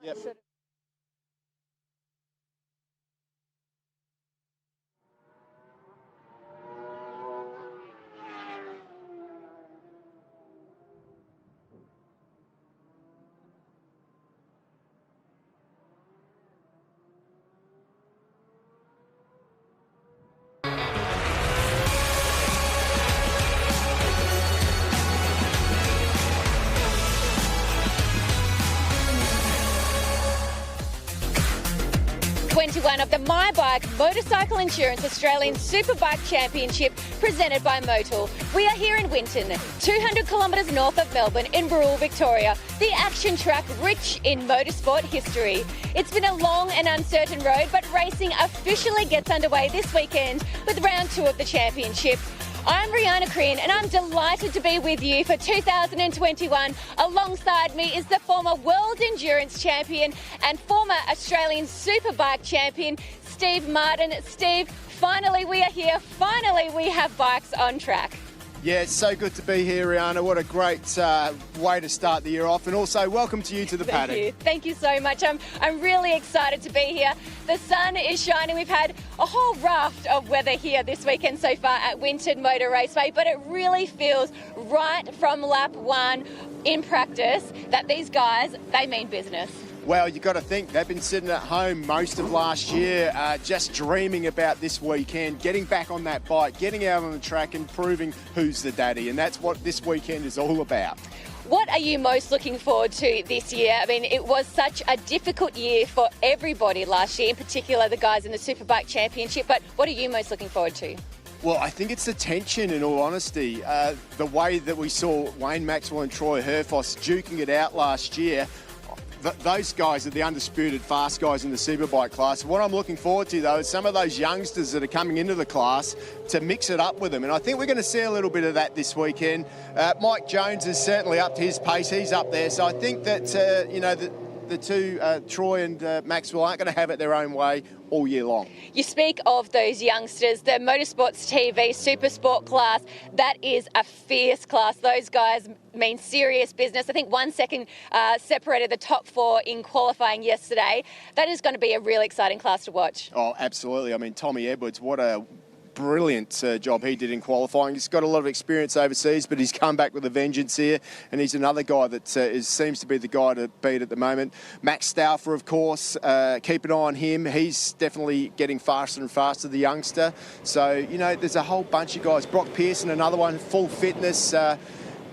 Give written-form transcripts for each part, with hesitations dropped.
Yep. 21 of the My Bike Motorcycle Insurance Australian Superbike Championship presented by Motul. We are here in Winton, 200 kilometres north of Melbourne in rural Victoria, the action track rich in motorsport history. It's been a long and uncertain road, but racing officially gets underway this weekend with round 2 of the championship. I'm Rihanna Crean and I'm delighted to be with you for 2021. Alongside me is the former World Endurance Champion and former Australian Superbike Champion, Steve Martin. Steve, finally we are here. Finally we have bikes on track. Yeah, it's so good to be here, Rihanna. What a great way to start the year off. And also, welcome to you to the paddock. Thank you so much. I'm really excited to be here. The sun is shining. We've had a whole raft of weather here this weekend so far at Winton Motor Raceway, but it really feels right from lap 1 in practice that these guys, they mean business. Well, you've got to think they've been sitting at home most of last year, just dreaming about this weekend, getting back on that bike, getting out on the track and proving who's the daddy. And that's what this weekend is all about. What are you most looking forward to this year? I mean, it was such a difficult year for everybody last year, in particular the guys in the Superbike Championship. But what are you most looking forward to? Well, I think it's the tension, in all honesty. The way that we saw Wayne Maxwell and Troy Herfoss duking it out last year, those guys are the undisputed fast guys in the Superbike class. What I'm looking forward to, though, is some of those youngsters that are coming into the class to mix it up with them. And I think we're going to see a little bit of that this weekend. Mike Jones is certainly up to his pace. He's up there. So I think that, the two, Troy and Maxwell, aren't going to have it their own way all year long. You speak of those youngsters, the Motorsports TV Super Sport class, that is a fierce class. Those guys mean serious business. I think 1 second separated the top 4 in qualifying yesterday. That is going to be a really exciting class to watch. Oh, absolutely. I mean, Tommy Edwards, what a brilliant job he did in qualifying. He's got a lot of experience overseas, but he's come back with a vengeance here, and he's another guy that seems to be the guy to beat at the moment. Max Stauffer, of course, keep an eye on him. He's definitely getting faster and faster, the youngster. So, there's a whole bunch of guys. Brock Pearson, another one, full fitness.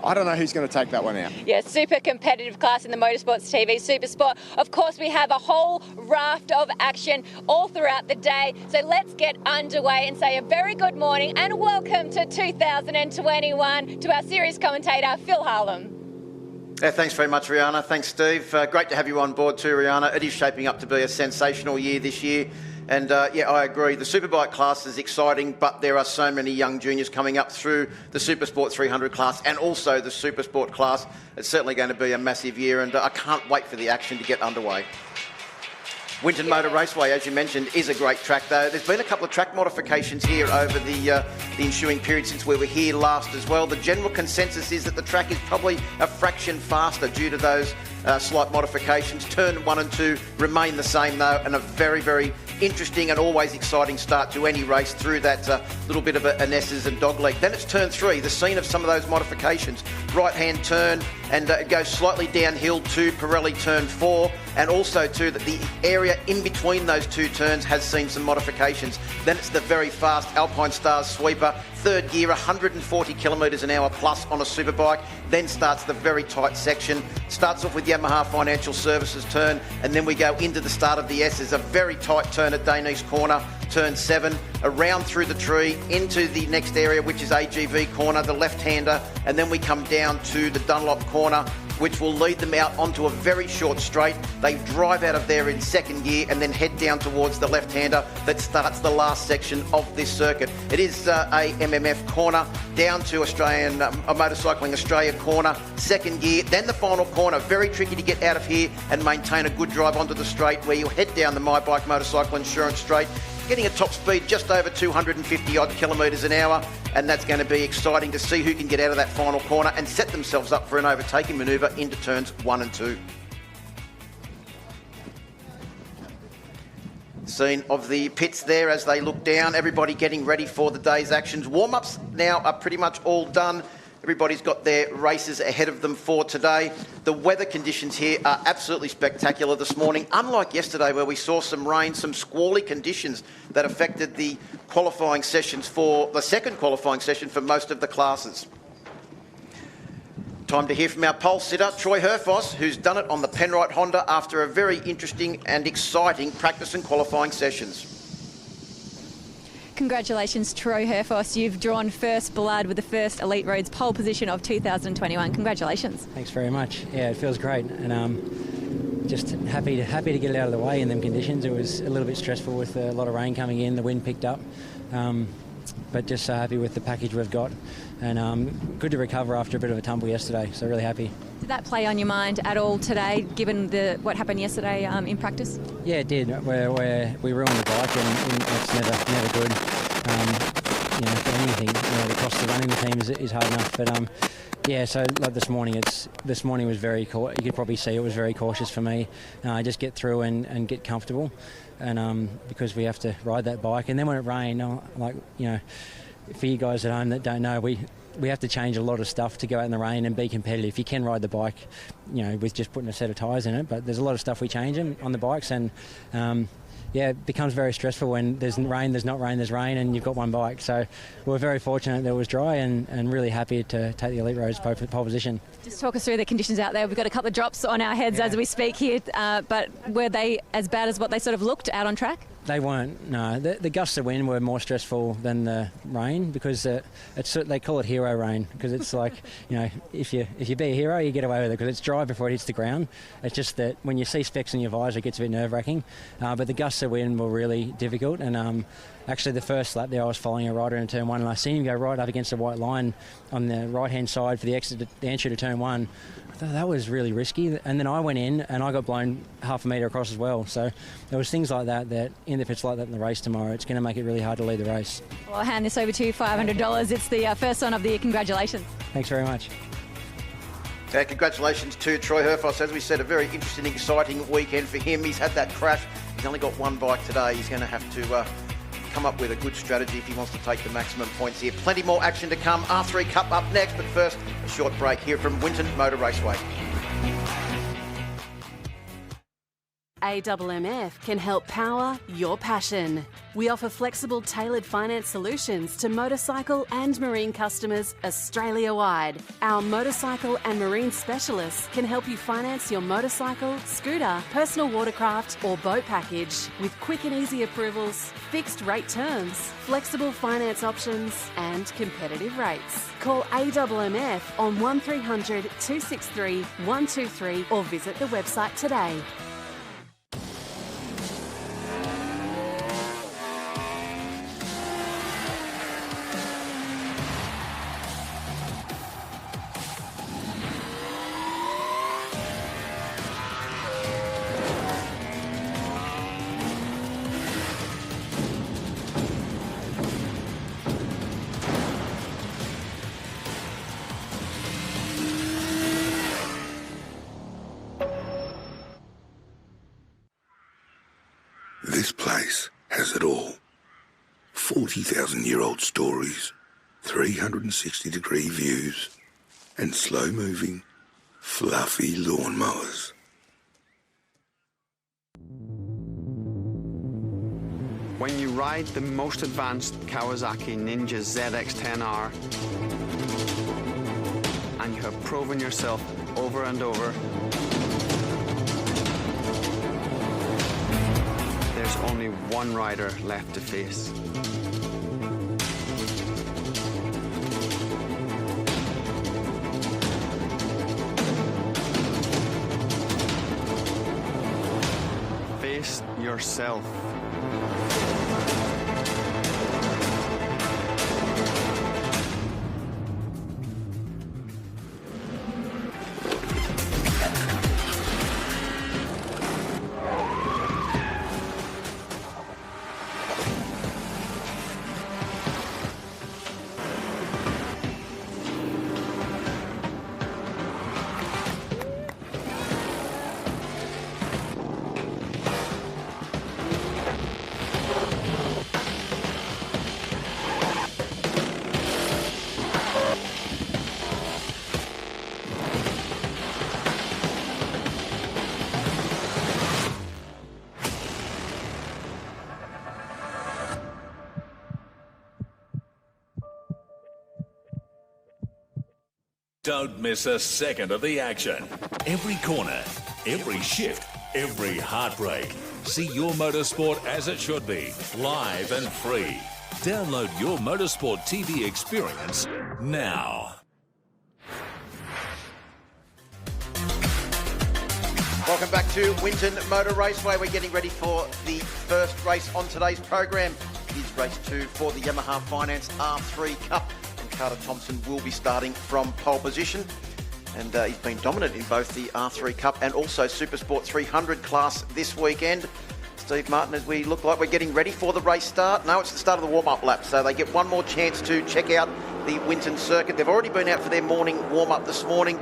I don't know who's going to take that one out. Yeah, super competitive class in the Motorsports TV Super Sport. Of course, we have a whole raft of action all throughout the day. So let's get underway and say a very good morning and welcome to 2021 to our series commentator, Phil Harlem. Yeah, thanks very much, Rihanna. Thanks, Steve. Great to have you on board too, Rihanna. It is shaping up to be a sensational year this year. And I agree. The Superbike class is exciting, but there are so many young juniors coming up through the Supersport 300 class and also the Supersport class. It's certainly going to be a massive year, and I can't wait for the action to get underway. Winton Motor Raceway, as you mentioned, is a great track, though. There's been a couple of track modifications here over the ensuing period since we were here last as well. The general consensus is that the track is probably a fraction faster due to those slight modifications. Turn 1 and 2 remain the same, though, and a very, very interesting and always exciting start to any race through that little bit of an S's and dogleg. Then it's turn 3, the scene of some of those modifications. Right-hand turn, and it goes slightly downhill to Pirelli turn 4, and also too that the area in between those two turns has seen some modifications. Then it's the very fast Alpine Stars sweeper, third gear, 140 kilometres an hour plus on a superbike. Then starts the very tight section. Starts off with Yamaha Financial Services turn, and then we go into the start of the S's, a very tight turn at Dane's Corner, turn 7, around through the tree into the next area, which is AGV Corner, the left-hander, and then we come down to the Dunlop Corner, which will lead them out onto a very short straight. They drive out of there in second gear and then head down towards the left-hander that starts the last section of this circuit. It is a MMF corner, down to Australian Motorcycling Australia corner, second gear, then the final corner. Very tricky to get out of here and maintain a good drive onto the straight, where you'll head down the My Bike Motorcycle Insurance straight, getting a top speed just over 250 odd kilometres an hour, and that's going to be exciting to see who can get out of that final corner and set themselves up for an overtaking manoeuvre into turns 1 and 2. scene of the pits there as they look down. Everybody getting ready for the day's actions. Warm-ups now are pretty much all done. Everybody's got their races ahead of them for today. The weather conditions here are absolutely spectacular this morning, unlike yesterday where we saw some rain, some squally conditions that affected the qualifying sessions for the second qualifying session for most of the classes. Time to hear from our pole sitter, Troy Herfoss, who's done it on the Penrite Honda after a very interesting and exciting practice and qualifying sessions. Congratulations, Troy Herfoss. You've drawn first blood with the first Elite Roads pole position of 2021. Congratulations. Thanks very much. Yeah, it feels great, and just happy to get it out of the way in them conditions. It was a little bit stressful with a lot of rain coming in. The wind picked up, but just so happy with the package we've got, and good to recover after a bit of a tumble yesterday. So really happy. Did that play on your mind at all today, given what happened yesterday in practice? Yeah, it did. We ruined the bike, and it's never good. For anything, the cost of running the team is hard enough. But so like this morning was very. You could probably see it was very cautious for me. Just get through and get comfortable, and because we have to ride that bike. And then when it rained, for you guys at home that don't know, we have to change a lot of stuff to go out in the rain and be competitive. You can ride the bike, with just putting a set of tyres in it, but there's a lot of stuff we change on the bikes, and it becomes very stressful when there's rain, there's not rain, there's rain, and you've got one bike. So we're very fortunate that it was dry, and really happy to take the Elite Roads pole position. Just talk us through the conditions out there. We've got a couple of drops on our heads as we speak here, but were they as bad as what they sort of looked out on track? They weren't, no. The gusts of wind were more stressful than the rain, because they call it hero rain, because it's like, if you be a hero, you get away with it because it's dry before it hits the ground. It's just that when you see specks on your visor, it gets a bit nerve-wracking. But the gusts of wind were really difficult, and actually the first lap there I was following a rider in turn one, and I seen him go right up against a white line on the right-hand side for the entry to turn one. I thought that was really risky, and then I went in and I got blown half a metre across as well. So there was things like that in the pits like that in the race tomorrow, it's going to make it really hard to lead the race. Well, I'll hand this over to you, $500. It's the first one of the year. Congratulations. Thanks very much. Congratulations to Troy Herfoss. As we said, a very interesting, exciting weekend for him. He's had that crash. He's only got one bike today. He's going to have to come up with a good strategy if he wants to take the maximum points here. Plenty more action to come. R3 Cup up next, but first, a short break here from Winton Motor Raceway. AMMF can help power your passion. We offer flexible, tailored finance solutions to motorcycle and marine customers Australia-wide. Our motorcycle and marine specialists can help you finance your motorcycle, scooter, personal watercraft or boat package with quick and easy approvals, fixed rate terms, flexible finance options and competitive rates. Call AMMF on 1300 263 123 or visit the website today. This place has it all. 40,000-year-old stories, 360-degree views, and slow-moving, fluffy lawnmowers. When you ride the most advanced Kawasaki Ninja ZX-10R and you have proven yourself over and over, there's only one rider left to face. Face yourself. Don't miss a second of the action. Every corner, every shift, every heartbreak. See your motorsport as it should be, live and free. Download your Motorsport TV experience now. Welcome back to Winton Motor Raceway. We're getting ready for the first race on today's program. It is race 2 for the Yamaha Finance R3 Cup. And Carter Thompson will be starting from pole position. And he's been dominant in both the R3 Cup and also Supersport 300 class this weekend. Steve Martin, as we look like we're getting ready for the race start. No, it's the start of the warm-up lap, so they get one more chance to check out the Winton circuit. They've already been out for their morning warm-up this morning.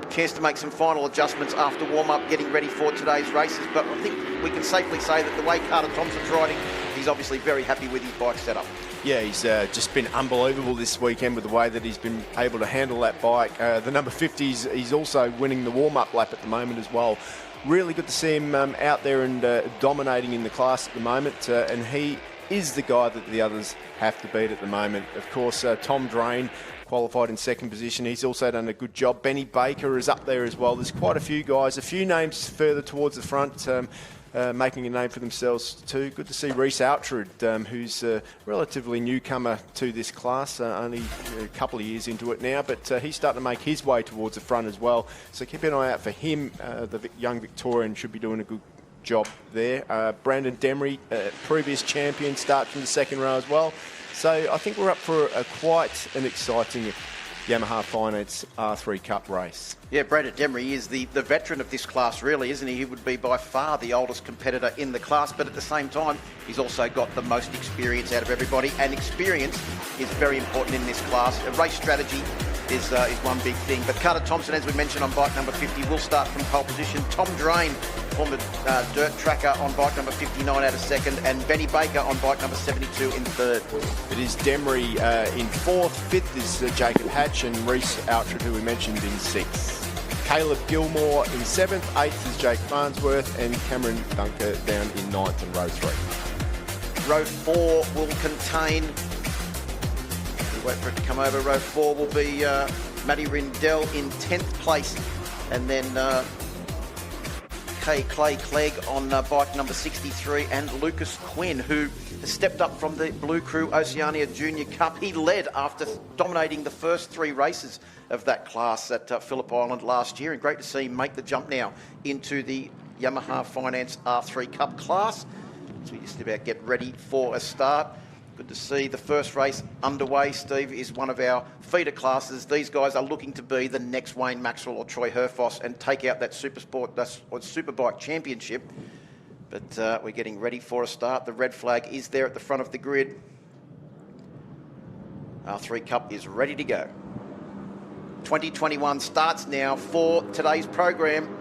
Chance to make some final adjustments after warm-up, getting ready for today's races. But I think we can safely say that the way Carter Thompson's riding, he's obviously very happy with his bike setup. Yeah, he's just been unbelievable this weekend with the way that he's been able to handle that bike. The number 50, he's also winning the warm-up lap at the moment as well. Really good to see him out there and dominating in the class at the moment. And he is the guy that the others have to beat at the moment. Of course, Tom Drain qualified in second position. He's also done a good job. Benny Baker is up there as well. There's quite a few guys, a few names further towards the front, making a name for themselves too. Good to see Reece Outred, who's a relatively newcomer to this class, only a couple of years into it now, but he's starting to make his way towards the front as well. So keep an eye out for him. The young Victorian should be doing a good job there. Brandon Demery, previous champion, starts from the second row as well. So I think we're up for quite an exciting Yamaha Finance R3 Cup race. Yeah, Brandon Demery is the veteran of this class, really, isn't he? He would be by far the oldest competitor in the class, but at the same time, he's also got the most experience out of everybody, and experience is very important in this class. A race strategy is one big thing. But Carter Thompson, as we mentioned, on bike number 50, will start from pole position. Tom Drain, former dirt tracker, on bike number 59 out of second, and Benny Baker on bike number 72 in third. It is Demery in fourth. Fifth is Jacob Hatch, and Reece Outred, who we mentioned, in sixth. Caleb Gilmore in seventh. Eighth is Jake Farnsworth, and Cameron Dunker down in ninth in row 3. Row 4 will contain, we wait for it to come over, row 4 will be Matty Rindell in 10th place, and then Clay Clegg on bike number 63, and Lucas Quinn, who has stepped up from the Blue Crew Oceania Junior Cup. He led after dominating the first 3 races of that class at Phillip Island last year, and great to see him make the jump now into the Yamaha Finance R3 Cup class. So we just about get ready for a start. Good to see the first race underway. Steve, is one of our feeder classes. These guys are looking to be the next Wayne Maxwell or Troy Herfoss and take out that Superbike championship. But we're getting ready for a start. The red flag is there at the front of the grid. R3 Cup is ready to go. 2021 starts now for today's program.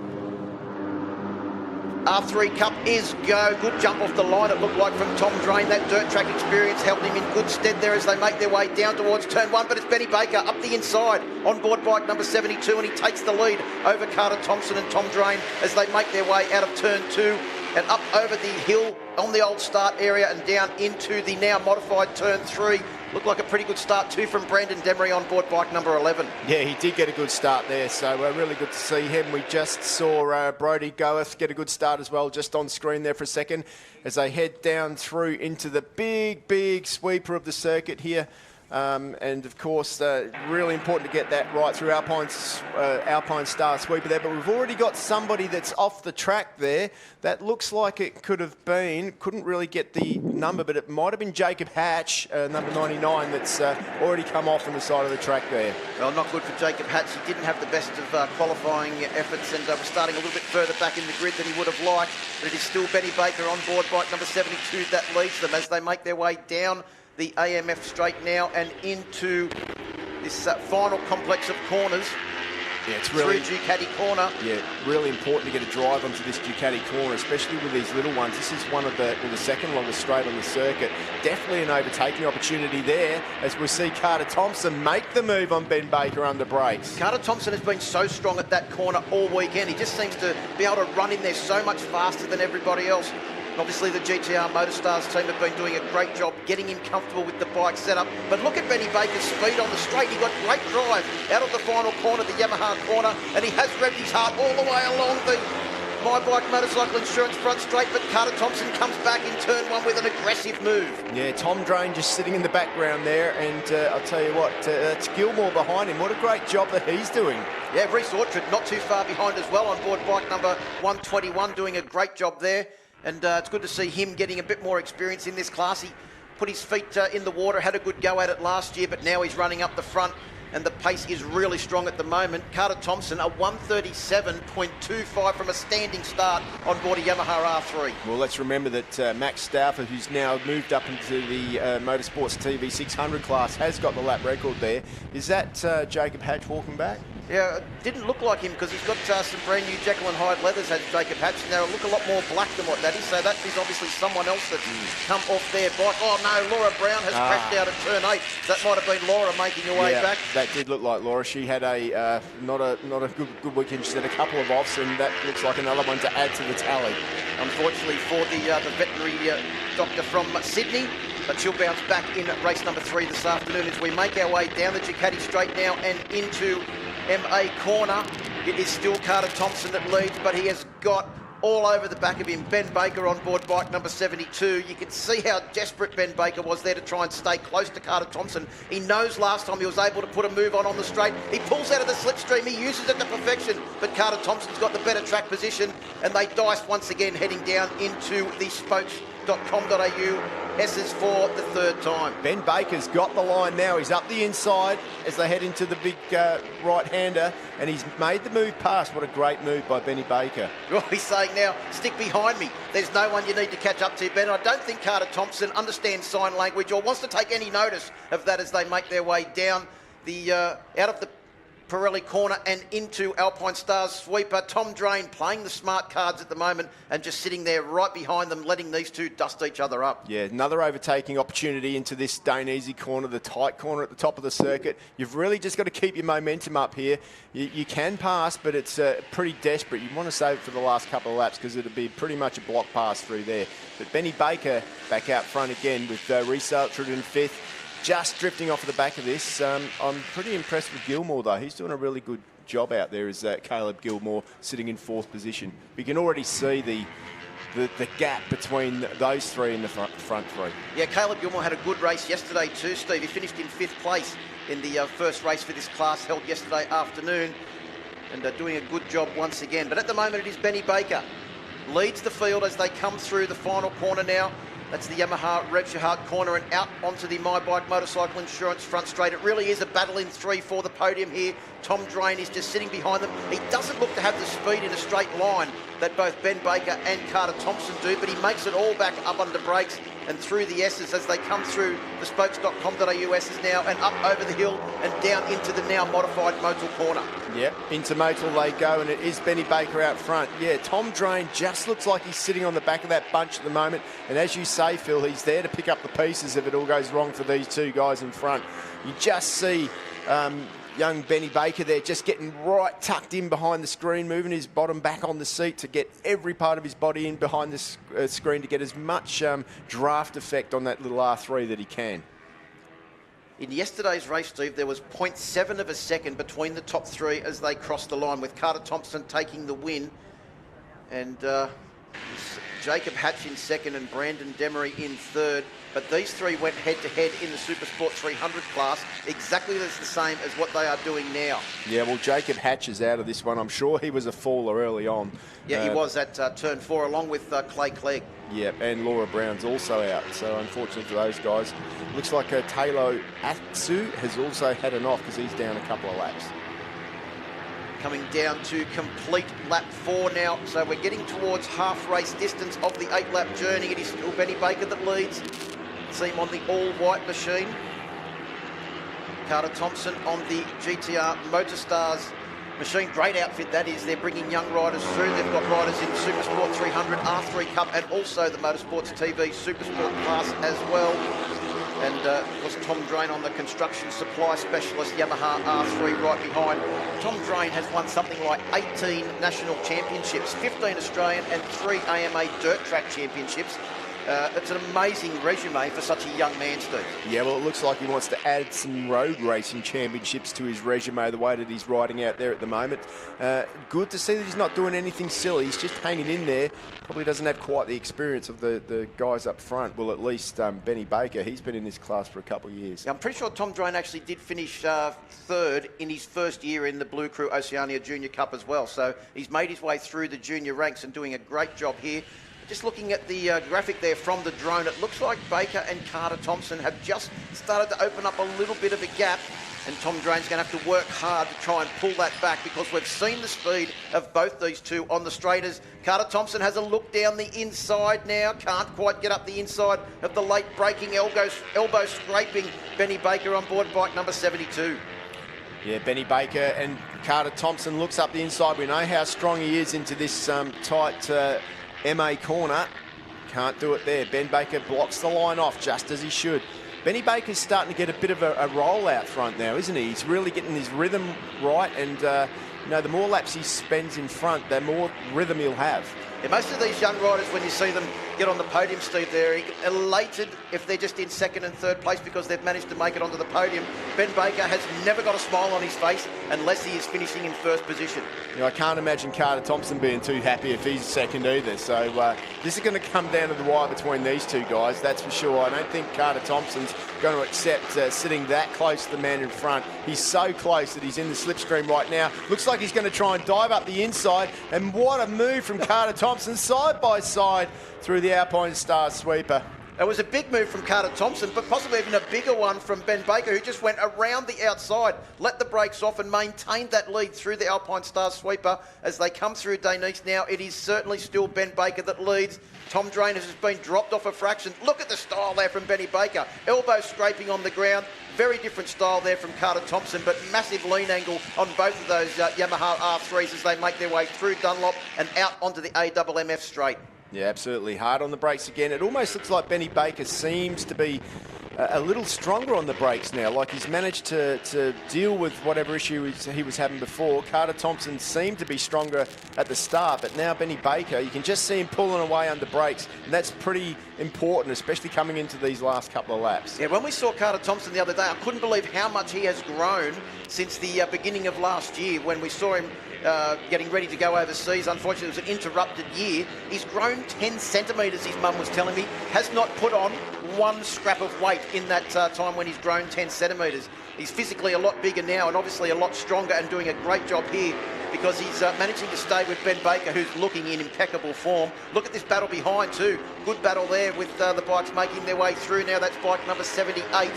R3 Cup is go. Good jump off the line, it looked like, from Tom Drain. That dirt track experience held him in good stead there as they make their way down towards turn 1. But it's Benny Baker up the inside on board bike number 72, and he takes the lead over Carter Thompson and Tom Drain as they make their way out of turn 2 and up over the hill on the old start area and down into the now modified turn 3. Looked like a pretty good start too from Brandon Demery on board bike number 11. Yeah, he did get a good start there, so really good to see him. We just saw Brodie Goeth get a good start as well, just on screen there for a second, as they head down through into the big sweeper of the circuit here. And of course, really important to get that right through Alpine Star Sweeper there. But we've already got somebody that's off the track there. That looks like it could have been, couldn't really get the number, but it might have been Jacob Hatch, number 99, that's already come off on the side of the track there. Well, not good for Jacob Hatch. He didn't have the best of qualifying efforts and was starting a little bit further back in the grid than he would have liked. But it is still Benny Baker on board bike number 72 that leads them as they make their way down the AMF straight now and into this final complex of corners. Yeah, it's really through Ducati corner. Yeah, really important to get a drive onto this Ducati corner, especially with these little ones. This is one of the second longest straight on the circuit. Definitely an overtaking opportunity there as we see Carter Thompson make the move on Ben Baker under brakes. Carter Thompson has been so strong at that corner all weekend. He just seems to be able to run in there so much faster than everybody else. And obviously the GTR Motorstars team have been doing a great job getting him comfortable with the bike setup. But look at Benny Baker's speed on the straight. He got great drive out of the final corner, the Yamaha corner, and he has revved his heart all the way along the My Bike Motorcycle Insurance front straight, but Carter Thompson comes back in turn one with an aggressive move. Yeah, Tom Drain just sitting in the background there, and I'll tell you what, it's Gilmore behind him. What a great job that he's doing. Yeah, Reece Orchard not too far behind as well on board bike number 121, doing a great job there. And it's good to see him getting a bit more experience in this class. He put his feet in the water, had a good go at it last year, but now he's running up the front, and the pace is really strong at the moment. Carter Thompson, a 137.25 from a standing start on board a Yamaha R3. Well, let's remember that Max Stauffer, who's now moved up into the Motorsports TV 600 class, has got the lap record there. Is that Jacob Hatch walking back? Yeah, it didn't look like him because he's got some brand new Jekyll and Hyde leathers, has Jacob Hatch. Now, look a lot more black than what that is, so that is obviously someone else that's come off their bike. Oh, no, Laura Brown has crashed out at turn 8. That might have been Laura making her way back. That did look like Laura. She had a not a good weekend. She had a couple of offs, and that looks like another one to add to the tally. Unfortunately for the veterinary doctor from Sydney, but she'll bounce back in race number 3 this afternoon as we make our way down the Ducati straight now and into MA corner. It is still Carter Thompson that leads, but he has got all over the back of him Ben Baker on board bike number 72. You can see how desperate Ben Baker was there to try and stay close to Carter Thompson. He knows last time he was able to put a move on the straight. He pulls out of the slipstream. He uses it to perfection, but Carter Thompson's got the better track position, and they dice once again heading down into the spokes.com.au S's for the third time. Ben Baker's got the line now. He's up the inside as they head into the big right-hander, and he's made the move past. What a great move by Benny Baker. Well, he's saying now, stick behind me. There's no one you need to catch up to, Ben. I don't think Carter Thompson understands sign language or wants to take any notice of that as they make their way down the out of the Pirelli corner and into Alpine Stars sweeper. Tom Drain playing the smart cards at the moment and just sitting there right behind them, letting these two dust each other up. Yeah, another overtaking opportunity into this Dainese corner, the tight corner at the top of the circuit. You've really just got to keep your momentum up here. You can pass, but it's pretty desperate. You want to save it for the last couple of laps because it'll be pretty much a block pass through there. But Benny Baker back out front again with Reece Orchard in 5th. Just drifting off of the back of this. I'm pretty impressed with Gilmore, though. He's doing a really good job out there as Caleb Gilmore sitting in 4th position. We can already see the gap between those three in the front three. Yeah, Caleb Gilmore had a good race yesterday too, Steve. He finished in 5th place in the first race for this class held yesterday afternoon, and doing a good job once again. But at the moment it is Benny Baker. Leads the field as they come through the final corner now. That's the Yamaha Rebshahart corner and out onto the My Bike Motorcycle Insurance front straight. It really is a battle in 3 for the podium here. Tom Drain is just sitting behind them. He doesn't look to have the speed in a straight line that both Ben Baker and Carter Thompson do, but he makes it all back up under brakes and through the S's as they come through the spokes.com.au S's now and up over the hill and down into the now modified Motul corner. Yep, into Motul they go, and it is Benny Baker out front. Yeah, Tom Drain just looks like he's sitting on the back of that bunch at the moment, and as you say, Phil, he's there to pick up the pieces if it all goes wrong for these two guys in front. You just see young Benny Baker there just getting right tucked in behind the screen, moving his bottom back on the seat to get every part of his body in behind the screen to get as much draft effect on that little R3 that he can. In yesterday's race, Steve, there was 0.7 of a second between the top 3 as they crossed the line, with Carter Thompson taking the win and Jacob Hatch in 2nd and Brandon Demery in 3rd. But these 3 went head-to-head in the Supersport 300 class, exactly the same as what they are doing now. Yeah, well, Jacob Hatch is out of this one. I'm sure he was a faller early on. Yeah, he was at turn 4 along with Clay Clegg. Yeah, and Laura Brown's also out. So unfortunately for those guys, looks like Talo Atsu has also had an off because he's down a couple of laps. Coming down to complete lap 4 now. So we're getting towards half race distance of the 8-lap journey. It is still Benny Baker that leads. See him on the all-white machine. Carter Thompson on the GTR Motorstars machine. Great outfit that is. They're bringing young riders through. They've got riders in Supersport 300, R3 Cup, and also the Motorsports TV Supersport class as well. And was Tom Drain on the construction supply specialist Yamaha R3 right behind. Tom Drain has won something like 18 national championships, 15 Australian and 3 AMA dirt track championships. It's an amazing resume for such a young man, Steve. Yeah, well, it looks like he wants to add some road racing championships to his resume, the way that he's riding out there at the moment. Good to see that he's not doing anything silly. He's just hanging in there. Probably doesn't have quite the experience of the guys up front. Well, at least Benny Baker, he's been in this class for a couple of years. I'm pretty sure Tom Drain actually did finish third in his first year in the Blue Crew Oceania Junior Cup as well. So he's made his way through the junior ranks and doing a great job here. Just looking at the graphic there from the drone, it looks like Baker and Carter Thompson have just started to open up a little bit of a gap, and Tom Drain's going to have to work hard to try and pull that back, because we've seen the speed of both these two on the straighters. Carter Thompson has a look down the inside now, can't quite get up the inside of the late braking, elbow scraping Benny Baker on board bike number 72. Yeah, Benny Baker and Carter Thompson looks up the inside. We know how strong he is into this tight MA corner. Can't do it there. Ben Baker blocks the line off just as he should. Benny Baker's starting to get a bit of a roll out front now, isn't he? He's really getting his rhythm right, and you know, the more laps he spends in front, the more rhythm he'll have. Yeah, most of these young riders, when you see them get on the podium, Steve, they're elated if they're just in second and third place because they've managed to make it onto the podium. Ben Baker has never got a smile on his face unless he is finishing in first position. You know, I can't imagine Carter Thompson being too happy if he's second either. So this is going to come down to the wire between these two guys, that's for sure. I don't think Carter Thompson's going to accept sitting that close to the man in front. He's so close that he's in the slipstream right now. Looks like he's going to try and dive up the inside, and what a move from Carter Thompson, side by side through the Alpine Star sweeper. It was a big move from Carter Thompson, but possibly even a bigger one from Ben Baker, who just went around the outside, let the brakes off and maintained that lead through the Alpine Star sweeper as they come through Denise. Now it is certainly still Ben Baker that leads. Tom Drain has just been dropped off a fraction. Look at the style there from Benny Baker. Elbow scraping on the ground. Very different style there from Carter Thompson, but massive lean angle on both of those Yamaha R3s as they make their way through Dunlop and out onto the AMMF straight. Yeah, absolutely. Hard on the brakes again. It almost looks like Benny Baker seems to be a little stronger on the brakes now, like he's managed to deal with whatever issue he was having before. Carter Thompson seemed to be stronger at the start, but now Benny Baker, you can just see him pulling away under brakes, and that's pretty important, especially coming into these last couple of laps. Yeah, when we saw Carter Thompson the other day, I couldn't believe how much he has grown since the beginning of last year when we saw him getting ready to go overseas. Unfortunately, it was an interrupted year. He's grown 10 centimetres, his mum was telling me, has not put on one scrap of weight in that time when he's grown 10 centimetres. He's physically a lot bigger now and obviously a lot stronger and doing a great job here because he's managing to stay with Ben Baker, who's looking in impeccable form. Look at this battle behind too. Good battle there with the bikes making their way through. Now that's bike number 78.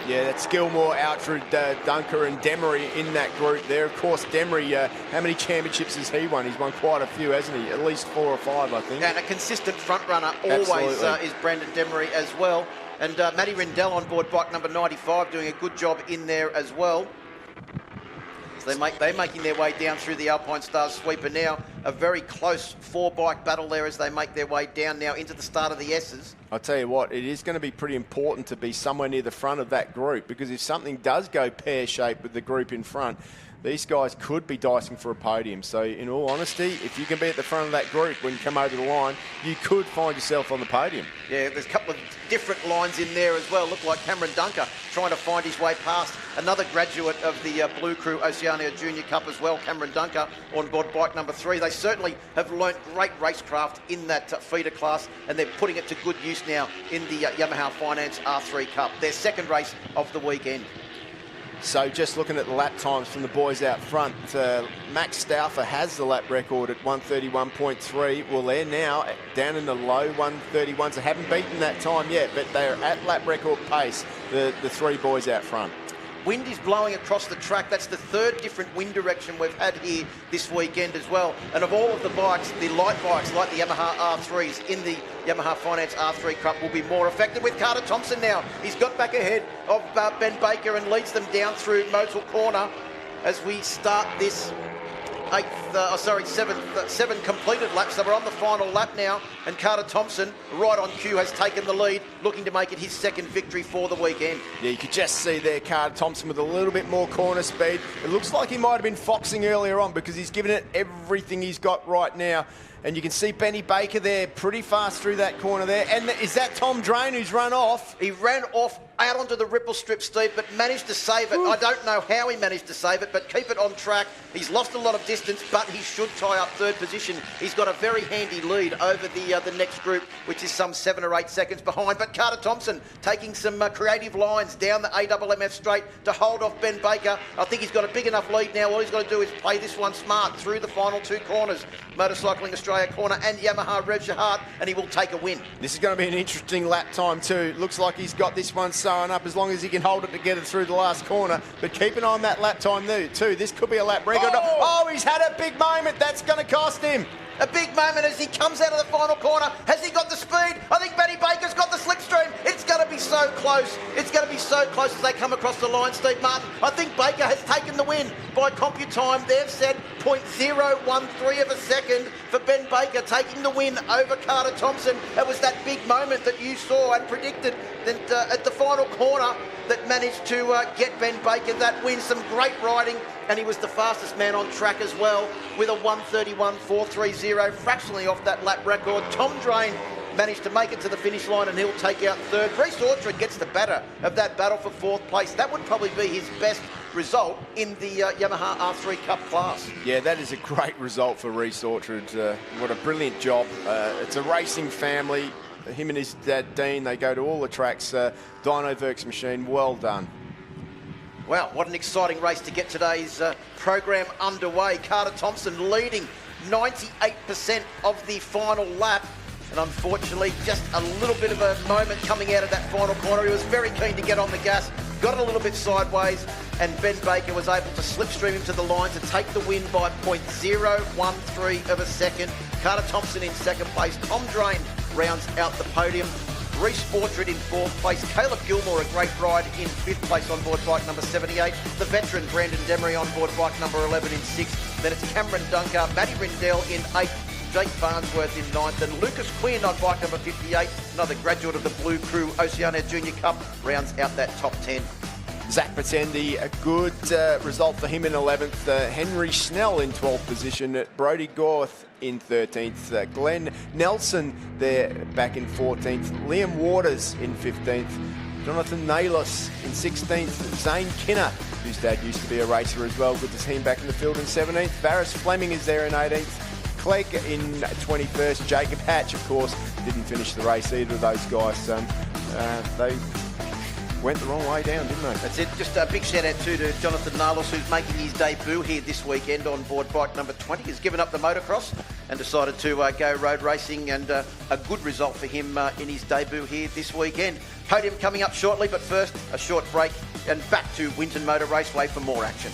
Yeah, that's Gilmore, Outford, Dunker and Demery in that group there. Of course, Demery, how many championships has he won? He's won quite a few, hasn't he? At least 4 or 5, I think. And a consistent front runner always is Brandon Demery as well. And Matty Rendell on board bike number 95 doing a good job in there as well. So they're making their way down through the Alpine Stars sweeper now. A very close 4-bike battle there as they make their way down now into the start of the S's. I'll tell you what, it is going to be pretty important to be somewhere near the front of that group, because if something does go pear-shaped with the group in front, these guys could be dicing for a podium. So in all honesty, if you can be at the front of that group when you come over the line, you could find yourself on the podium. Yeah, there's a couple of different lines in there as well. Look like Cameron Dunker trying to find his way past another graduate of the Blue Crew Oceania Junior Cup as well, Cameron Dunker on board bike number 3. They certainly have learnt great racecraft in that feeder class, and they're putting it to good use now in the Yamaha Finance R3 Cup, their second race of the weekend. So just looking at the lap times from the boys out front, Max Stauffer has the lap record at 131.3. Well, they're now down in the low 131s. They haven't beaten that time yet, but they're at lap record pace, the 3 boys out front. Wind is blowing across the track. That's the 3rd different wind direction we've had here this weekend as well. And of all of the bikes, the light bikes like the Yamaha R3s in the Yamaha Finance R3 Cup will be more effective with Carter Thompson now. He's got back ahead of Ben Baker and leads them down through Motul Corner as we start this 7 completed laps. So we're on the final lap now, and Carter Thompson, right on cue, has taken the lead, looking to make it his 2nd victory for the weekend. Yeah, you could just see there Carter Thompson with a little bit more corner speed. It looks like he might have been foxing earlier on because he's given it everything he's got right now. And you can see Benny Baker there pretty fast through that corner there. And is that Tom Drain who's run off? He ran off out onto the ripple strip, Steve, but managed to save it. I don't know how he managed to save it, but keep it on track. He's lost a lot of distance, but he should tie up third position. He's got a very handy lead over the next group, which is some 7 or 8 seconds behind. But Carter Thompson taking some creative lines down the AMMF straight to hold off Ben Baker. I think he's got a big enough lead now. All he's got to do is play this one smart through the final 2 corners. Motorcycling Australia corner and Yamaha Rev Shahart, and he will take a win. This is going to be an interesting lap time too. Looks like he's got this one sewn up as long as he can hold it together through the last corner. But keep an eye on that lap time too. This could be a lap record. Oh, he's had a big moment. That's going to cost him. A big moment as he comes out of the final corner. Has he got the speed? I think Benny Baker's got the slipstream. It's going to be so close. It's going to be so close as they come across the line, Steve Martin. I think Baker has taken the win by CompuTime. They've said 0.013 of a second for Ben Baker taking the win over Carter Thompson. It was that big moment that you saw and predicted that at the final corner that managed to get Ben Baker that win. Some great riding, and he was the fastest man on track as well with a 1:31.430, fractionally off that lap record. Tom Drain managed to make it to the finish line, and he'll take out third. Reece Orchard gets the better of that battle for 4th place. That would probably be his best result in the Yamaha R3 Cup class. Yeah, that is a great result for Reece Orchard. What a brilliant job. It's a racing family. Him and his dad, Dean, they go to all the tracks. Dynoverks machine, well done. Wow, what an exciting race to get today's program underway. Carter Thompson leading 98% of the final lap. And unfortunately, just a little bit of a moment coming out of that final corner. He was very keen to get on the gas, got it a little bit sideways, and Ben Baker was able to slipstream him to the line to take the win by 0.013 of a second. Carter Thompson in 2nd place. Tom Drain rounds out the podium. Reece Orchard in 4th place. Caleb Gilmore, a great ride, in 5th place on board bike number 78. The veteran Brandon Demery on board bike number 11 in 6th. Then it's Cameron Dunker, Matty Rindell in 8th. Jake Farnsworth in 9th, and Lucas Quinn on bike number 58, another graduate of the Blue Crew Oceania Junior Cup, rounds out that top 10. Zach Patendi, a good result for him in 11th. Henry Snell in 12th position. Brodie Gorth in 13th. Glenn Nelson there back in 14th. Liam Waters in 15th. Jonathan Nalos in 16th. Zane Kinner, whose dad used to be a racer as well. Good to see him back in the field in 17th. Varys Fleming is there in 18th. Clegg in 21st. Jacob Hatch, of course, didn't finish the race, either of those guys. They went the wrong way down, didn't they? That's it. Just a big shout out to Jonathan Nalos, who's making his debut here this weekend on board bike number 20. He's given up the motocross and decided to go road racing, and a good result for him in his debut here this weekend. Podium coming up shortly, but first a short break and back to Winton Motor Raceway for more action.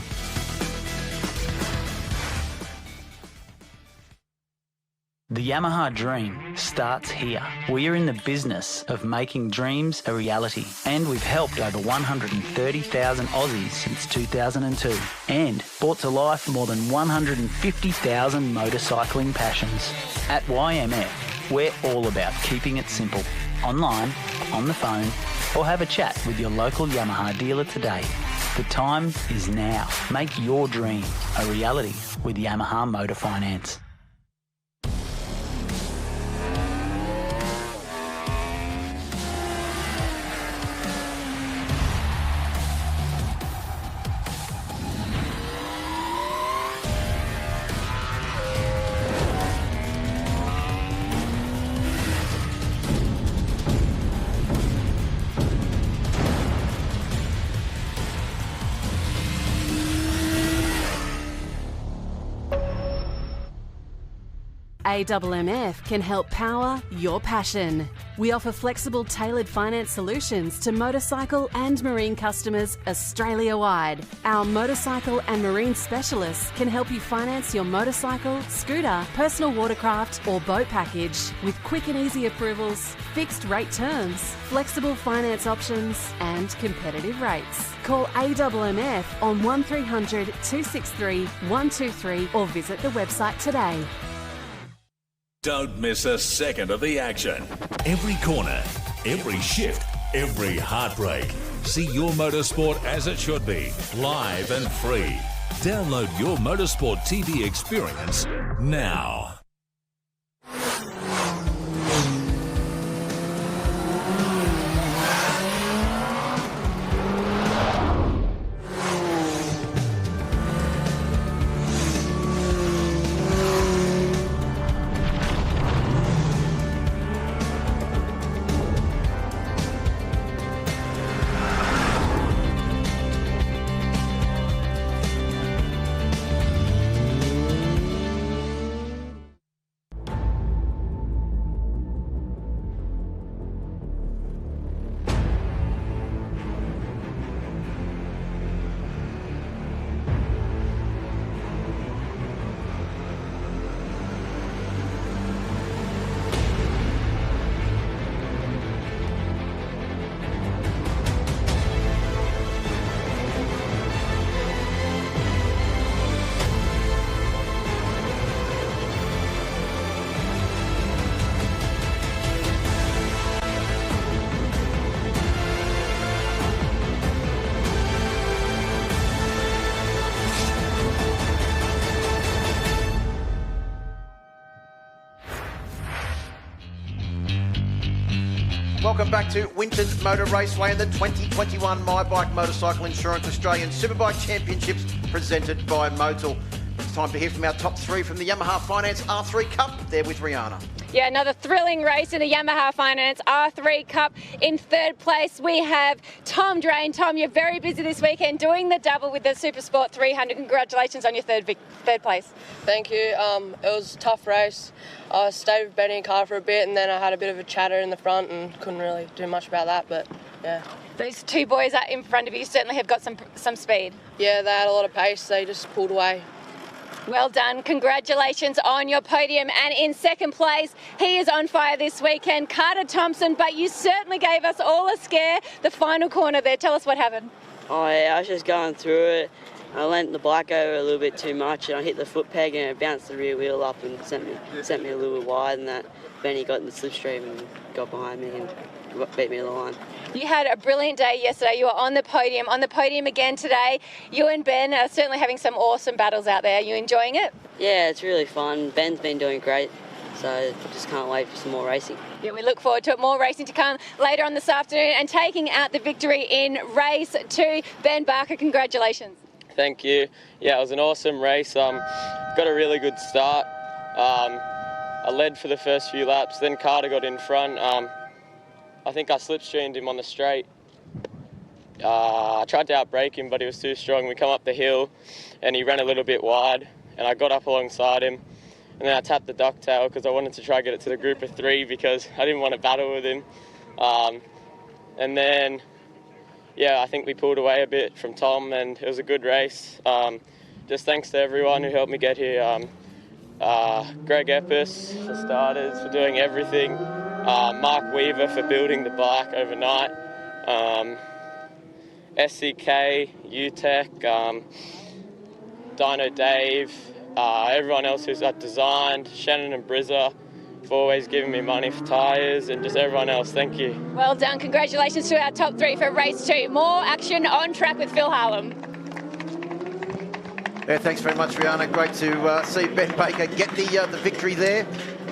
The Yamaha dream starts here. We are in the business of making dreams a reality, and we've helped over 130,000 Aussies since 2002 and brought to life more than 150,000 motorcycling passions. At YMF, we're all about keeping it simple. Online, on the phone, or have a chat with your local Yamaha dealer today. The time is now. Make your dream a reality with Yamaha Motor Finance. AMMF can help power your passion. We offer flexible, tailored finance solutions to motorcycle and marine customers Australia-wide. Our motorcycle and marine specialists can help you finance your motorcycle, scooter, personal watercraft or boat package with quick and easy approvals, fixed rate terms, flexible finance options and competitive rates. Call AMMF on 1300 263 123 or visit the website today. Don't miss a second of the action. Every corner, every shift, every heartbreak. See your motorsport as it should be, live and free. Download your motorsport TV experience now. welcome back to Winton Motor Raceway and the 2021 My Bike Motorcycle Insurance Australian Superbike Championships presented by Motul. It's time to hear from our top three from the Yamaha Finance R3 Cup. They're with Rihanna. Yeah, another thrilling race in the Yamaha Finance R3 Cup. In third place, we have Tom Drain. Tom, you're very busy this weekend doing the double with the Supersport 300. Congratulations on your third place. Thank you. It was a tough race. I stayed with Benny and Carter for a bit, and then I had a bit of a chatter in the front and couldn't really do much about that, but yeah. Those two boys are in front of you certainly have got some speed. Yeah, they had a lot of pace. They just pulled away. Well done. Congratulations on your podium. And in second place, he is on fire this weekend, Carter Thompson, but you certainly gave us all a scare the final corner there. Tell us what happened. Oh, yeah, I was just going through it. I leant the bike over a little bit too much and I hit the foot peg and it bounced the rear wheel up and sent me a little bit wide, and that Benny got in the slipstream and got behind me and beat me to the line. You had a brilliant day yesterday. You were on the podium again today. You and Ben are certainly having some awesome battles out there. Are you enjoying it? Yeah, it's really fun. Ben's been doing great, so just can't wait for some more racing. Yeah, we look forward to it. More racing to come later on this afternoon, and taking out the victory in race 2, Ben Barker, congratulations. Thank you. Yeah, it was an awesome race. Got a really good start. I led for the first few laps, then Carter got in front. I think I slipstreamed him on the straight. I tried to outbrake him, but he was too strong. We come up the hill and he ran a little bit wide, and I got up alongside him. And then I tapped the ducktail because I wanted to try to get it to the group of 3 because I didn't want to battle with him. And then, yeah, I think we pulled away a bit from Tom and it was a good race. Just thanks to everyone who helped me get here. Greg Eppes, for starters, for doing everything. Mark Weaver for building the bike overnight. SCK, UTEC, Dino Dave, everyone else who's designed, Shannon and Brizza for always giving me money for tyres, and just everyone else, thank you. Well done. Congratulations to our top 3 for race 2. More action on track with Phil Harlem. Yeah, thanks very much, Rihanna. Great to see Ben Baker get the victory there.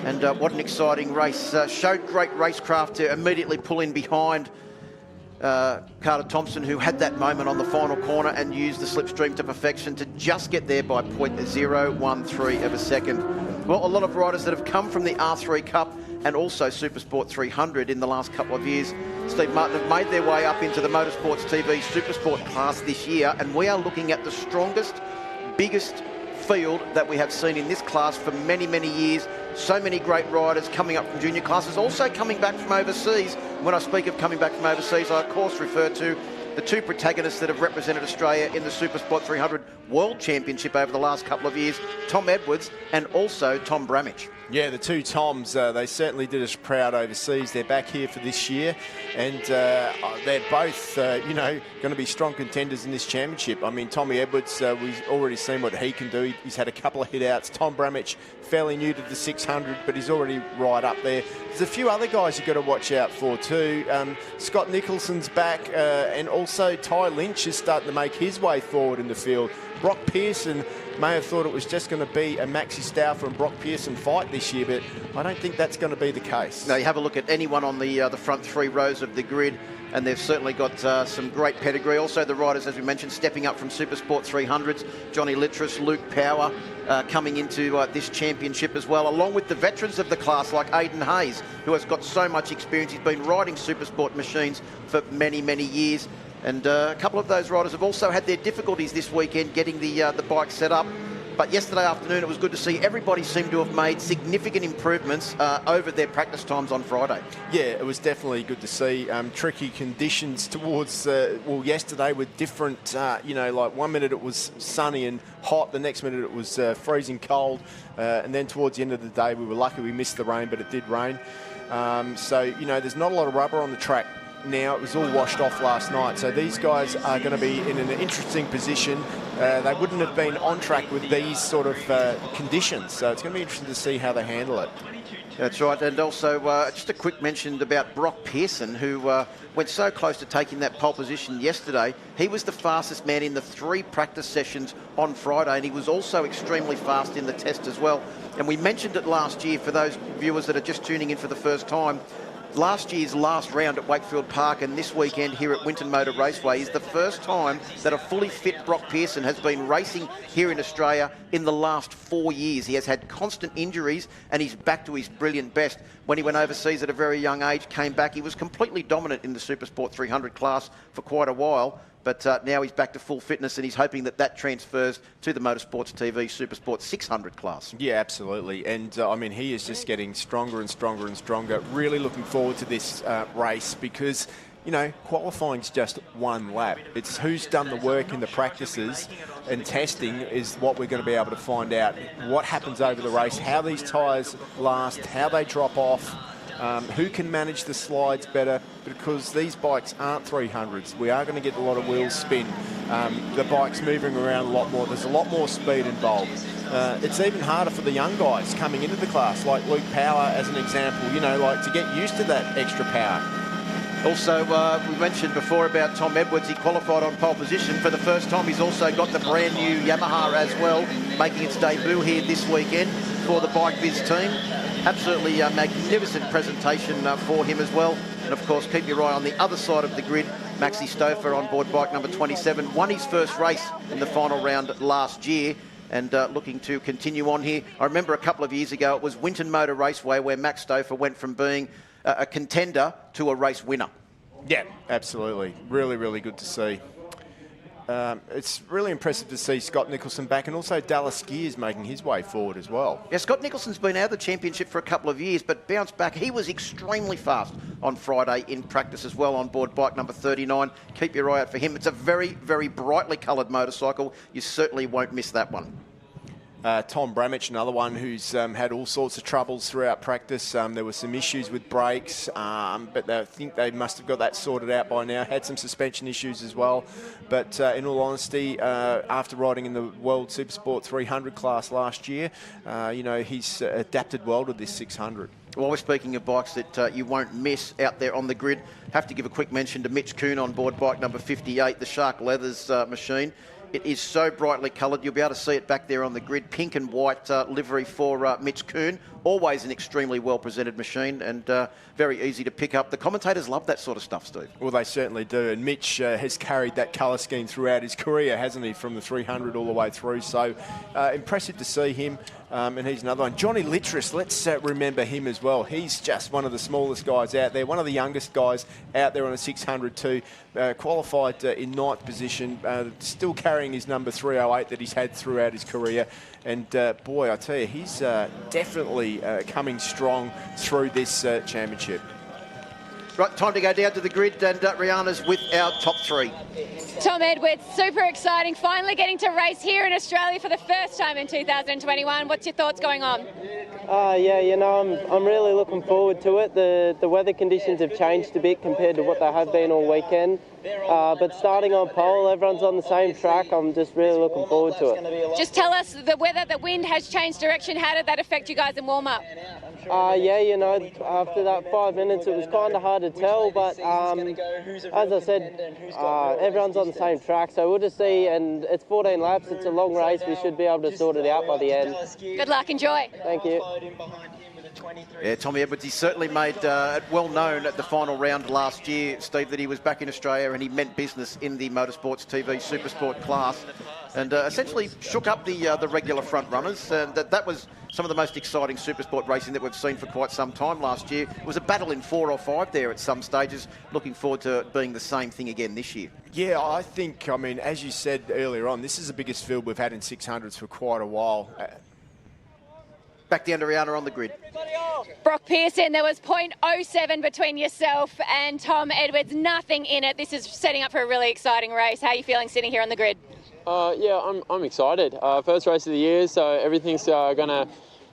And what an exciting race. Showed great racecraft to immediately pull in behind Carter Thompson, who had that moment on the final corner and used the slipstream to perfection to just get there by 0.013 of a second. Well, a lot of riders that have come from the R3 Cup and also Supersport 300 in the last couple of years, Steve Martin, have made their way up into the Motorsports TV Supersport class this year, and we are looking at the strongest, biggest field that we have seen in this class for many, many years. So many great riders coming up from junior classes, also coming back from overseas. When I speak of coming back from overseas, I of course refer to the 2 protagonists that have represented Australia in the Supersport 300 World Championship over the last couple of years, Tom Edwards and also Tom Bramich. Yeah, the 2 Toms, they certainly did us proud overseas. They're back here for this year, and they're both, going to be strong contenders in this championship. I mean, Tommy Edwards, we've already seen what he can do. He's had a couple of hit-outs. Tom Bramich, fairly new to the 600, but he's already right up there. There's a few other guys you've got to watch out for too. Scott Nicholson's back, and also Ty Lynch is starting to make his way forward in the field. Brock Pearson may have thought it was just going to be a Maxi Stauffer and Brock Pearson fight this year, but I don't think that's going to be the case. No, you have a look at anyone on the front 3 rows of the grid, and they've certainly got some great pedigree. Also the riders, as we mentioned, stepping up from Supersport 300s, Johnny Littris, Luke Power, coming into this championship as well, along with the veterans of the class like Aidan Hayes, who has got so much experience. He's been riding Supersport machines for many, many years. And a couple of those riders have also had their difficulties this weekend getting the bike set up. But yesterday afternoon, it was good to see everybody seemed to have made significant improvements over their practice times on Friday. Yeah, it was definitely good to see. Tricky conditions towards, yesterday were different. Like 1 minute it was sunny and hot, the next minute it was freezing cold. And then towards the end of the day, we were lucky we missed the rain, but it did rain. There's not a lot of rubber on the track now. It was all washed off last night, so these guys are going to be in an interesting position. They wouldn't have been on track with these sort of conditions, so it's going to be interesting to see how they handle it. That's right, and also just a quick mention about Brock Pearson, who went so close to taking that pole position yesterday. He was the fastest man in the 3 practice sessions on Friday, and he was also extremely fast in the test as well. And we mentioned it last year for those viewers that are just tuning in for the first time. last year's last round at Wakefield Park and this weekend here at Winton Motor Raceway is the first time that a fully fit Brock Pearson has been racing here in Australia in the last 4 years. He has had constant injuries and he's back to his brilliant best. When he went overseas at a very young age, came back, he was completely dominant in the Supersport 300 class for quite a while. But now he's back to full fitness and he's hoping that that transfers to the Motorsports TV Supersport 600 class. Yeah, absolutely. And, I mean, he is just getting stronger and stronger and stronger. Really looking forward to this race because, you know, qualifying's just one lap. It's who's done the work in the practices and testing is what we're going to be able to find out. What happens over the race, how these tyres last, how they drop off. Who can manage the slides better, because these bikes aren't 300s. We are going to get a lot of wheel spin. The bike's moving around a lot more. There's a lot more speed involved. It's even harder for the young guys coming into the class, like Luke Power as an example, you know, like to get used to that extra power. Also, we mentioned before about Tom Edwards. He qualified on pole position. For the first time, he's also got the brand new Yamaha as well, making its debut here this weekend for the Bike Viz team. Absolutely magnificent presentation for him as well. And of course, keep your eye on the other side of the grid. Maxi Stouffer on board bike number 27. Won his first race in the final round last year and looking to continue on here. I remember a couple of years ago, it was Winton Motor Raceway where Max Stouffer went from being a contender to a race winner. Yeah, absolutely. Really, really good to see. It's really impressive to see Scott Nicholson back, and also Dallas Gears making his way forward as well. Yeah, Scott Nicholson's been out of the championship for a couple of years, but bounced back. He was extremely fast on Friday in practice as well on board bike number 39. Keep your eye out for him. It's a very, very brightly coloured motorcycle. You certainly won't miss that one. Tom Bramich, another one who's had all sorts of troubles throughout practice. There were some issues with brakes, but I think they must have got that sorted out by now. Had some suspension issues as well. But in all honesty, after riding in the World Supersport 300 class last year, you know, he's adapted well to this 600. While we're speaking of bikes that you won't miss out there on the grid, have to give a quick mention to Mitch Kuhn on board bike number 58, the Shark Leathers machine. It is so brightly coloured, you'll be able to see it back there on the grid. Pink and white livery for Mitch Kuhn. Always an extremely well-presented machine and very easy to pick up. The commentators love that sort of stuff, Steve. Well, they certainly do. And Mitch has carried that colour scheme throughout his career, hasn't he, from the 300 all the way through. So impressive to see him. And he's another one. Johnny Littress, let's remember him as well. He's just one of the smallest guys out there, one of the youngest guys out there on a 600 too. Qualified in 9th position, still carrying his number 308 that he's had throughout his career. And boy, I tell you, he's definitely coming strong through this championship. Right, time to go down to the grid, and Rihanna's with our top three. Tom Edwards, super exciting. Finally getting to race here in Australia for the first time in 2021. What's your thoughts going on? Yeah, you know, I'm really looking forward to it. The weather conditions have changed a bit compared to what they have been all weekend. But starting on pole, everyone's on the same track. I'm just really looking forward to it. Just tell us, the weather, the wind has changed direction. How did that affect you guys in warm-up? Yeah, you know, after that 5 minutes, it was kind of hard to tell. But as I said, everyone's on the same track. So we'll just see. And it's 14 laps. It's a long race. We should be able to sort it out by the end. Good luck. Enjoy. Thank you. Yeah, Tommy Edwards, he certainly made it well known at the final round last year, Steve, that he was back in Australia and he meant business in the Motorsports TV Supersport class and essentially shook up the regular front runners. And that was some of the most exciting Supersport racing that we've seen for quite some time last year. It was a battle in 4 or 5 there at some stages. Looking forward to it being the same thing again this year. Yeah, I think, I mean, as you said earlier on, this is the biggest field we've had in 600s for quite a while. Back down to Rihanna on the grid. Brock Pearson, there was .07 between yourself and Tom Edwards. Nothing in it. This is setting up for a really exciting race. How are you feeling sitting here on the grid? Yeah, I'm excited. First race of the year, so everything's going to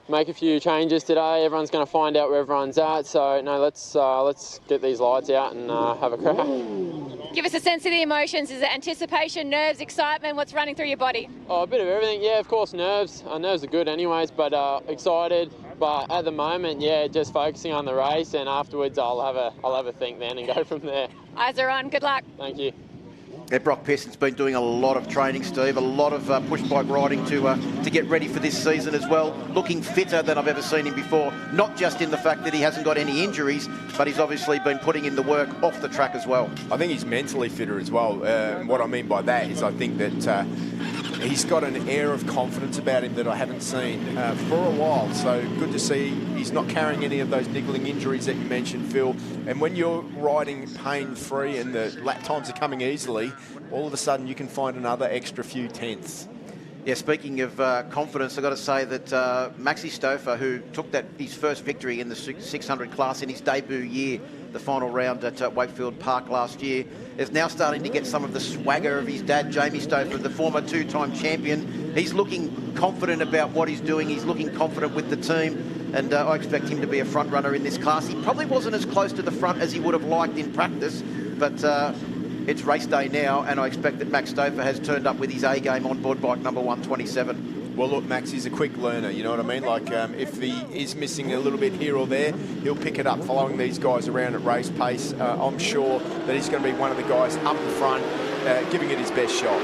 make a few changes today. Everyone's going to find out where everyone's at. So no, let's get these lights out and have a crack. Give us a sense of the emotions. Is it anticipation, nerves, excitement? What's running through your body? Oh, a bit of everything. Yeah, of course, nerves. Nerves are good anyways, but excited. But at the moment, yeah, just focusing on the race, and afterwards I'll have a think then and go from there. Eyes are on. Good luck. Thank you. Yeah, Brock Pearson's been doing a lot of training, Steve, a lot of push bike riding to get ready for this season as well. Looking fitter than I've ever seen him before, not just in the fact that he hasn't got any injuries, but he's obviously been putting in the work off the track as well. I think he's mentally fitter as well. What I mean by that is I think that he's got an air of confidence about him that I haven't seen for a while. So good to see he's not carrying any of those niggling injuries that you mentioned, Phil. And when you're riding pain-free and the lap times are coming easily, all of a sudden you can find another extra few tenths. Yeah, speaking of confidence, I've got to say that Maxi Stouffer, who took his first victory in the 600 class in his debut year, the final round at Wakefield Park last year, is now starting to get some of the swagger of his dad, Jamie Stouffer, the former two-time champion. He's looking confident about what he's doing. He's looking confident with the team, and I expect him to be a front runner in this class. He probably wasn't as close to the front as he would have liked in practice, but it's race day now, and I expect that Max Stouffer has turned up with his A-game on board bike number 127. Well, look, Max is a quick learner, you know what I mean? Like, if he is missing a little bit here or there, he'll pick it up following these guys around at race pace. I'm sure that he's going to be one of the guys up in front, giving it his best shot.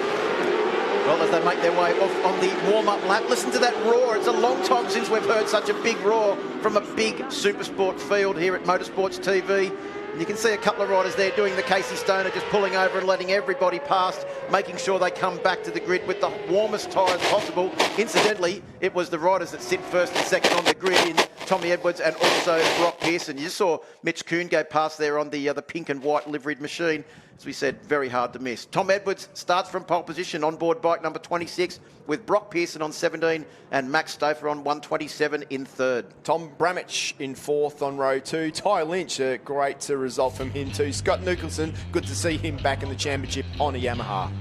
Well, as they make their way off on the warm-up lap, listen to that roar. It's a long time since we've heard such a big roar from a big Supersport field here at Motorsports TV. And you can see a couple of riders there doing the Casey Stoner, just pulling over and letting everybody past, making sure they come back to the grid with the warmest tyres possible. Incidentally, it was the riders that sit first and second on the grid in Tommy Edwards and also Brock Pearson. You just saw Mitch Kuhn go past there on the pink and white liveried machine. As we said, very hard to miss. Tom Edwards starts from pole position on board bike number 26 with Brock Pearson on 17 and Max Stouffer on 127 in third. Tom Bramich in fourth on row 2. Ty Lynch, a great result from him too. Scott Nicholson, good to see him back in the championship on a Yamaha.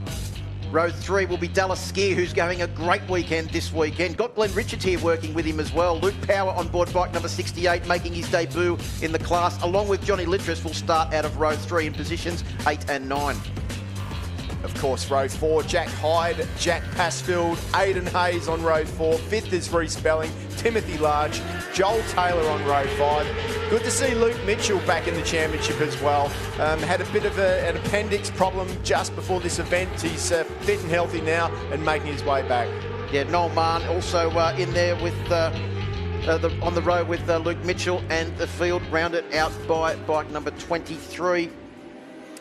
Row 3 will be Dallas Skier, who's going a great weekend this weekend. Got Glenn Richards here working with him as well. Luke Power on board bike number 68, making his debut in the class, along with Johnny Littress, will start out of row 3 in positions 8 and 9. Of course, row 4, Jack Hyde, Jack Passfield, Aidan Hayes on row 4. Fifth is Reece Belling, Timothy Large, Joel Taylor on row 5. Good to see Luke Mitchell back in the championship as well. Had a bit of an appendix problem just before this event. He's fit and healthy now and making his way back. Yeah, Noel Mann also in there with on the row with Luke Mitchell, and the field rounded out by bike number 23.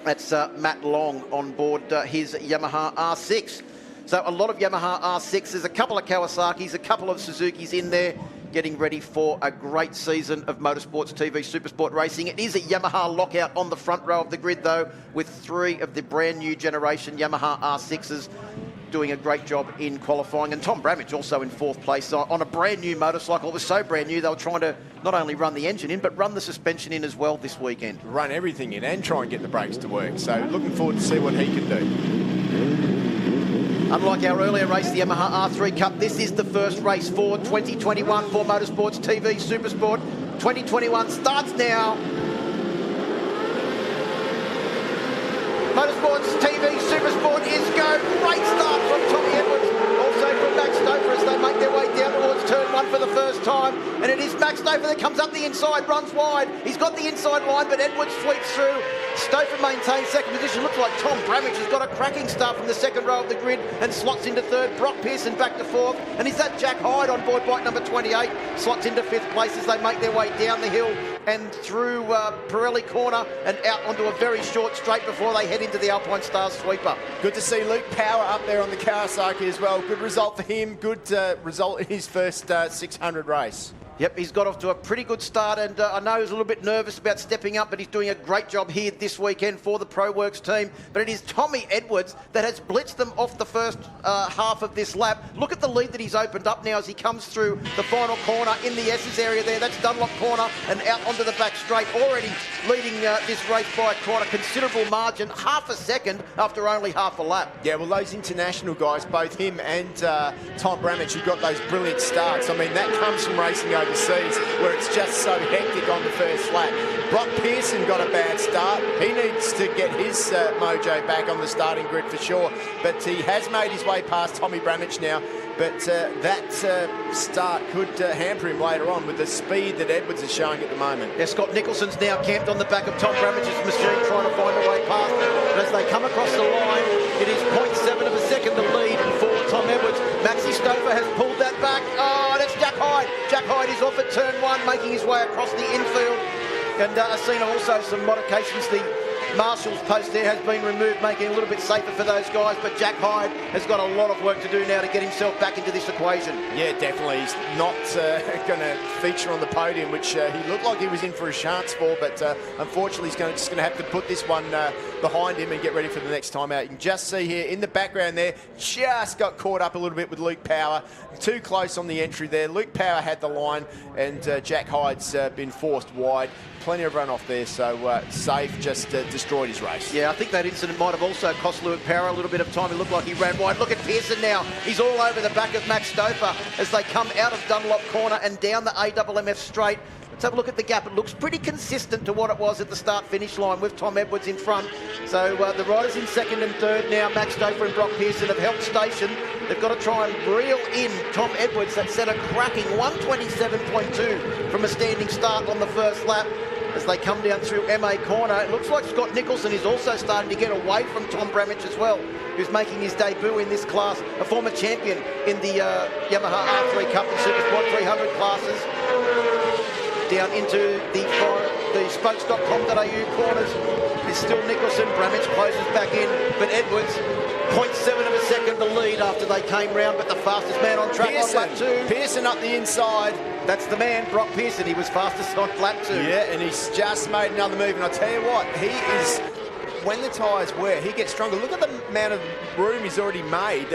That's Matt Long on board his Yamaha R6. So a lot of Yamaha R6s, a couple of Kawasaki's, a couple of Suzuki's in there, getting ready for a great season of Motorsports TV Supersport racing. It is a Yamaha lockout on the front row of the grid, though, with 3 of the brand new generation Yamaha R6s doing a great job in qualifying. And Tom Bramich also in 4th place on a brand new motorcycle. It was so brand new, they were trying to not only run the engine in, but run the suspension in as well this weekend. Run everything in and try and get the brakes to work. So looking forward to see what he can do. Unlike our earlier race, the Yamaha R3 Cup, this is the first race for 2021 for Motorsports TV Supersport. 2021 starts now. Motorsports TV Supersport is go. Great start from Tommy Edwards. Also from Max Stouffer as they make their way down towards turn 1 for the first time. And it is Max Stouffer that comes up the inside, runs wide. He's got the inside line, but Edwards sweeps through. Stouffer maintains second position. Looks like Tom Bramich has got a cracking start from the second row of the grid and slots into third. Brock Pearson back to 4th. And is that Jack Hyde on board bike number 28? Slots into 5th place as they make their way down the hill and through Pirelli corner and out onto a very short straight before they head into the Alpine Stars sweeper. Good to see Luke Power up there on the Kawasaki as well. Good result for him. Good result in his first 600 race. Yep, he's got off to a pretty good start, and I know he's a little bit nervous about stepping up, but he's doing a great job here this weekend for the ProWorks team. But it is Tommy Edwards that has blitzed them off the first half of this lap. Look at the lead that he's opened up now as he comes through the final corner in the S's area there. That's Dunlop corner and out onto the back straight. Already leading this race by quite a considerable margin, half a second after only half a lap. Yeah, well, those international guys, both him and Tom Bramich, who got those brilliant starts. I mean, that comes from racing overseas where it's just so hectic on the first lap. Brock Pearson got a bad start. He needs to get his mojo back on the starting grid for sure, but he has made his way past Tommy Bramich now. but that start could hamper him later on with the speed that Edwards is showing at the moment. Yeah, Scott Nicholson's now camped on the back of Tom Bramage's machine, trying to find a way past him. But as they come across the line, it is 0.7 of a second the lead for Tom Edwards. Maxi Stover has pulled that back. Oh, and it's Jack Hyde. Jack Hyde is off at turn 1, making his way across the infield. And I've seen also some modifications. The Marshall's post there has been removed, making it a little bit safer for those guys, but Jack Hyde has got a lot of work to do now to get himself back into this equation. Yeah, definitely. He's not going to feature on the podium, which he looked like he was in for a chance for, but unfortunately he's just going to have to put this one behind him and get ready for the next time out. You can just see here in the background there, just got caught up a little bit with Luke Power. Too close on the entry there. Luke Power had the line, and Jack Hyde's been forced wide. Plenty of runoff there, so safe, just destroyed his race. Yeah, I think that incident might have also cost Luke Power a little bit of time. It looked like he ran wide. Look at Pearson now. He's all over the back of Max Stouffer as they come out of Dunlop corner and down the AMMF straight. Let's have a look at the gap. It looks pretty consistent to what it was at the start-finish line with Tom Edwards in front. So the riders in second and third now, Max Stouffer and Brock Pearson, have held station. They've got to try and reel in Tom Edwards that set a cracking 127.2 from a standing start on the first lap. As they come down through MA corner, it looks like Scott Nicholson is also starting to get away from Tom Bramage as well, who's making his debut in this class, a former champion in the Yamaha R3 Cup and Super Sport 300 classes. Down into the spokes.com.au corners is still Nicholson. Bramage closes back in, but Edwards 0.7 of a second the lead after they came round, but the fastest man on track Pearson. on lap 2. Pearson up the inside. That's the man, Brock Pearson. He was fastest on lap 2. Yeah, and he's just made another move. And I'll tell you what, he is, when the tyres wear, he gets stronger. Look at the amount of room he's already made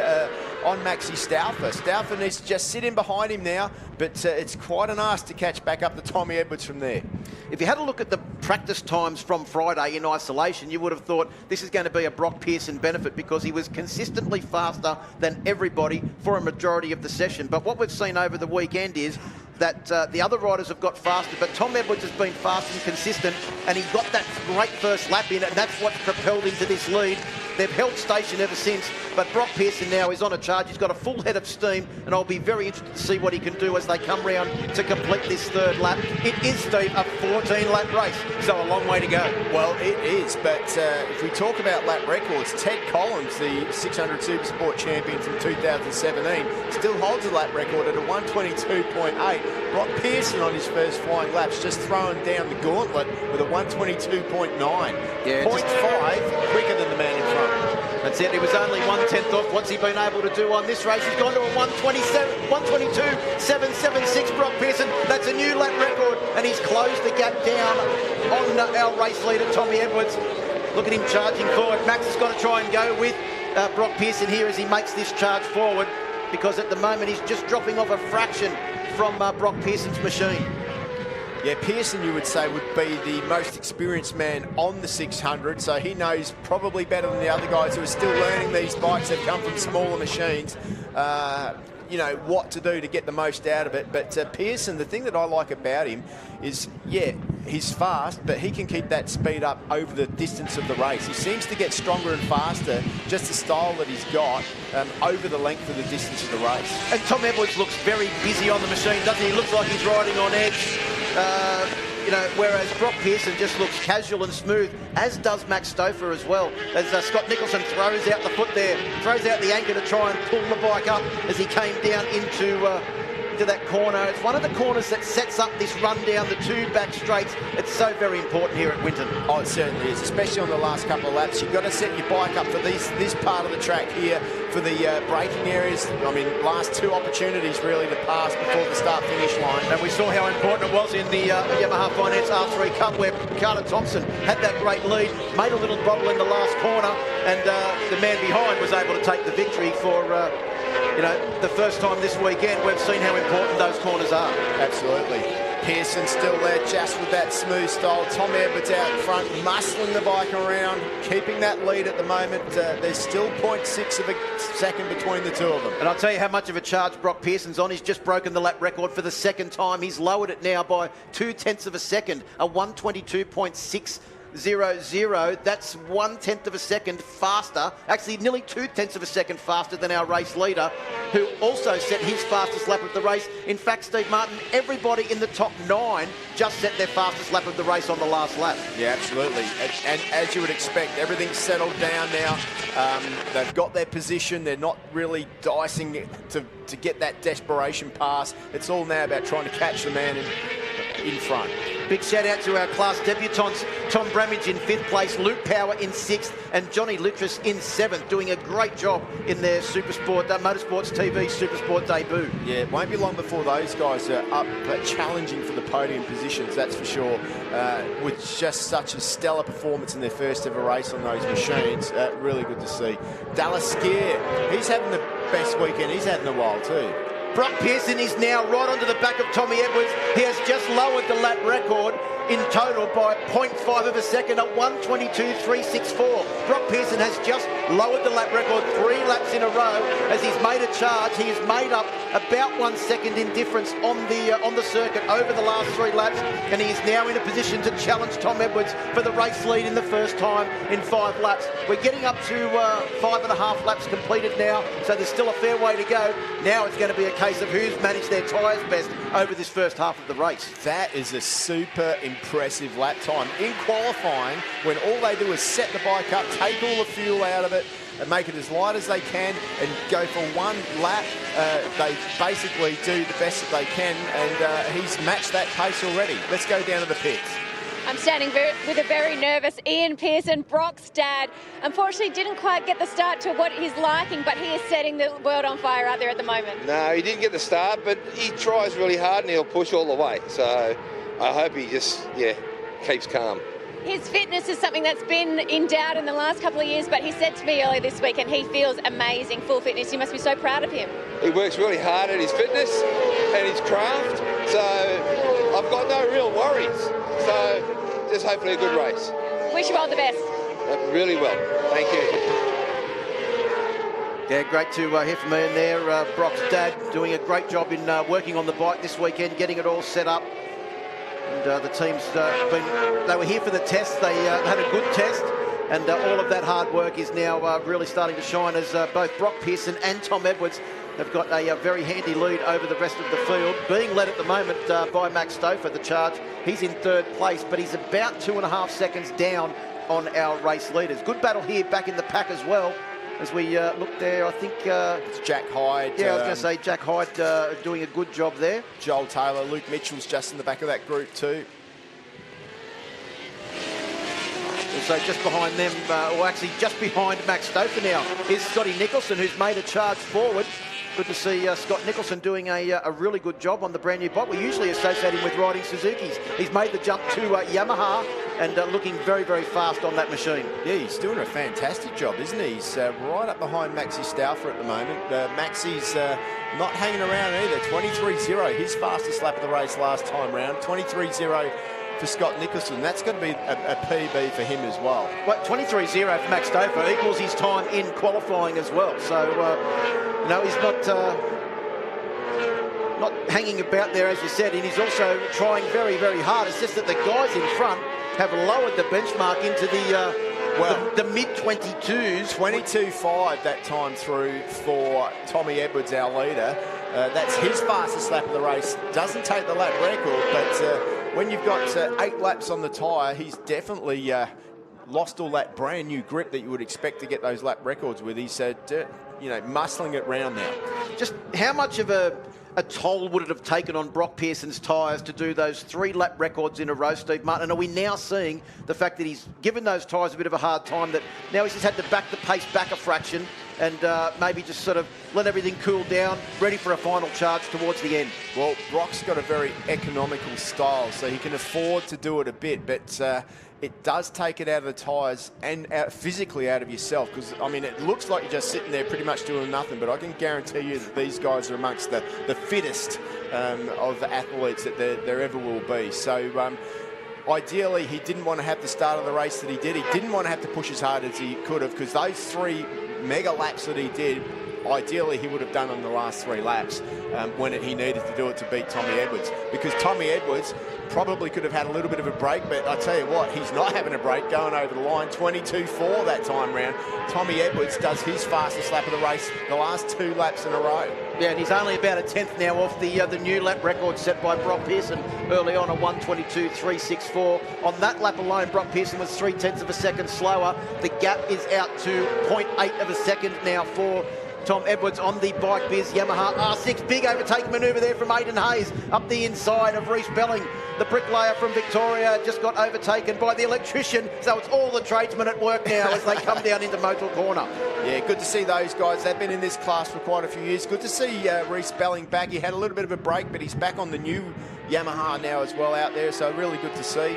on Maxi Stouffer. Stouffer needs to just sit in behind him now, but it's quite an ask to catch back up to Tommy Edwards from there. If you had a look at the practice times from Friday in isolation, you would have thought this is going to be a Brock Pearson benefit because he was consistently faster than everybody for a majority of the session. But what we've seen over the weekend is that the other riders have got faster, but Tom Edwards has been fast and consistent, and he got that great first lap in, and that's what's propelled him to this lead. They've held station ever since, but Brock Pearson now is on a charge. He's got a full head of steam, and I'll be very interested to see what he can do as they come round to complete this third lap. It is, Steve, a 14-lap race, so a long way to go. Well, it is, but if we talk about lap records, Ted Collins, the 600 Supersport champion from 2017, still holds a lap record at a 122.8. Brock Pearson on his first flying laps just throwing down the gauntlet with a 122.9. Yeah, 0.5 quicker than the man in front. That's it. He was only 1/10 off. What's he been able to do on this race? He's gone to a 122.776. Brock Pearson. That's a new lap record, and he's closed the gap down on our race leader, Tommy Edwards. Look at him charging forward. Max has got to try and go with Brock Pearson here as he makes this charge forward, because at the moment he's just dropping off a fraction from Brock Pearson's machine. Yeah, Pearson, you would say, would be the most experienced man on the 600, so he knows probably better than the other guys who are still learning these bikes that come from smaller machines, you know, what to do to get the most out of it. But Pearson, the thing that I like about him is, yeah, he's fast, but he can keep that speed up over the distance of the race. He seems to get stronger and faster, just the style that he's got, over the length of the distance of the race. And Tom Edwards looks very busy on the machine, doesn't he? He looks like he's riding on edge. You know, whereas Brock Pearson just looks casual and smooth, as does Max Stouffer as well. As Scott Nicholson throws out the foot there, throws out the anchor to try and pull the bike up as he came down into that corner. It's one of the corners that sets up this run down the two back straights. It's so very important here at Winton. Oh, it certainly is, especially on the last couple of laps. You've got to set your bike up for this part of the track here, for the braking areas. I mean, last two opportunities really to pass before the start-finish line. And we saw how important it was in the Yamaha Finance R3 Cup, where Carter Thompson had that great lead, made a little bobble in the last corner, and the man behind was able to take the victory for you know, the first time this weekend. We've seen how important those corners are. Absolutely. Pearson still there, just with that smooth style. Tom Edwards out in front, muscling the bike around, keeping that lead at the moment. There's still 0.6 of a second between the two of them. And I'll tell you how much of a charge Brock Pearson's on. He's just broken the lap record for the second time. He's lowered it now by 0.2 of a second, a 122.6. 2:10.00. That's 1/10 of a second faster, actually nearly 2/10 of a second faster than our race leader, who also set his fastest lap of the race. In fact, Steve Martin, everybody in the top 9 just set their fastest lap of the race on the last lap. Yeah, absolutely. And as you would expect, everything's settled down now. They've got their position. They're not really dicing it to get that desperation pass. It's all now about trying to catch the man in front. Big shout out to our class debutants, Tom Bramage in 5th place, Luke Power in 6th, and Johnny Lutris in 7th, doing a great job in their Supersport, Motorsports TV Supersport debut. Yeah, it won't be long before those guys are up challenging for the podium positions, that's for sure. With just such a stellar performance in their first ever race on those machines, really good to see. Dallas Skier, he's having the best weekend he's had in a while too. Brock Pearson is now right onto the back of Tommy Edwards. He has just lowered the lap record in total by 0.5 of a second at 1:22.364. Brock Pearson has just lowered the lap record 3 laps in a row as he's made a charge. He has made up about 1 second in difference on the circuit over the last 3 laps, and he is now in a position to challenge Tom Edwards for the race lead in the first time in 5 laps. We're getting up to 5.5 laps completed now, so there's still a fair way to go. Now it's going to be a case of who's managed their tyres best over this first half of the race. That is a super impressive lap time. In qualifying, when all they do is set the bike up, take all the fuel out of it, and make it as light as they can and go for 1 lap, they basically do the best that they can, and he's matched that pace already. Let's go down to the pits. I'm standing with a very nervous Ian Pearson, Brock's dad. Unfortunately, didn't quite get the start to what he's liking, but he is setting the world on fire out there at the moment. No, he didn't get the start, but he tries really hard and he'll push all the way. So I hope he just, keeps calm. His fitness is something that's been in doubt in the last couple of years, but he said to me earlier this week, and he feels amazing, full fitness. You must be so proud of him. He works really hard at his fitness and his craft, so I've got no real worries. So just hopefully a good race. Wish you all the best. Really well. Thank you. Yeah, great to hear from Ian there. Brock's dad doing a great job in working on the bike this weekend, getting it all set up. And the team's they were here for the test. They had a good test, and all of that hard work is now really starting to shine as both Brock Pearson and Tom Edwards have got a very handy lead over the rest of the field, being led at the moment by Max Stouffer, the charge. He's in 3rd place, but he's about 2.5 seconds down on our race leaders. Good battle here back in the pack as well. As we look there, I think it's Jack Hyde. Yeah, I was going to say Jack Hyde doing a good job there. Joel Taylor, Luke Mitchell's just in the back of that group too. So just behind them, or actually just behind Max Stouffer now, is Scotty Nicholson, who's made a charge forward. Good to see Scott Nicholson doing a really good job on the brand new bike. We usually associate him with riding Suzuki's. He's made the jump to Yamaha and looking very, very fast on that machine. Yeah, he's doing a fantastic job, isn't he? He's right up behind Maxi Stouffer at the moment. Maxi's not hanging around either. 23.0, his fastest lap of the race last time round. 23.0 for Scott Nicholson. That's going to be a PB for him as well. Well, 23.0 for Max Stouffer equals his time in qualifying as well. So, he's not hanging about there, as you said, and he's also trying very, very hard. It's just that the guys in front have lowered the benchmark into the mid-22s. 22.5 that time through for Tommy Edwards, our leader. That's his fastest lap of the race. Doesn't take the lap record, but when you've got 8 laps on the tyre, he's definitely lost all that brand new grip that you would expect to get those lap records with. He's muscling it round now. Just how much of a toll would it have taken on Brock Pearson's tyres to do those 3 lap records in a row, Steve Martin? And are we now seeing the fact that he's given those tyres a bit of a hard time, that now he's just had to back the pace back a fraction and maybe just sort of let everything cool down, ready for a final charge towards the end? Well, Brock's got a very economical style, so he can afford to do it a bit, but it does take it out of the tyres and physically out of yourself, because, I mean, it looks like you're just sitting there pretty much doing nothing, but I can guarantee you that these guys are amongst the fittest of athletes that there ever will be. So ideally, he didn't want to have the start of the race that he did. He didn't want to have to push as hard as he could have, because those 3 mega laps that he did ideally he would have done on the last 3 laps when he needed to do it to beat Tommy Edwards, because Tommy Edwards probably could have had a little bit of a break, but I tell you what, he's not having a break going over the line. 22.4 that time round. Tommy Edwards does his fastest lap of the race the last 2 laps in a row. Yeah, and he's only about a tenth now off the new lap record set by Brock Pearson early on, a 1:22.364. On that lap alone, Brock Pearson was 0.3 of a second slower. The gap is out to 0.8 of a second now for Tom Edwards on the Bike Biz Yamaha R6. Big overtake manoeuvre there from Aidan Hayes up the inside of Reece Belling. The bricklayer from Victoria just got overtaken by the electrician, so it's all the tradesmen at work now as they come down into Motul Corner. Yeah, good to see those guys. They've been in this class for quite a few years. Good to see Reece Belling back. He had a little bit of a break, but he's back on the new Yamaha now as well out there, so really good to see.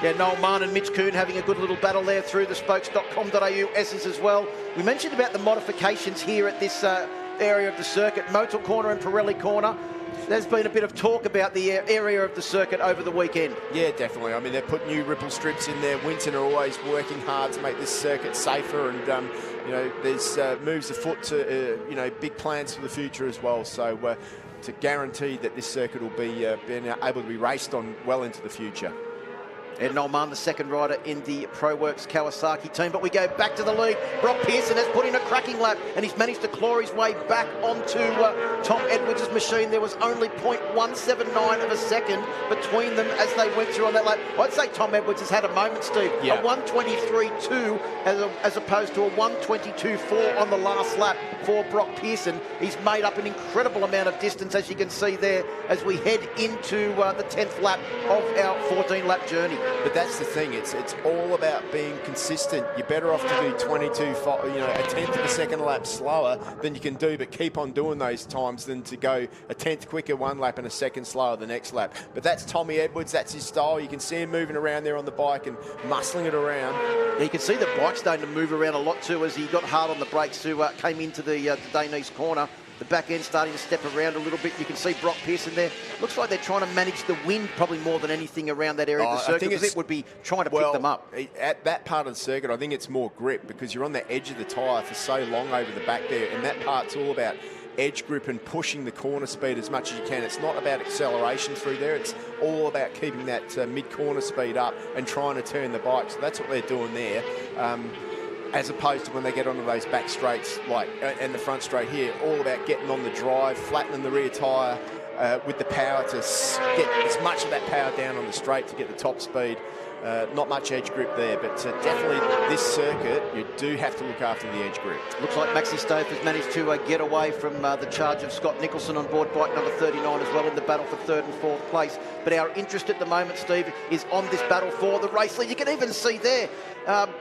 Yeah, Noel Mann and Mitch Kuhn having a good little battle there through the spokes.com.au S's as well. We mentioned about the modifications here at this area of the circuit, Motul Corner and Pirelli Corner. There's been a bit of talk about the area of the circuit over the weekend. Yeah, definitely. I mean, they've put new ripple strips in there. Winton are always working hard to make this circuit safer, and you know, there's moves afoot to you know, big plans for the future as well. So to guarantee that this circuit will be being able to be raced on well into the future. Ed Nolman, the second rider in the ProWorks Kawasaki team. But we go back to the lead. Brock Pearson has put in a cracking lap, and he's managed to claw his way back onto Tom Edwards' machine. There was only 0.179 of a second between them as they went through on that lap. I'd say Tom Edwards has had a moment, Steve. Yeah. A 1:23.2 as opposed to a 1:22.4 on the last lap for Brock Pearson. He's made up an incredible amount of distance, as you can see there, as we head into the 10th lap of our 14-lap journey. But that's the thing, it's all about being consistent. You're better off to do 22, you know, a tenth of a second lap slower than you can do, but keep on doing those times than to go a tenth quicker one lap and a second slower the next lap. But that's Tommy Edwards, that's his style. You can see him moving around there on the bike and muscling it around. Yeah, you can see the bike starting to move around a lot too as he got hard on the brakes who came into the Dainese corner. The back end starting to step around a little bit. You can see Brock Pearson there. Looks like they're trying to manage the wind probably more than anything around that area of the circuit, because it would be trying to pick them up. At that part of the circuit, I think it's more grip, because you're on the edge of the tyre for so long over the back there, and that part's all about edge grip and pushing the corner speed as much as you can. It's not about acceleration through there. It's all about keeping that mid-corner speed up and trying to turn the bike. So that's what they're doing there. As opposed to when they get onto those back straights, like and the front straight here, all about getting on the drive, flattening the rear tyre with the power to get as much of that power down on the straight to get the top speed. Not much edge grip there, but definitely this circuit, you do have to look after the edge grip. Looks like Maxi Stove has managed to get away from the charge of Scott Nicholson on board bike number 39 as well in the battle for 3rd and 4th place. But our interest at the moment, Steve, is on this battle for the race lead. You can even see there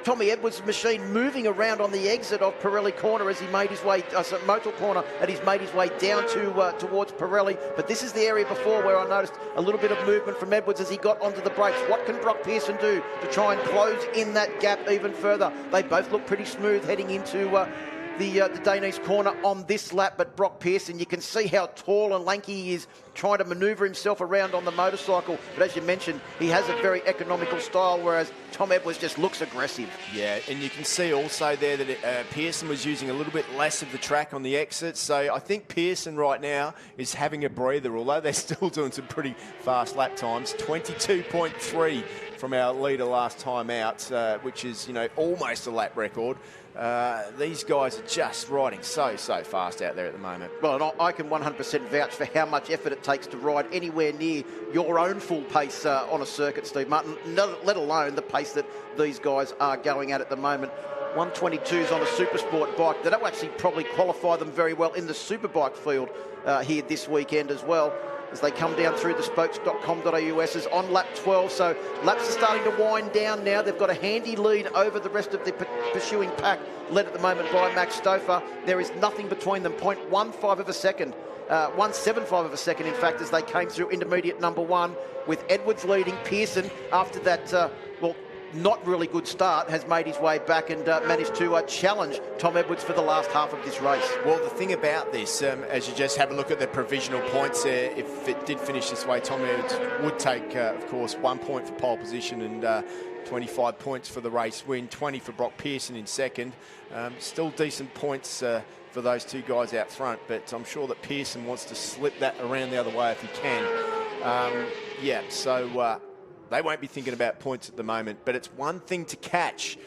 Tommy Edwards' machine moving around on the exit of Pirelli Corner as he made his way, Motul Corner, and he's made his way down to towards Pirelli. But this is the area before where I noticed a little bit of movement from Edwards as he got onto the brakes. What can Brock Pearson do to try and close in that gap even further? They both look pretty smooth heading into the Dainese corner on this lap, but Brock Pearson, you can see how tall and lanky he is, trying to manoeuvre himself around on the motorcycle. But as you mentioned, he has a very economical style, whereas Tom Edwards just looks aggressive. Yeah, and you can see also there that Pearson was using a little bit less of the track on the exit. So I think Pearson right now is having a breather, although they're still doing some pretty fast lap times. 22.3 from our leader last time out, which is, you know, almost a lap record. These guys are just riding so fast out there at the moment. Well, and I can 100% vouch for how much effort it takes to ride anywhere near your own full pace on a circuit, Steve Martin, let alone the pace that these guys are going at the moment. 122s on a super sport bike. That'll actually probably qualify them very well in the Superbike field here this weekend as well, as they come down through the spokes.com.au S's on lap 12. So laps are starting to wind down now. They've got a handy lead over the rest of the pursuing pack, led at the moment by Max Stouffer. There is nothing between them, 0.15 of a second. 1.75 of a second, in fact, as they came through intermediate number 1, with Edwards leading. Pearson, after that, not really good start, has made his way back and managed to challenge Tom Edwards for the last half of this race. Well, the thing about this, as you just have a look at the provisional points there, if it did finish this way, Tom Edwards would take, of course, 1 point for pole position and 25 points for the race win, 20 for Brock Pearson in second. Still decent points for those two guys out front, but I'm sure that Pearson wants to slip that around the other way if he can. So they won't be thinking about points at the moment, but it's one thing to catch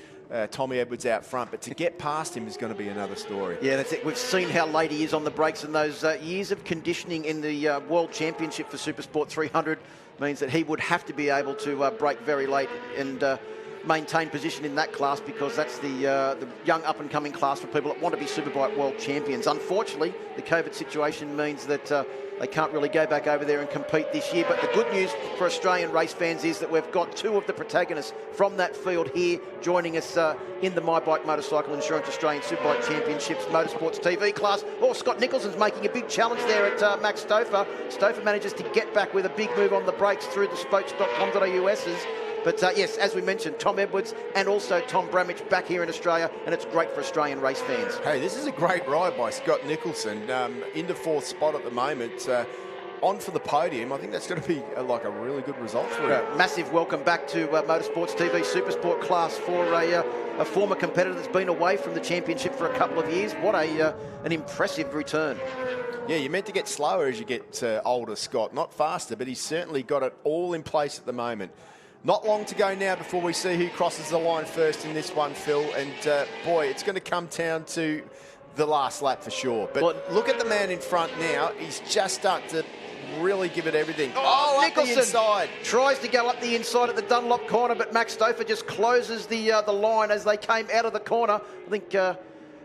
Tommy Edwards out front, but to get past him is going to be another story. Yeah, that's it. We've seen how late he is on the brakes, and those years of conditioning in the World Championship for Supersport 300 means that he would have to be able to brake very late and maintain position in that class, because that's the young up-and-coming class for people that want to be Superbike World Champions. Unfortunately, the COVID situation means that they can't really go back over there and compete this year. But the good news for Australian race fans is that we've got two of the protagonists from that field here joining us in the My Bike Motorcycle Insurance Australian Superbike Championships Motorsports TV class. Oh, Scott Nicholson's making a big challenge there at Max Stouffer. Stouffer manages to get back with a big move on the brakes through the spokes.com.au's. But yes, as we mentioned, Tom Edwards and also Tom Bramage back here in Australia, and it's great for Australian race fans. Hey, this is a great ride by Scott Nicholson, in the fourth spot at the moment. On for the podium. I think that's going to be like a really good result for him. Massive welcome back to Motorsports TV Supersport class for a former competitor that's been away from the championship for a couple of years. What an impressive return. Yeah, you're meant to get slower as you get older, Scott. Not faster, but he's certainly got it all in place at the moment. Not long to go now before we see who crosses the line first in this one, Phil. And boy, it's going to come down to the last lap for sure. But look at the man in front now. He's just starting to really give it everything. Oh, Nicholson up the inside. Tries to go up the inside at the Dunlop corner, but Max Stouffer just closes the line as they came out of the corner. I think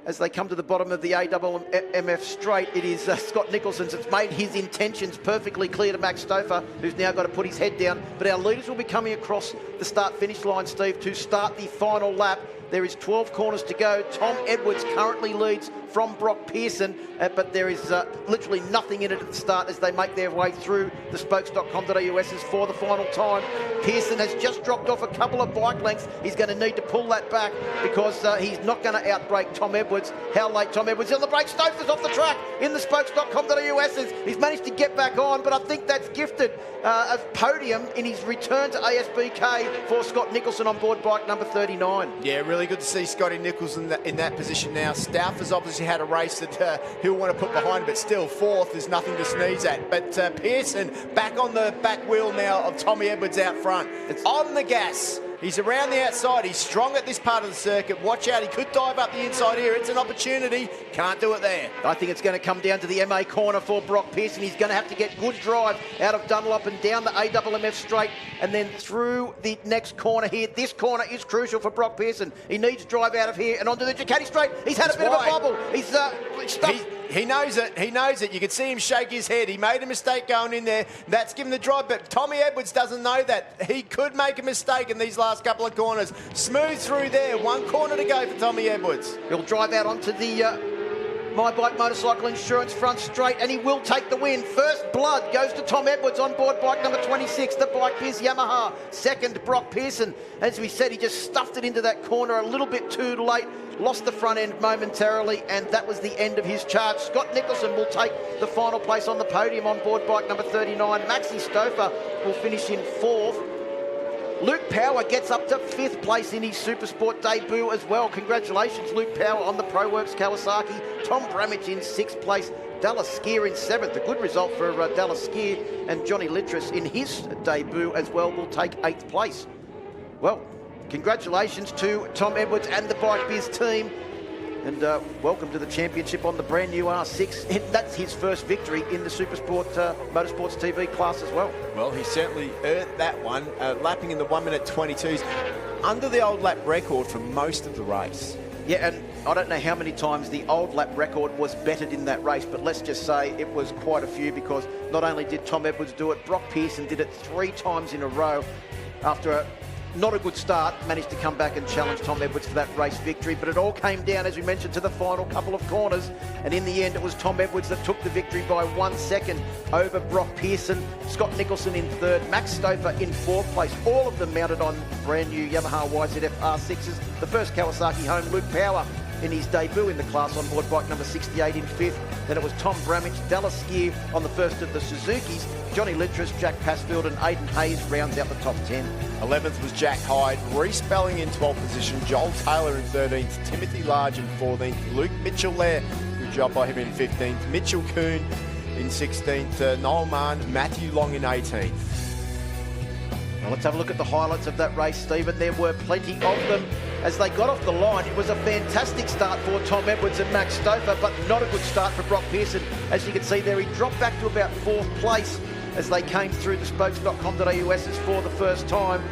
as they come to the bottom of the AMF straight, it is Scott Nicholson's. It's made his intentions perfectly clear to Max Stouffer, who's now got to put his head down. But our leaders will be coming across the start-finish line, Steve, to start the final lap. There is 12 corners to go. Tom Edwards currently leads from Brock Pearson, but there is literally nothing in it at the start as they make their way through the spokes.com.au's for the final time. Pearson has just dropped off a couple of bike lengths. He's going to need to pull that back because he's not going to outbrake Tom Edwards. How late Tom Edwards is on the brake. Stouffer's off the track in the spokes.com.au's. He's managed to get back on, but I think that's gifted a podium in his return to ASBK for Scott Nicholson on board bike number 39. Yeah, really good to see Scotty Nicholson in that position now. Stouffer's obviously had a race that he'll want to put behind, but still fourth is nothing to sneeze at. But Pearson back on the back wheel now of Tommy Edwards out front. It's on the gas. He's around the outside. He's strong at this part of the circuit. Watch out. He could dive up the inside here. It's an opportunity. Can't do it there. I think it's going to come down to the MA corner for Brock Pearson. He's going to have to get good drive out of Dunlop and down the AMF straight and then through the next corner here. This corner is crucial for Brock Pearson. He needs drive out of here and onto the Ducati straight. He's had a bit of a bobble. He's stuck. He knows it. He knows it. You can see him shake his head. He made a mistake going in there. That's given the drive, but Tommy Edwards doesn't know that. He could make a mistake in these last couple of corners. Smooth through there. One corner to go for Tommy Edwards. He'll drive out onto the My Bike Motorcycle Insurance front straight, and he will take the win. First blood goes to Tom Edwards on board bike number 26. The bike is Yamaha. Second, Brock Pearson. As we said, he just stuffed it into that corner a little bit too late. Lost the front end momentarily, and that was the end of his charge. Scott Nicholson will take the final place on the podium on board bike number 39. Maxi Stouffer will finish in fourth. Luke Power gets up to fifth place in his Supersport debut as well. Congratulations, Luke Power on the ProWorks Kawasaki. Tom Bramage in sixth place. Dallas Skier in seventh. A good result for Dallas Skier. And Johnny Littress in his debut as well will take eighth place. Well, congratulations to Tom Edwards and the Bike Biz team. And welcome to the championship on the brand new R6. And that's his first victory in the Supersport Motorsports TV class as well. Well, he certainly earned that one, lapping in the 1 minute 22s, under the old lap record for most of the race. Yeah, and I don't know how many times the old lap record was bettered in that race, but let's just say it was quite a few, because not only did Tom Edwards do it, Brock Pearson did it 3 times in a row after not a good start, managed to come back and challenge Tom Edwards for that race victory. But it all came down, as we mentioned, to the final couple of corners. And in the end, it was Tom Edwards that took the victory by 1 second over Brock Pearson, Scott Nicholson in third, Max Stouffer in fourth place. All of them mounted on brand new Yamaha YZF R6s. The first Kawasaki home, Luke Power, in his debut in the class on board bike number 68 in fifth. Then it was Tom Bramage, Dallas Skier on the first of the Suzukis. Johnny Littress, Jack Passfield and Aidan Hayes rounds out the top 10. 11th was Jack Hyde, Reece Belling in 12th position, Joel Taylor in 13th, Timothy Large in 14th, Luke Mitchell there, good job by him in 15th, Mitchell Kuhn in 16th, Noel Mann, Matthew Long in 18th. Well, let's have a look at the highlights of that race, Stephen. There were plenty of them. As they got off the line, it was a fantastic start for Tom Edwards and Max Stouffer, but not a good start for Brock Pearson. As you can see there, he dropped back to about fourth place as they came through the spokes.com.au's for the first time,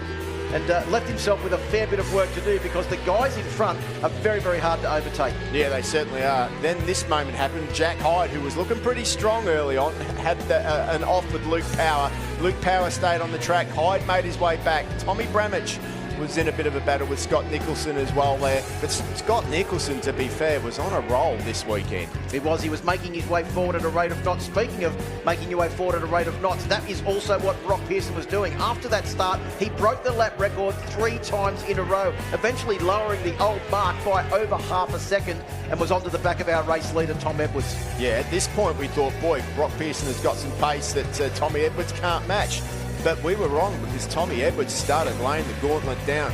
and left himself with a fair bit of work to do because the guys in front are very, very hard to overtake. Yeah, they certainly are. Then this moment happened. Jack Hyde, who was looking pretty strong early on, had an off with Luke Power. Luke Power stayed on the track. Hyde made his way back. Tommy Bramage was in a bit of a battle with Scott Nicholson as well there. But Scott Nicholson, to be fair, was on a roll this weekend. He was making his way forward at a rate of knots. Speaking of making your way forward at a rate of knots, that is also what Brock Pearson was doing. After that start, he broke the lap record 3 times in a row, eventually lowering the old mark by over half a second, and was onto the back of our race leader, Tom Edwards. Yeah, at this point we thought, boy, Brock Pearson has got some pace that Tommy Edwards can't match. But we were wrong because Tommy Edwards started laying the gauntlet down.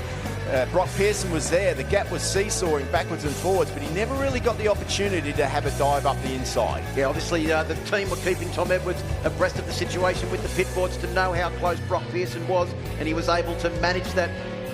Brock Pearson was there. The gap was seesawing backwards and forwards, but he never really got the opportunity to have a dive up the inside. Yeah, obviously the team were keeping Tom Edwards abreast of the situation with the pit boards to know how close Brock Pearson was, and he was able to manage that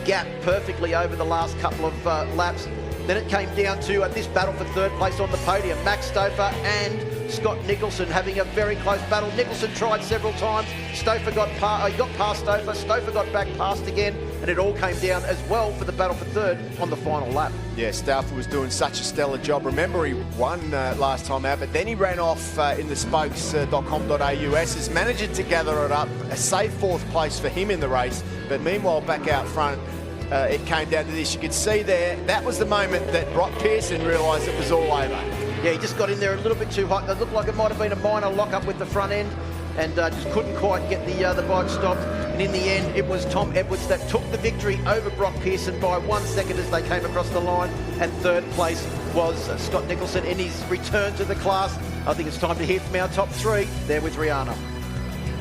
gap perfectly over the last couple of laps. Then it came down to this battle for third place on the podium. Max Stouffer and Scott Nicholson having a very close battle. Nicholson tried several times. Stouffer got past Stouffer. Stouffer got back past again. And it all came down as well for the battle for third on the final lap. Yeah, Stouffer was doing such a stellar job. Remember, he won last time out, but then he ran off in the spokes.com.au's. His manager to gather it up. A safe fourth place for him in the race. But meanwhile, back out front, it came down to this. You could see there, that was the moment that Brock Pearson realised it was all over. Yeah, he just got in there a little bit too hot. It looked like it might have been a minor lock-up with the front end, and just couldn't quite get the bike stopped. And in the end, it was Tom Edwards that took the victory over Brock Pearson by 1 second as they came across the line. And third place was Scott Nicholson in his return to the class. I think it's time to hear from our top 3 there with Rihanna.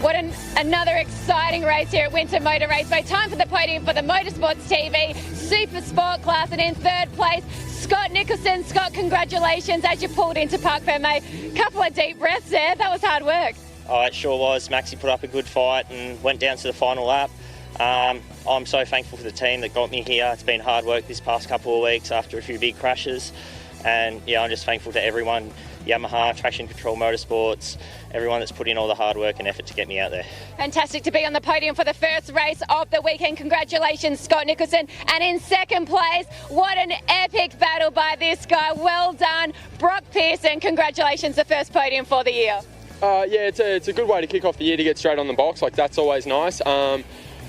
What another exciting race here at Winter Motor Raceway. Time for the podium for the Motorsports TV Super Sport class, and in third place, Scott Nicholson. Scott, congratulations as you pulled into Parc Fermé. Couple of deep breaths there. That was hard work. Oh, it sure was. Maxie put up a good fight and went down to the final lap. I'm so thankful for the team that got me here. It's been hard work this past couple of weeks after a few big crashes. And yeah, I'm just thankful to everyone, Yamaha, Traction Control Motorsports, everyone that's put in all the hard work and effort to get me out there. Fantastic to be on the podium for the first race of the weekend. Congratulations, Scott Nicholson. And in second place, what an epic battle by this guy. Well done, Brock Pearson. Congratulations, the first podium for the year. Yeah, it's a good way to kick off the year to get straight on the box. Like, that's always nice.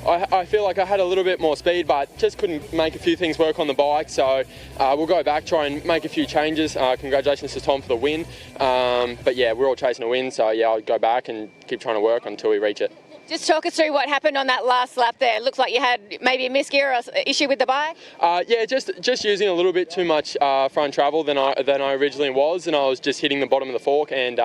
I feel like I had a little bit more speed, but just couldn't make a few things work on the bike. So we'll go back, try and make a few changes. Congratulations to Tom for the win. But yeah, we're all chasing a win. So yeah, I'll go back and keep trying to work until we reach it. Just talk us through what happened on that last lap there. It looks like you had maybe a misgear or issue with the bike. Yeah, just using a little bit too much front travel than I originally was, and I was just hitting the bottom of the fork. And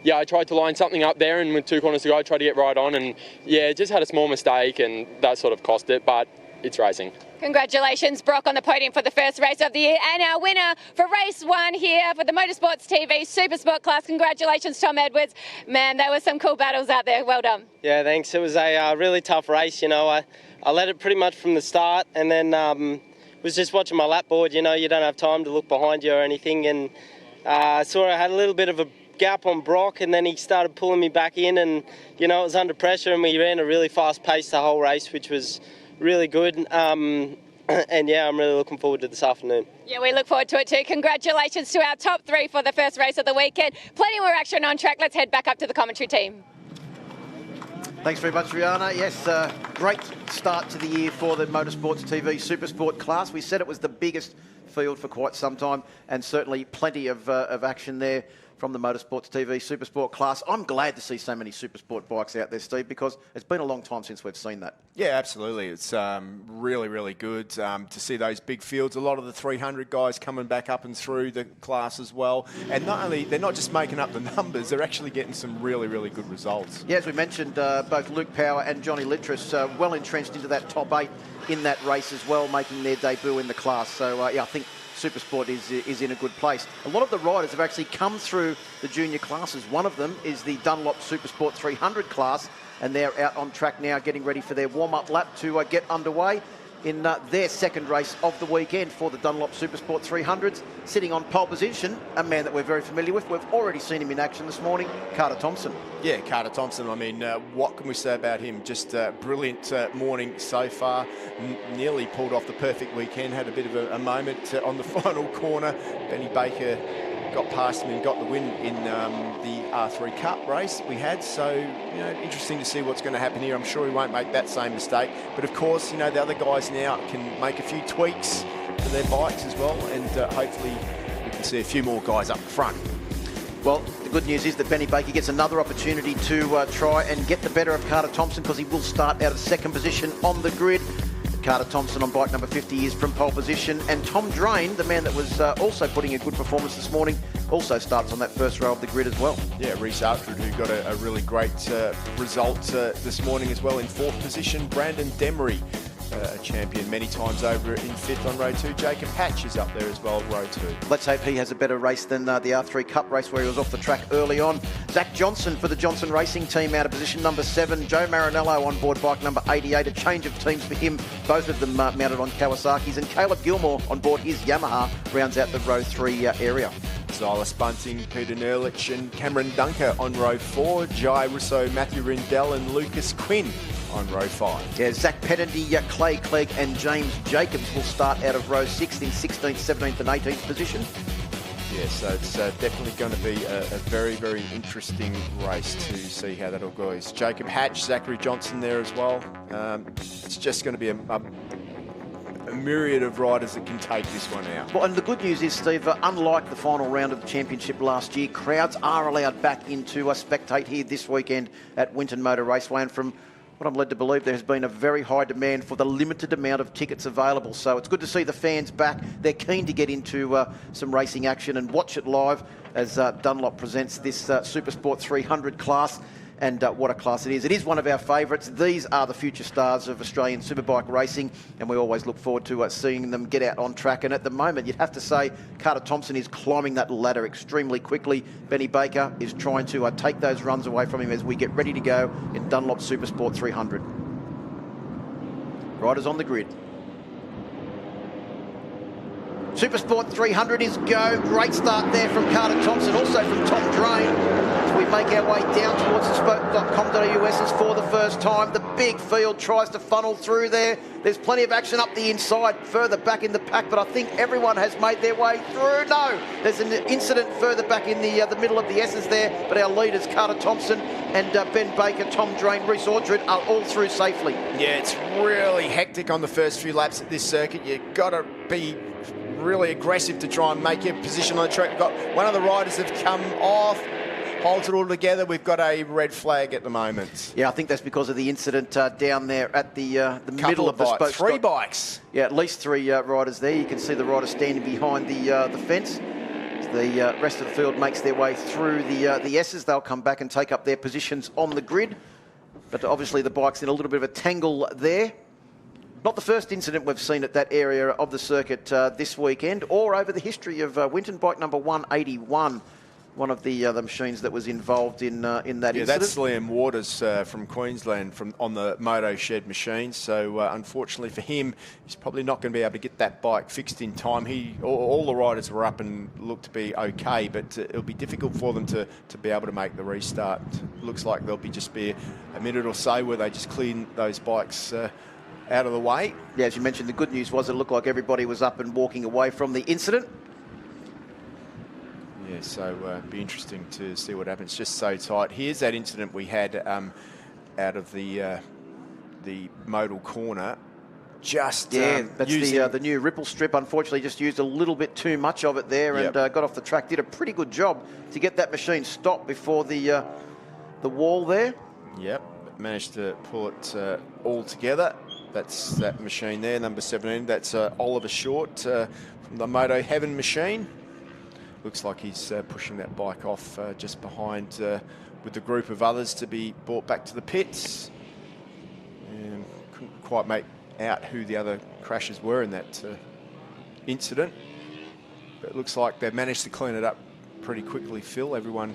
yeah, I tried to line something up there, and with 2 corners to go, I tried to get right on, and yeah, just had a small mistake, and that sort of cost it. But it's racing. Congratulations, Brock, on the podium for the first race of the year. And our winner for race 1 here for the Motorsports TV Super Sport class. Congratulations, Tom Edwards. Man, there were some cool battles out there. Well done. Yeah, thanks. It was a really tough race. You know, I led it pretty much from the start, and then was just watching my lap board. You know, you don't have time to look behind you or anything, and saw I had a little bit of a gap on Brock, and then he started pulling me back in, and you know, it was under pressure, and we ran a really fast pace the whole race, which was really good. And yeah, I'm really looking forward to this afternoon. Yeah, we look forward to it too. Congratulations to our top 3 for the first race of the weekend. Plenty more action on track. Let's head back up to the commentary team. Thanks very much, Rihanna. Yes, great start to the year for the Motorsports TV Supersport class. We said it was the biggest field for quite some time, and certainly plenty of action there from the Motorsports TV Supersport class. I'm glad to see so many Supersport bikes out there, Steve, because it's been a long time since we've seen that. Yeah, absolutely. It's really, really good to see those big fields. A lot of the 300 guys coming back up and through the class as well. And not only, they're not just making up the numbers, they're actually getting some really, really good results. Yeah, as we mentioned, both Luke Power and Johnny Littress well entrenched into that top 8 in that race as well, making their debut in the class. So, yeah, I think Supersport is in a good place. A lot of the riders have actually come through the junior classes. One of them is the Dunlop Supersport 300 class, and they're out on track now getting ready for their warm-up lap to get underway in their second race of the weekend for the Dunlop Supersport 300s. Sitting on pole position, a man that we're very familiar with. We've already seen him in action this morning, Carter Thompson. Yeah, Carter Thompson, I mean, what can we say about him? Just a brilliant morning so far. Nearly pulled off the perfect weekend, had a bit of a moment on the final corner. Benny Baker got past him and got the win in the R3 Cup race we had. So, you know, interesting to see what's going to happen here. I'm sure he won't make that same mistake. But of course, you know, the other guys now can make a few tweaks to their bikes as well. And hopefully we can see a few more guys up front. Well, the good news is that Benny Baker gets another opportunity to try and get the better of Carter Thompson, because he will start out of second position on the grid. Carter Thompson on bike number 50 is from pole position, and Tom Drain, the man that was also putting a good performance this morning, also starts on that first row of the grid as well. Yeah, Reece Artford, who got a really great result this morning as well in fourth position. Brandon Demery, a champion many times over in fifth on row 2. Jacob Hatch is up there as well, row 2. Let's hope he has a better race than the R3 Cup race where he was off the track early on. Zach Johnson for the Johnson Racing team out of position number 7. Joe Marinello on board bike number 88. A change of teams for him, both of them mounted on Kawasaki's. And Caleb Gilmore on board his Yamaha rounds out the row 3 area. Silas Bunting, Peter Nerlich and Cameron Dunker on row 4. Jai Russo, Matthew Rindell and Lucas Quinn on row 5. Yeah, Zach Pettendy, Clay Clegg and James Jacobs will start out of row 6 in 16th, 17th and 18th position. Yeah, so it's definitely going to be a very, very interesting race to see how that all goes. Jacob Hatch, Zachary Johnson there as well. It's just going to be a myriad of riders that can take this one out. Well, and the good news is, Steve, unlike the final round of the championship last year, crowds are allowed back into spectate here this weekend at Winton Motor Raceway, and from what I'm led to believe, there has been a very high demand for the limited amount of tickets available. So it's good to see the fans back. They're keen to get into some racing action and watch it live as Dunlop presents this Supersport 300 class. And what a class it is. It is one of our favourites. These are the future stars of Australian superbike racing, and we always look forward to seeing them get out on track. And at the moment, you'd have to say Carter Thompson is climbing that ladder extremely quickly. Benny Baker is trying to take those runs away from him as we get ready to go in Dunlop Supersport 300. Riders on the grid. Supersport 300 is go. Great start there from Carter Thompson, also from Tom Drain. As we make our way down towards the spoke.com.au's for the first time. The big field tries to funnel through there. There's plenty of action up the inside, further back in the pack, but I think everyone has made their way through. No, there's an incident further back in the middle of the S's there, but our leaders, Carter Thompson and Ben Baker, Tom Drain, Reece Aldred, are all through safely. Yeah, it's really hectic on the first few laps at this circuit. You've got to be really aggressive to try and make your position on the track. We've got one of the riders have come off, halted all together. We've got a red flag at the moment. Yeah, I think that's because of the incident down there at the middle of the spoke. 3 bikes. Yeah, at least 3 riders there. You can see the rider standing behind the fence. The rest of the field makes their way through the S's. They'll come back and take up their positions on the grid. But obviously the bike's in a little bit of a tangle there. Not the first incident we've seen at that area of the circuit this weekend or over the history of Winton. Bike number 181, one of the machines that was involved in that incident. Yeah, that's Liam Waters from Queensland on the Moto Shed machine. So unfortunately for him, he's probably not going to be able to get that bike fixed in time. All the riders were up and looked to be okay, but it'll be difficult for them to be able to make the restart. Looks like there'll just be a minute or so where they just clean those bikes out of the way. Yeah, as you mentioned, the good news was it looked like everybody was up and walking away from the incident. Yeah, so it'd be interesting to see what happens. Just so tight. Here's that incident we had out of the Motul corner. Just that's the new ripple strip. Unfortunately, just used a little bit too much of it there, and got off the track. Did a pretty good job to get that machine stopped before the wall there. Yep, managed to pull it all together. That's that machine there, number 17. That's Oliver Short from the Moto Heaven machine. Looks like he's pushing that bike off just behind with the group of others to be brought back to the pits. Couldn't quite make out who the other crashes were in that incident. But it looks like they've managed to clean it up pretty quickly, Phil. Everyone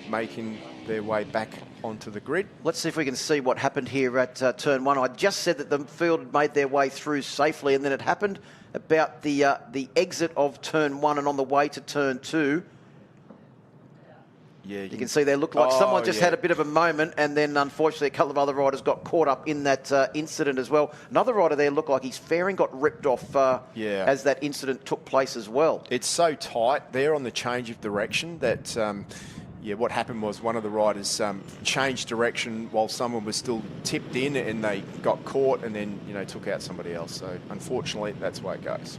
making their way back onto the grid. Let's see if we can see what happened here at turn 1. I just said that the field had made their way through safely, and then it happened about the exit of turn 1 and on the way to turn 2. Yeah, you can see there looked like someone just had a bit of a moment, and then unfortunately a couple of other riders got caught up in that incident as well. Another rider there looked like his fairing got ripped off as that incident took place as well. It's so tight there on the change of direction that what happened was one of the riders changed direction while someone was still tipped in, and they got caught and then took out somebody else. So unfortunately, that's the way it goes.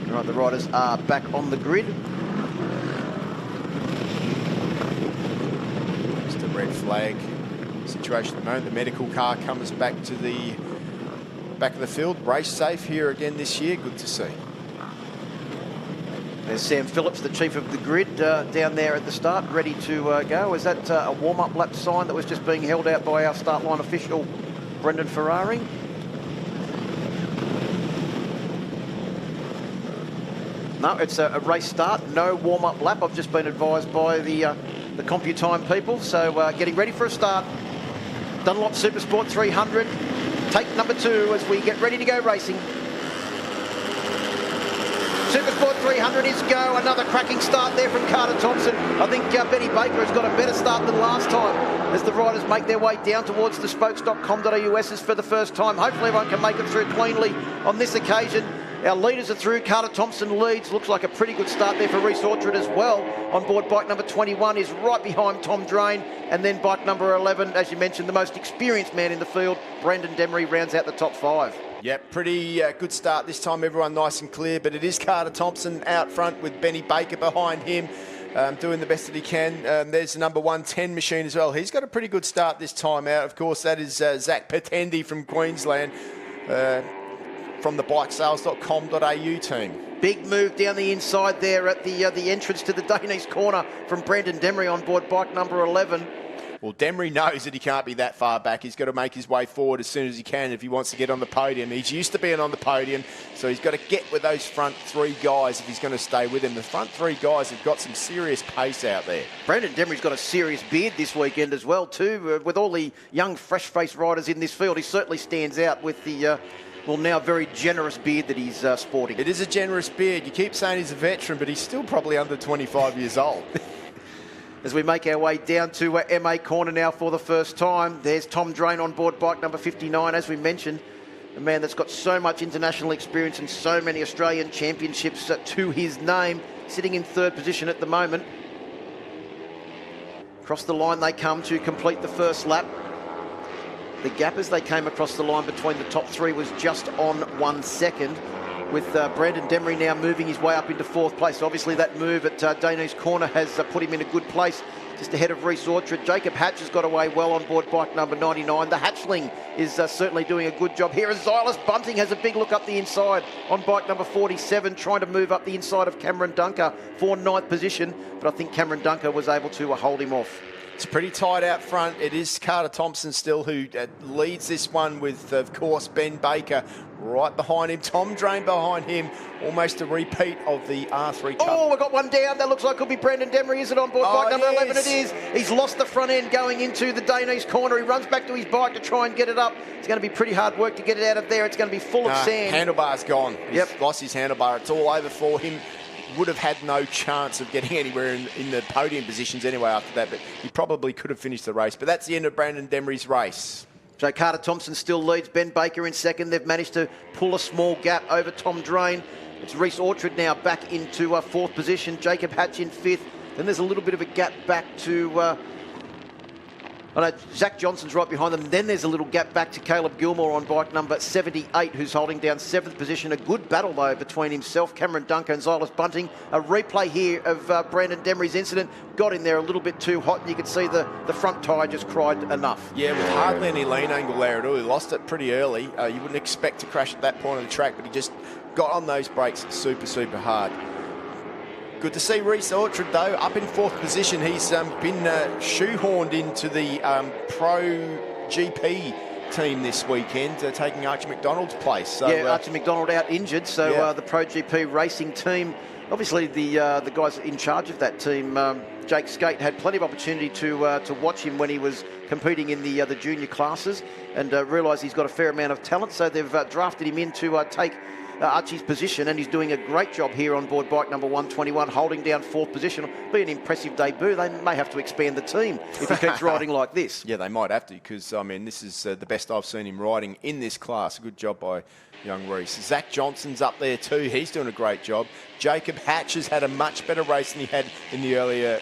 All right, the riders are back on the grid. Just a red flag situation at the moment. The medical car comes back to the back of the field. Race safe here again this year. Good to see. There's Sam Phillips, the chief of the grid, down there at the start, ready to go. Is that a warm-up lap sign that was just being held out by our start line official, Brendan Ferrari? No, it's a race start, no warm-up lap. I've just been advised by the CompuTime people. So getting ready for a start. Dunlop Supersport 300, take number 2 as we get ready to go racing. Supersport 300 is go. Another cracking start there from Carter Thompson. I think Benny Baker has got a better start than last time as the riders make their way down towards the spokes.com.au for the first time. Hopefully everyone can make it through cleanly on this occasion. Our leaders are through. Carter Thompson leads. Looks like a pretty good start there for Rhys Orchard as well. On board bike number 21 is right behind Tom Drain. And then bike number 11, as you mentioned, the most experienced man in the field, Brandon Demery, rounds out the top 5. Yep, pretty good start this time. Everyone nice and clear, but it is Carter Thompson out front with Benny Baker behind him, doing the best that he can. There's the number 110 machine as well. He's got a pretty good start this time out. Of course, that is Zach Patendi from Queensland, from the bikesales.com.au team. Big move down the inside there at the entrance to the Danish corner from Brandon Demery on board bike number 11. Well, Demery knows that he can't be that far back. He's got to make his way forward as soon as he can if he wants to get on the podium. He's used to being on the podium, so he's got to get with those front 3 guys if he's going to stay with him. The front 3 guys have got some serious pace out there. Brandon Demery's got a serious beard this weekend as well, too. With all the young, fresh-faced riders in this field, he certainly stands out with the... now very generous beard that he's sporting. It is a generous beard. You keep saying he's a veteran, but he's still probably under 25 years old. As we make our way down to MA corner now for the first time, there's Tom Drain on board bike number 59, as we mentioned. A man that's got so much international experience and so many Australian championships to his name, sitting in 3rd position at the moment. Across the line they come to complete the first lap. The gap as they came across the line between the top 3 was just on 1 second, with Brandon Demery now moving his way up into 4th place. Obviously that move at Dane's corner has put him in a good place, just ahead of Rhys Orchard. Jacob Hatch has got away well on board bike number 99. The Hatchling is certainly doing a good job here, as Xylus Bunting has a big look up the inside on bike number 47, trying to move up the inside of Cameron Dunker for 9th position, but I think Cameron Dunker was able to hold him off. It's pretty tight out front. It is Carter Thompson still who leads this one with, of course, Ben Baker right behind him. Tom Drain behind him. Almost a repeat of the R3 Cup. Oh, we've got one down. That looks like it could be Brandon Demery. Is it on board bike number 11? It is. He's lost the front end going into the Dane's corner. He runs back to his bike to try and get it up. It's going to be pretty hard work to get it out of there. It's going to be full of sand. Handlebar's gone. He's lost his handlebar. It's all over for him. Would have had no chance of getting anywhere in the podium positions anyway after that, but he probably could have finished the race. But that's the end of Brandon Demery's race. So Carter Thompson still leads. Ben Baker in 2nd. They've managed to pull a small gap over Tom Drain. It's Rhys Orchard now back into 4th position. Jacob Hatch in 5th. Then there's a little bit of a gap back to I know Zach Johnson's right behind them. Then there's a little gap back to Caleb Gilmore on bike number 78, who's holding down 7th position. A good battle, though, between himself, Cameron Dunker and Xylus Bunting. A replay here of Brandon Demery's incident. Got in there a little bit too hot, and you could see the front tyre just cried enough. Yeah, with hardly any lean angle there at all. He lost it pretty early. You wouldn't expect to crash at that point of the track, but he just got on those brakes super, super hard. Good to see Rhys Orchard, though, up in 4th position. He's been shoehorned into the Pro GP team this weekend, taking Archie McDonald's place. So, yeah, Archie McDonald out injured, so the Pro GP racing team, obviously the guys in charge of that team, Jake Skate, had plenty of opportunity to watch him when he was competing in the junior classes, and realised he's got a fair amount of talent, so they've drafted him in to take Archie's position, and he's doing a great job here on board bike number 121, holding down 4th position. It'll be an impressive debut. They may have to expand the team if he keeps riding like this. Yeah, they might have to, because, I mean, this is the best I've seen him riding in this class. Good job by young Rhys. Zach Johnson's up there too. He's doing a great job. Jacob Hatch has had a much better race than he had in the earlier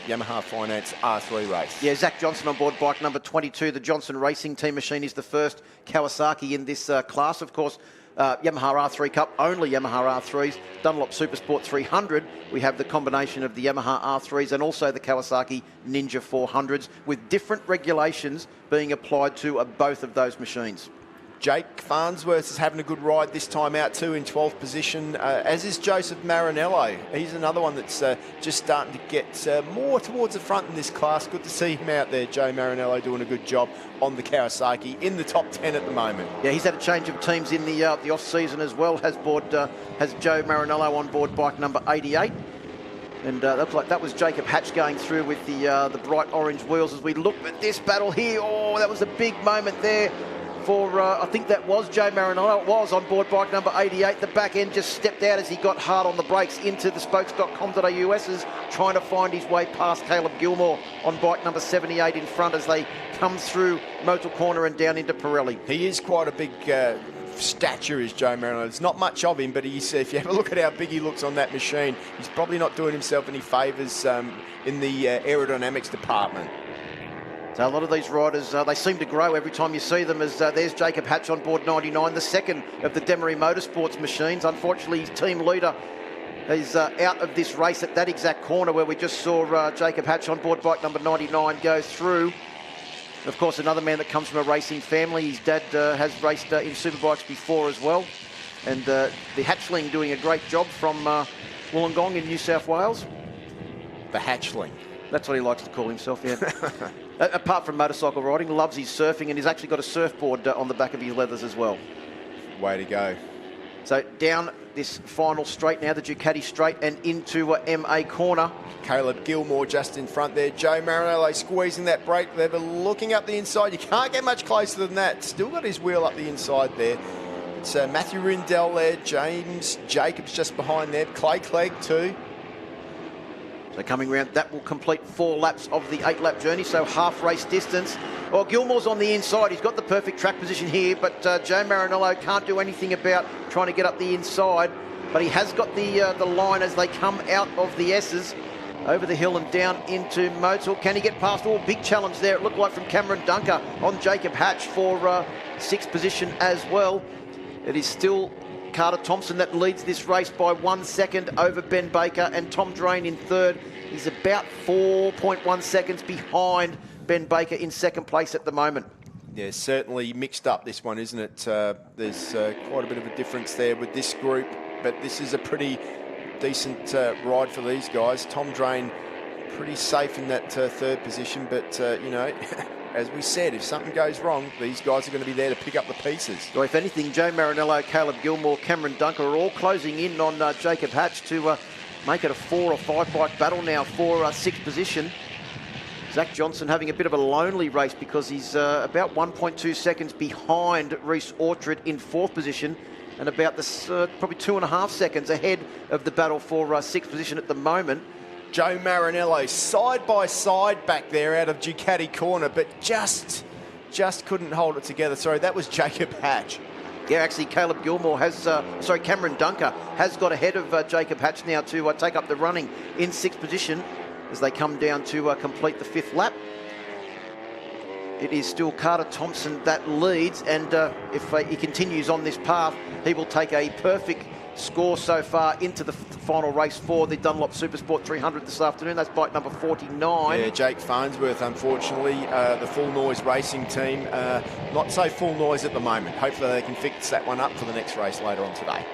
Yamaha Finance R3 race. Yeah, Zach Johnson on board bike number 22. The Johnson Racing Team machine is the first Kawasaki in this class. Of course, Yamaha R3 Cup, only Yamaha R3s. Dunlop Supersport 300, we have the combination of the Yamaha R3s and also the Kawasaki Ninja 400s, with different regulations being applied to both of those machines. Jake Farnsworth is having a good ride this time out too, in 12th position, as is Joseph Marinello. He's another one that's just starting to get more towards the front in this class. Good to see him out there, Joe Marinello, doing a good job on the Kawasaki, in the top 10 at the moment. Yeah, he's had a change of teams in the off-season as well. Has Joe Marinello on board bike number 88. And looks like that was Jacob Hatch going through with the bright orange wheels. As we look at this battle here, oh, that was a big moment there for, I think that was Joe Marinello. It was on board bike number 88. The back end just stepped out as he got hard on the brakes into the spokes.com.au's, trying to find his way past Caleb Gilmore on bike number 78 in front as they come through Motul Corner and down into Pirelli. He is quite a big stature, is Joe Marinello. There's not much of him, but he's, if you have a look at how big he looks on that machine, he's probably not doing himself any favours in the aerodynamics department. So a lot of these riders, they seem to grow every time you see them, as there's Jacob Hatch on board 99, the second of the Demery Motorsports machines. Unfortunately, his team leader is out of this race at that exact corner where we just saw Jacob Hatch on board bike number 99 go through. Of course, another man that comes from a racing family. His dad has raced in Superbikes before as well. And the hatchling doing a great job from Wollongong in New South Wales. The hatchling. That's what he likes to call himself, yeah. Apart from motorcycle riding, loves his surfing, and he's actually got a surfboard on the back of his leathers as well. Way to go. So down this final straight now, the Ducati straight, and into MA corner. Caleb Gilmore just in front there. Joe Marinello squeezing that brake lever, looking up the inside. You can't get much closer than that. Still got his wheel up the inside there. It's Matthew Rindell there. James Jacobs just behind there. Clay Clegg too. So coming round, that will complete 4 laps of the 8-lap journey, so half race distance. Well, Gilmore's on the inside. He's got the perfect track position here, but Joe Marinello can't do anything about trying to get up the inside. But he has got the line as they come out of the S's, over the hill and down into Motul. Can he get past? Oh, big challenge there. It looked like from Cameron Dunker on Jacob Hatch for 6th position as well. It is still Carter Thompson that leads this race by 1 second over Ben Baker, and Tom Drain in 3rd. He's about 4.1 seconds behind Ben Baker in 2nd place at the moment. Yeah, certainly mixed up this one, isn't it? There's quite a bit of a difference there with this group, but this is a pretty decent ride for these guys. Tom Drain pretty safe in that 3rd position, but you know, as we said, if something goes wrong, these guys are going to be there to pick up the pieces. Well, if anything, Joe Marinello, Caleb Gilmore, Cameron Dunker are all closing in on Jacob Hatch to make it a 4 or 5 bike battle now for 6th position. Zach Johnson having a bit of a lonely race because he's about 1.2 seconds behind Rhys Orchard in 4th position, and about probably 2.5 seconds ahead of the battle for 6th position at the moment. Joe Marinello side by side back there out of Ducati corner, but just couldn't hold it together. Sorry, that was Jacob Hatch. Yeah, actually, Caleb Gilmore has, Cameron Dunker has got ahead of Jacob Hatch now to take up the running in 6th position as they come down to complete the 5th lap. it is still Carter Thompson that leads, and if he continues on this path, he will take a perfect score so far into the final race for the Dunlop Supersport 300 this afternoon. That's bike number 49. Yeah, Jake Farnsworth, unfortunately, the Full Noise Racing team, not so full noise at the moment. Hopefully they can fix that one up for the next race later on today.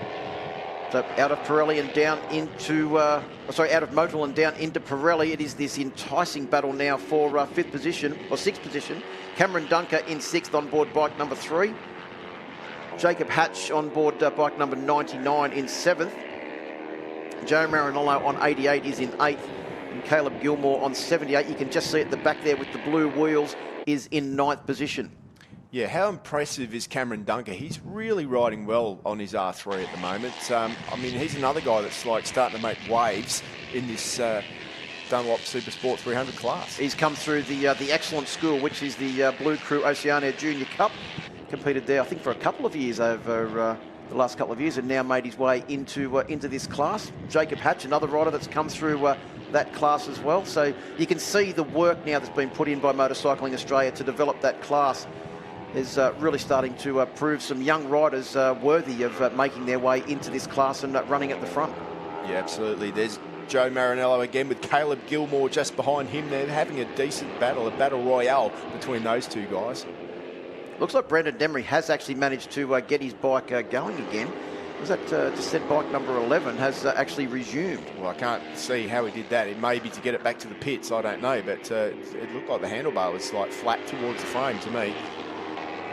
So out of Pirelli and down into, out of Motul and down into Pirelli, it is this enticing battle now for 5th position, or 6th position. Cameron Dunker in 6th on board bike number 3. Jacob Hatch on board bike number 99 in 7th. Joe Marinello on 88 is in 8th. And Caleb Gilmore on 78. You can just see at the back there with the blue wheels is in 9th position. Yeah, how impressive is Cameron Dunker? He's really riding well on his R3 at the moment. I mean, he's another guy that's like starting to make waves in this Dunlop Supersport 300 class. He's come through the excellent school, which is the Blue Crew Oceania Junior Cup. Competed there, I think, for a couple of years over the last couple of years, and now made his way into this class. Jacob Hatch, another rider that's come through that class as well. So you can see the work now that's been put in by Motorcycling Australia to develop that class is really starting to prove some young riders worthy of making their way into this class and running at the front. Yeah, absolutely. There's Joe Marinello again with Caleb Gilmore just behind him. They're having a decent battle, a battle royale between those two guys. Looks like Brendan Demery has actually managed to get his bike going again. Was that just said bike number 11 has actually resumed? Well, I can't see how he did that. It may be to get it back to the pits, I don't know, but it looked like the handlebar was like flat towards the frame to me.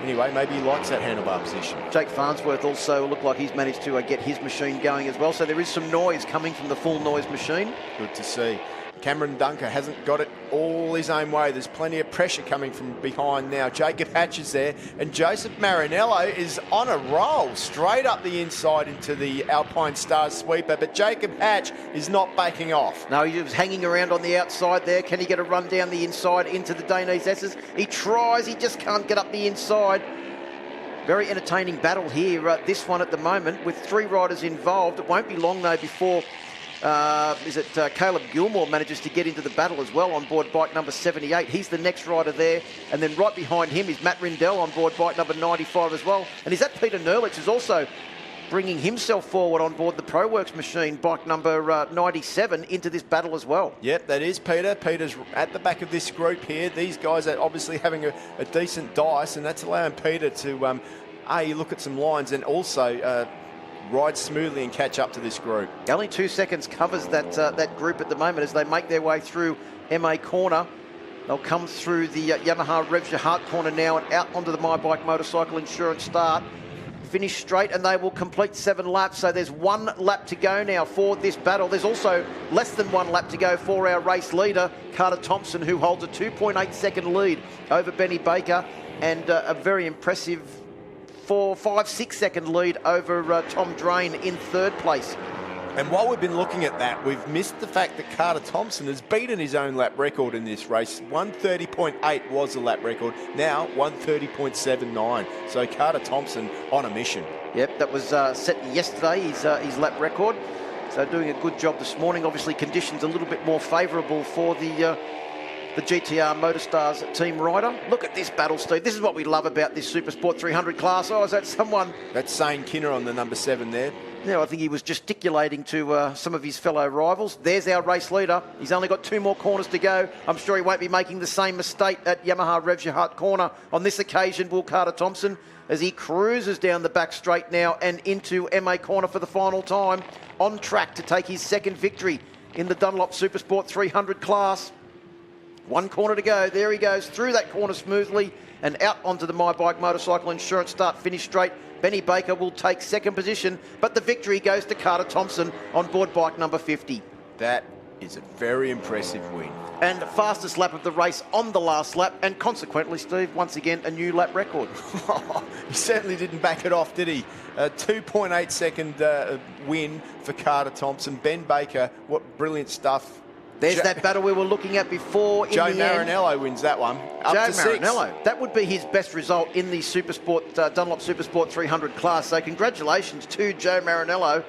Anyway, maybe he likes that handlebar position. Jake Farnsworth also looked like he's managed to get his machine going as well, so there is some noise coming from the Full Noise machine. Good to see. Cameron Dunker hasn't got it all his own way. There's plenty of pressure coming from behind now. Jacob Hatch is there, and Joseph Marinello is on a roll, straight up the inside into the Alpine Stars sweeper, but Jacob Hatch is not backing off. No, he was hanging around on the outside there. Can he get a run down the inside into the Dainese S's? He tries, he just can't get up the inside. Very entertaining battle here, this one at the moment, with 3 riders involved. It won't be long, though, before Caleb Gilmore manages to get into the battle as well on board bike number 78. He's the next rider there, and then right behind him is Matt Rindell on board bike number 95 as well. And is that Peter Nerlich is also bringing himself forward on board the ProWorks machine, bike number 97, into this battle as well. Yep, that is Peter. Peter's at the back of this group here. These guys are obviously having a decent dice, and that's allowing Peter to look at some lines and also ride smoothly and catch up to this group. Only 2 seconds covers that group at the moment as they make their way through MA corner. They'll come through the Yamaha Revs Your Heart corner now and out onto the My Bike Motorcycle Insurance start. Finish straight, and they will complete 7 laps. So there's 1 lap to go now for this battle. There's also less than 1 lap to go for our race leader, Carter Thompson, who holds a 2.8 second lead over Benny Baker, and a very impressive 4, 5, 6 second lead over Tom Drain in 3rd place. And while we've been looking at that, we've missed the fact that Carter Thompson has beaten his own lap record in this race. 1:30.8 was the lap record. Now 1:30.79. So Carter Thompson on a mission. Yep, that was set yesterday, his lap record. So doing a good job this morning. Obviously conditions a little bit more favourable for the GTR Motorstars team rider. Look at this battle, Steve. This is what we love about this Supersport 300 class. Oh, is that someone? That's Zane Kinner on the number 7 there. Yeah, I think he was gesticulating to some of his fellow rivals. There's our race leader. He's only got 2 more corners to go. I'm sure he won't be making the same mistake at Yamaha Revs Your Heart corner. On this occasion, will Carter Thompson, as he cruises down the back straight now and into MA corner for the final time, on track to take his 2nd victory in the Dunlop Supersport 300 class. 1 corner to go. There he goes through that corner smoothly and out onto the My Bike Motorcycle Insurance start finish straight. Benny Baker will take 2nd position, but the victory goes to Carter Thompson on board bike number 50. That is a very impressive win. And fastest lap of the race on the last lap, and consequently, Steve, once again, a new lap record. He certainly didn't back it off, did he? A 2.8 second win for Carter Thompson. Ben Baker, what brilliant stuff. There's that battle we were looking at before. Joe Marinello wins that one. Joe Marinello. That would be his best result in the Dunlop Supersport 300 class. So congratulations to Joe Marinello.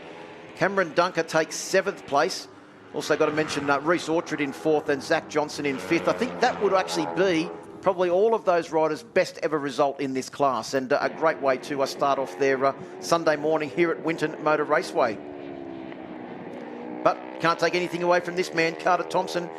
Cameron Dunker takes 7th place. Also got to mention Reece Orchard in 4th and Zach Johnson in 5th. I think that would actually be probably all of those riders' best ever result in this class, and a great way to start off their Sunday morning here at Winton Motor Raceway. But can't take anything away from this man, Carter Thompson.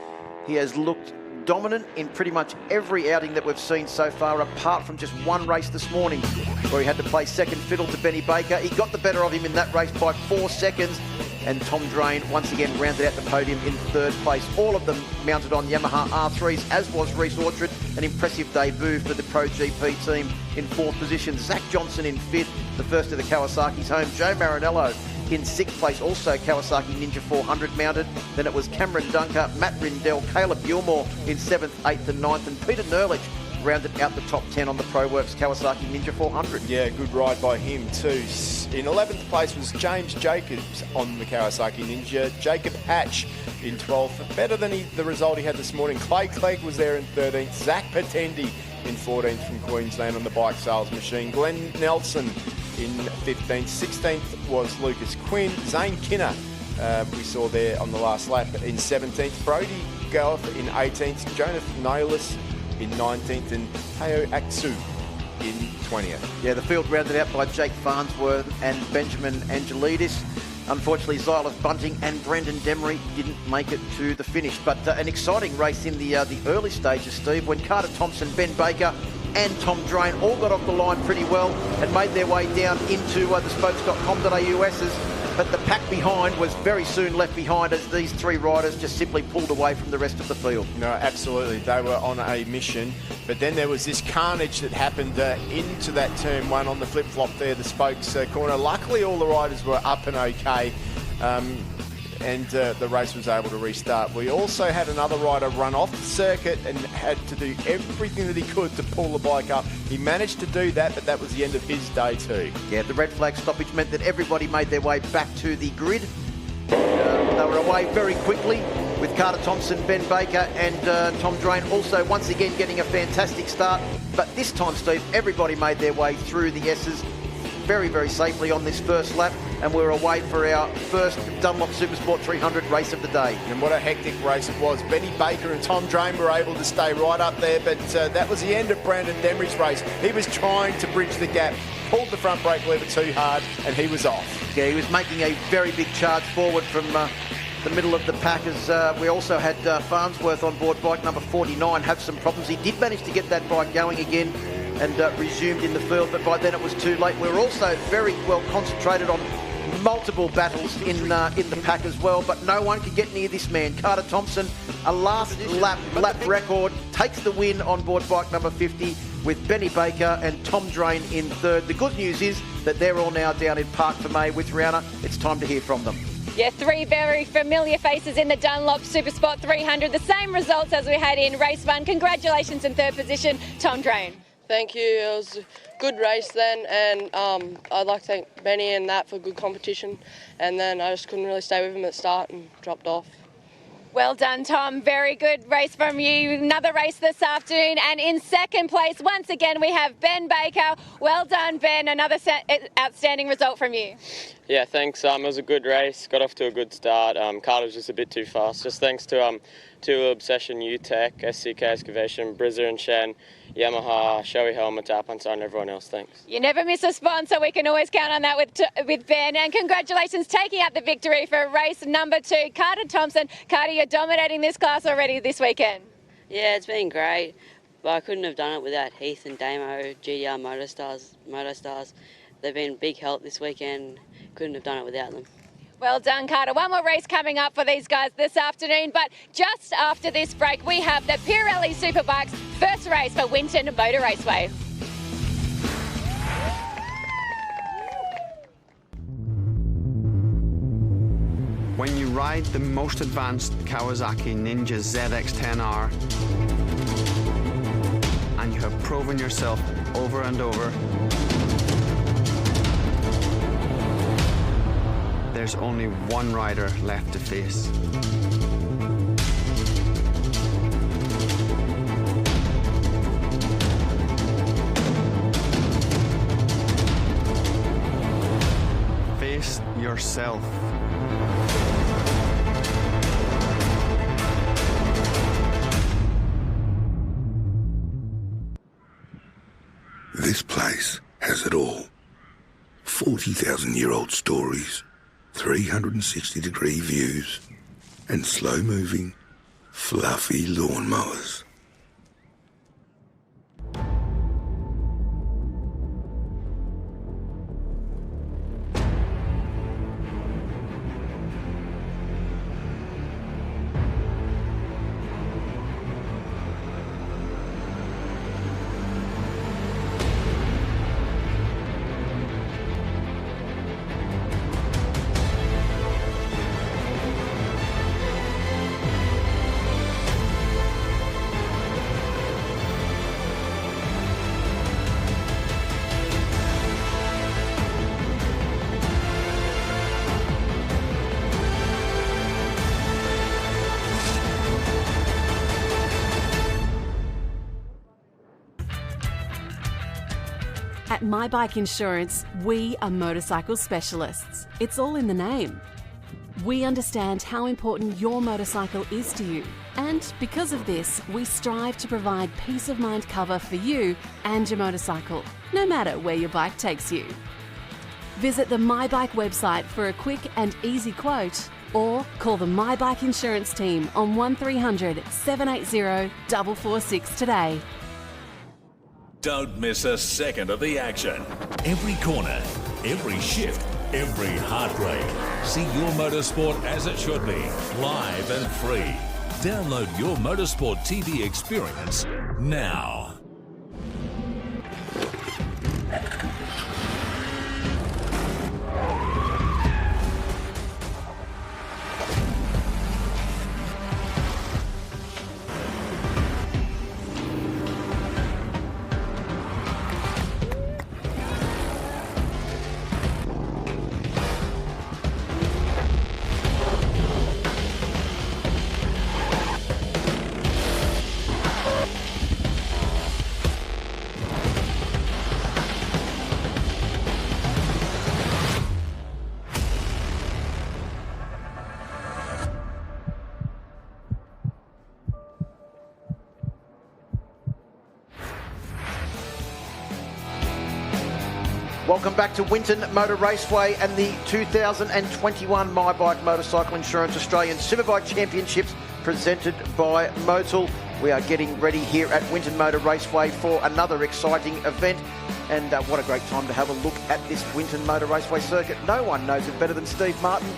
He has looked dominant in pretty much every outing that we've seen so far, apart from just one race this morning where he had to play second fiddle to Benny Baker. He got the better of him in that race by 4 seconds, and Tom Drain once again rounded out the podium in third place. All of them mounted on Yamaha R3s, as was Reece Orchard. An impressive debut for the Pro GP team in fourth position. Zach Johnson in fifth, the first of the Kawasaki's home. Joe Marinello in sixth place, also Kawasaki Ninja 400 mounted. Then it was Cameron Dunker, Matt Rindell, Caleb Gilmore in 7th, 8th and 9th, and Peter Nerlich rounded out the top 10 on the ProWorks Kawasaki Ninja 400. Yeah, good ride by him too. In 11th place was James Jacobs on the Kawasaki Ninja. Jacob Hatch in 12th, better than the result he had this morning. Clay Clegg was there in 13th. Zach Patendi in 14th from Queensland on the bike sales machine. Glenn Nelson in 15th. 16th was Lucas Quinn. Zane Kinner we saw there on the last lap in 17th. Brody Goff in 18th. Jonathan Nolis in 19th, and Teo Aksu in 20th. Yeah, the field rounded out by Jake Farnsworth and Benjamin Angelidis. Unfortunately, Xylas Bunting and Brendan Demery didn't make it to the finish. But an exciting race in the early stages, Steve, when Carter Thompson, Ben Baker and Tom Drain all got off the line pretty well and made their way down into the spokes.com.au's. But the pack behind was very soon left behind as these three riders just simply pulled away from the rest of the field. No, absolutely. They were on a mission. But then there was this carnage that happened into that turn one on the flip-flop there, the spokes corner. Luckily, all the riders were up and okay. And the race was able to restart. We also had another rider run off the circuit and had to do everything that he could to pull the bike up. He managed to do that, but that was the end of his day too. Yeah, the red flag stoppage meant that everybody made their way back to the grid. They were away very quickly with Carter Thompson, Ben Baker and Tom Drain also once again getting a fantastic start. But this time, Steve, everybody made their way through the S's very, very safely on this first lap, and we're away for our first Dunlop Supersport 300 race of the day. And what a hectic race it was. Benny Baker and Tom Drain were able to stay right up there, but that was the end of Brandon Demery's race. He was trying to bridge the gap, pulled the front brake lever too hard, and he was off. Yeah, he was making a very big charge forward from the middle of the pack, as we also had Farnsworth on board, bike number 49, have some problems. He did manage to get that bike going again and resumed in the field, but by then it was too late. We were also very well concentrated on multiple battles in the pack as well, but no one could get near this man. Carter Thompson, a last lap record, takes the win on board bike number 50 with Benny Baker and Tom Drain in third. The good news is that they're all now down in Park for May with Rihanna. It's time to hear from them. Yeah, three very familiar faces in the Dunlop Supersport 300. The same results as we had in race one. Congratulations in third position, Tom Drain. Thank you. It was a good race then, and I'd like to thank Benny and that for good competition. And then I just couldn't really stay with him at the start and dropped off. Well done, Tom. Very good race from you. Another race this afternoon. And in second place, once again, we have Ben Baker. Well done, Ben. Another outstanding result from you. Yeah, thanks. It was a good race. Got off to a good start. Carter was just a bit too fast. Just thanks to Obsession, UTech, SCK Excavation, Brizzer and Shen, Yamaha, Shoei Helmet, Alpine, and everyone else. Thanks. You never miss a sponsor. We can always count on that with Ben. And congratulations taking out the victory for race number 2, Carter Thompson. Carter, you're dominating this class already this weekend. Yeah, it's been great. But I couldn't have done it without Heath and Damo, GDR Motostars. They've been a big help this weekend. Couldn't have done it without them. Well done, Carter. One more race coming up for these guys this afternoon, but just after this break, we have the Pirelli Superbike's first race for Winton Motor Raceway. When you ride the most advanced Kawasaki Ninja ZX-10R and you have proven yourself over and over, there's only one rider left to face. Face yourself. This place has it all. 40,000-year-old stories, 360-degree views, and slow-moving, fluffy lawnmowers. At My Bike Insurance, we are motorcycle specialists. It's all in the name. We understand how important your motorcycle is to you, and because of this, we strive to provide peace of mind cover for you and your motorcycle, no matter where your bike takes you. Visit the My Bike website for a quick and easy quote, or call the My Bike Insurance team on 1300 780 446 today. Don't miss a second of the action. Every corner, every shift, every heartbreak. See your motorsport as it should be, live and free. Download your Motorsport TV experience now. Welcome back to Winton Motor Raceway and the 2021 My Bike Motorcycle Insurance Australian Superbike Championships presented by Motul. We are getting ready here at Winton Motor Raceway for another exciting event. And what a great time to have a look at this Winton Motor Raceway circuit. No one knows it better than Steve Martin,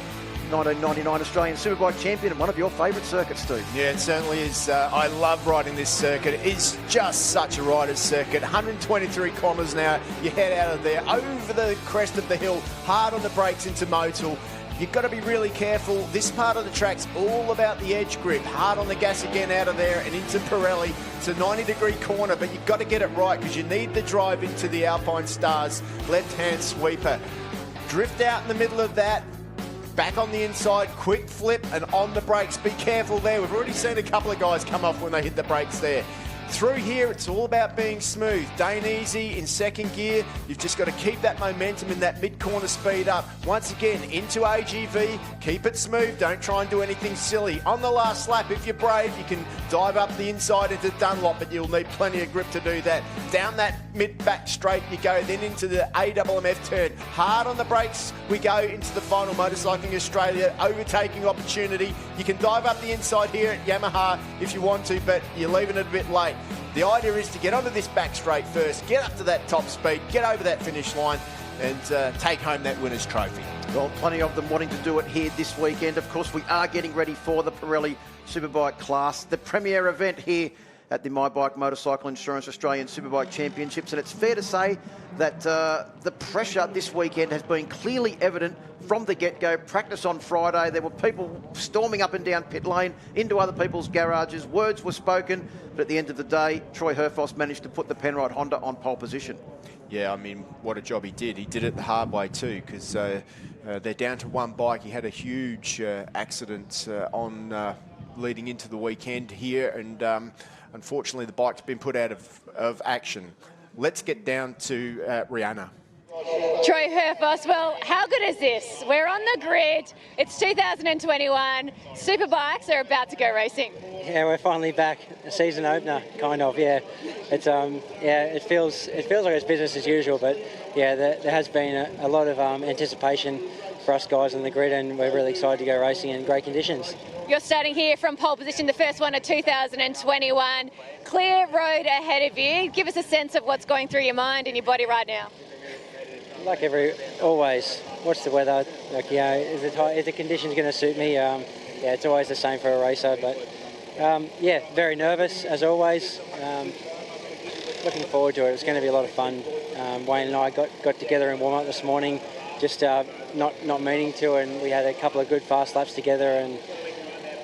1999 Australian Superbike champion and one of your favourite circuits, Steve. Yeah, it certainly is. I love riding this circuit. It's just such a rider's circuit. 123 kilometres an hour. You head out of there, over the crest of the hill, hard on the brakes into Motul. You've got to be really careful. This part of the track's all about the edge grip. Hard on the gas again out of there and into Pirelli. It's a 90-degree corner, but you've got to get it right because you need the drive into the Alpine Stars left-hand sweeper. Drift out in the middle of that. Back on the inside, quick flip and on the brakes. Be careful there. We've already seen a couple of guys come off when they hit the brakes there. Through here, it's all about being smooth. Dane easy in second gear. You've just got to keep that momentum in that mid-corner speed up. Once again, into AGV. Keep it smooth. Don't try and do anything silly. On the last lap, if you're brave, you can dive up the inside into Dunlop, but you'll need plenty of grip to do that. Down that mid-back straight you go, then into the AMMF turn. Hard on the brakes we go into the final Motorcycling Australia overtaking opportunity. You can dive up the inside here at Yamaha if you want to, but you're leaving it a bit late. The idea is to get onto this back straight first, get up to that top speed, get over that finish line and take home that winner's trophy. Well, plenty of them wanting to do it here this weekend. Of course, we are getting ready for the Pirelli Superbike class, the premier event here at the My Bike Motorcycle Insurance Australian Superbike Championships. And it's fair to say that the pressure this weekend has been clearly evident from the get-go. Practice on Friday, there were people storming up and down pit lane into other people's garages. Words were spoken, but at the end of the day, Troy Herfoss managed to put the Penrite Honda on pole position. Yeah, I mean, what a job he did. He did it the hard way too, because they're down to one bike. He had a huge accident on leading into the weekend here, and unfortunately the bike's been put out of action. Let's get down to Rihanna. Troy Herfoss, well, how good is this? We're on the grid. It's 2021. Superbikes are about to go racing. Yeah, we're finally back. A season opener, kind of. Yeah, it's it feels like it's business as usual. But yeah, there has been a lot of anticipation for us guys on the grid, and we're really excited to go racing in great conditions. You're starting here from pole position, the first one of 2021. Clear road ahead of you. Give us a sense of what's going through your mind and your body right now. Like always, what's the weather? Like, is the conditions going to suit me? It's always the same for a racer, but very nervous as always. Looking forward to it. It's going to be a lot of fun. Wayne and I got together in warm up this morning, just not meaning to, and we had a couple of good fast laps together, and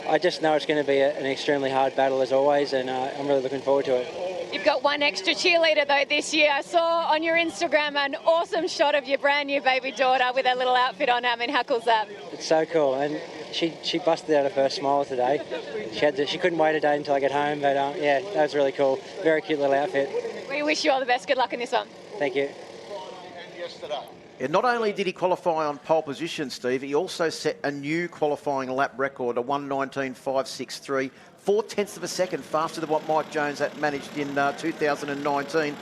I just know it's going to be an extremely hard battle as always, and I'm really looking forward to it. You've got one extra cheerleader though this year. I saw on your Instagram an awesome shot of your brand new baby daughter with her little outfit on. I mean, how cool's that? It's so cool, and she busted out her first smile today. She couldn't wait a day until I get home, but that was really cool. Very cute little outfit. We wish you all the best. Good luck in this one. Thank you. Yeah, not only did he qualify on pole position, Steve, he also set a new qualifying lap record, a 1:19.563, 0.4 of a second faster than what Mike Jones had managed in 2019.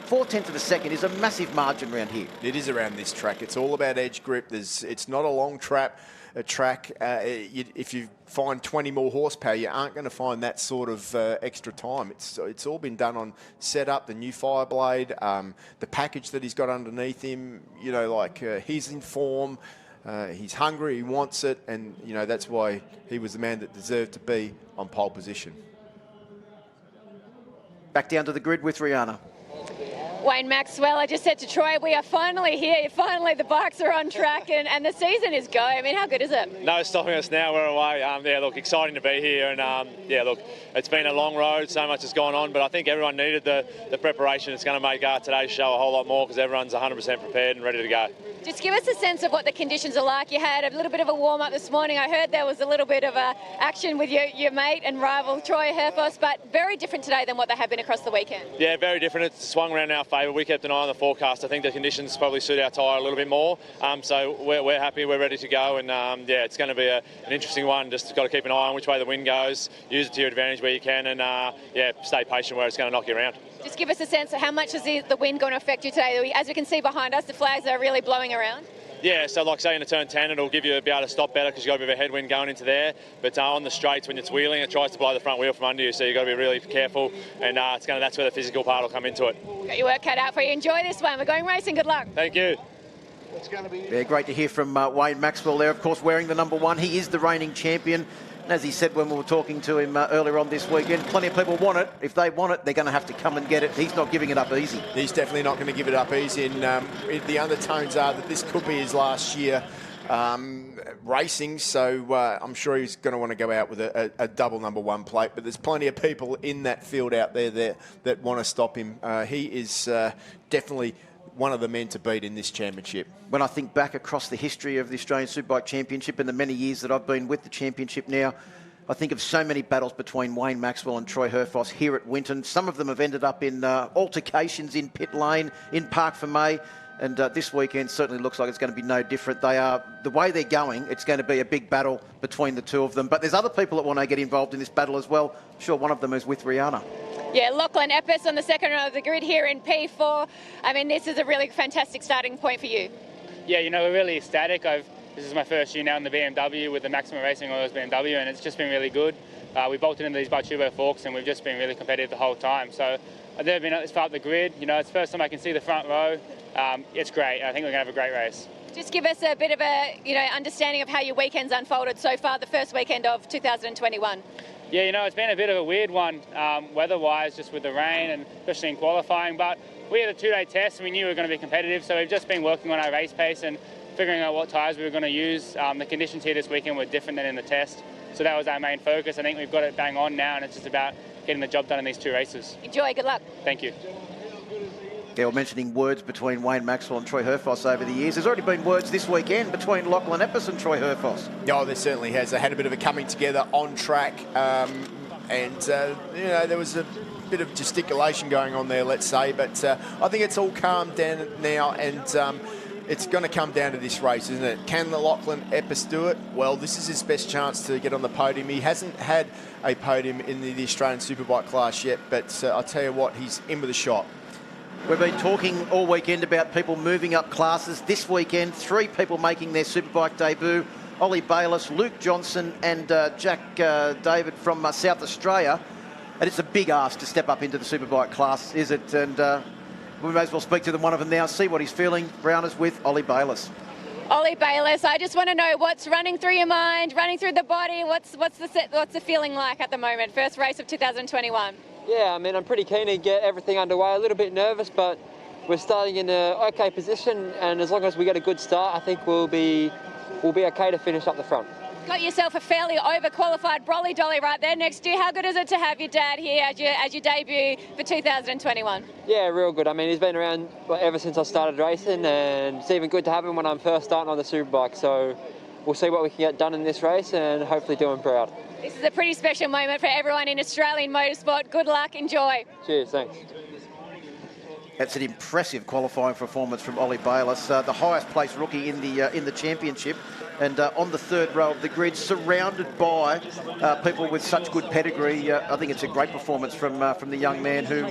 0.4 of a second is a massive margin around here. It is around this track. It's all about edge grip. It's not a long track. If you find 20 more horsepower, you aren't going to find that sort of extra time. It's all been done on setup, the new Fireblade, the package that he's got underneath him. He's in form, he's hungry, he wants it, and that's why he was the man that deserved to be on pole position. Back down to the grid with Rihanna. Wayne Maxwell, I just said to Troy, we are finally here. Finally, the bikes are on track and the season is go. I mean, how good is it? No stopping us now. We're away. Exciting to be here. And, it's been a long road. So much has gone on. But I think everyone needed the preparation. It's going to make today's show a whole lot more because everyone's 100% prepared and ready to go. Just give us a sense of what the conditions are like. You had a little bit of a warm-up this morning. I heard there was a little bit of action with your mate and rival, Troy Herfoss, but very different today than what they have been across the weekend. Yeah, very different. It's swung around in our favour. We kept an eye on the forecast. I think the conditions probably suit our tyre a little bit more. So we're happy. We're ready to go. And, it's going to be an interesting one. Just got to keep an eye on which way the wind goes, use it to your advantage where you can, and, stay patient where it's going to knock you around. Just give us a sense of how much is the wind going to affect you today? As we can see behind us, the flags are really blowing around. Yeah, so like say in a turn 10, it'll be able to stop better because you've got a bit of a headwind going into there. But on the straights, when it's wheeling, it tries to blow the front wheel from under you, so you've got to be really careful. And that's where the physical part will come into it. Got your work cut out for you. Enjoy this one. We're going racing. Good luck. Thank you. It's going to be... Yeah, great to hear from Wayne Maxwell there, of course, wearing the number 1. He is the reigning champion. And as he said when we were talking to him earlier on this weekend, plenty of people want it. If they want it, they're going to have to come and get it. He's not giving it up easy. He's definitely not going to give it up easy. And the undertones are that this could be his last year racing. So I'm sure he's going to want to go out with a double number 1 plate. But there's plenty of people in that field out there that want to stop him. He is definitely one of the men to beat in this championship. When I think back across the history of the Australian Superbike Championship and the many years that I've been with the championship now, I think of so many battles between Wayne Maxwell and Troy Herfoss here at Winton. Some of them have ended up in altercations in pit lane, in Park for May, and this weekend certainly looks like it's going to be no different. The way they're going, it's going to be a big battle between the two of them. But there's other people that want to get involved in this battle as well. I'm sure one of them is with Rihanna. Yeah, Lachlan Epps on the second row of the grid here in P4. I mean, this is a really fantastic starting point for you. Yeah, we're really ecstatic. This is my first year now in the BMW with the Maximum Racing Oils BMW, and it's just been really good. We bolted into these Bartubo forks, and we've just been really competitive the whole time. So I've never been at this far up the grid. It's the first time I can see the front row. It's great. I think we're going to have a great race. Just give us a bit of a understanding of how your weekend's unfolded so far, the first weekend of 2021. Yeah, it's been a bit of a weird one, weather-wise, just with the rain and especially in qualifying. But we had a 2-day test and we knew we were going to be competitive, so we've just been working on our race pace and figuring out what tyres we were going to use. The conditions here this weekend were different than in the test, so that was our main focus. I think we've got it bang on now, and it's just about getting the job done in these 2 races. Enjoy. Good luck. Thank you. Yeah, we're mentioning words between Wayne Maxwell and Troy Herfoss over the years. There's already been words this weekend between Lachlan Epps and Troy Herfoss. Oh, there certainly has. They had a bit of a coming together on track. There was a bit of gesticulation going on there, let's say, but I think it's all calmed down now, and it's going to come down to this race, isn't it? Can Lachlan Epps do it? Well, this is his best chance to get on the podium. He hasn't had a podium in the Australian Superbike class yet, but I'll tell you what, he's in with a shot. We've been talking all weekend about people moving up classes. This weekend, 3 people making their Superbike debut. Ollie Bayliss, Luke Johnson and Jack David from South Australia. And it's a big ask to step up into the Superbike class, is it? And we may as well speak to one of them now, see what he's feeling. Browners with Ollie Bayliss. Ollie Bayliss, I just want to know what's running through your mind, running through the body. What's the feeling like at the moment? First race of 2021. Yeah, I mean, I'm pretty keen to get everything underway. A little bit nervous, but we're starting in an okay position, and as long as we get a good start, I think we'll be okay to finish up the front. Got yourself a fairly overqualified Brolly Dolly right there next to you. How good is it to have your dad here as your debut for 2021? Yeah, real good. I mean, he's been around ever since I started racing, and it's even good to have him when I'm first starting on the Superbike. So we'll see what we can get done in this race and hopefully do him proud. This is a pretty special moment for everyone in Australian motorsport. Good luck, enjoy. Cheers, thanks. That's an impressive qualifying performance from Ollie Bayliss, the highest placed rookie in the championship, and on the third row of the grid, surrounded by people with such good pedigree. I think it's a great performance from the young man who,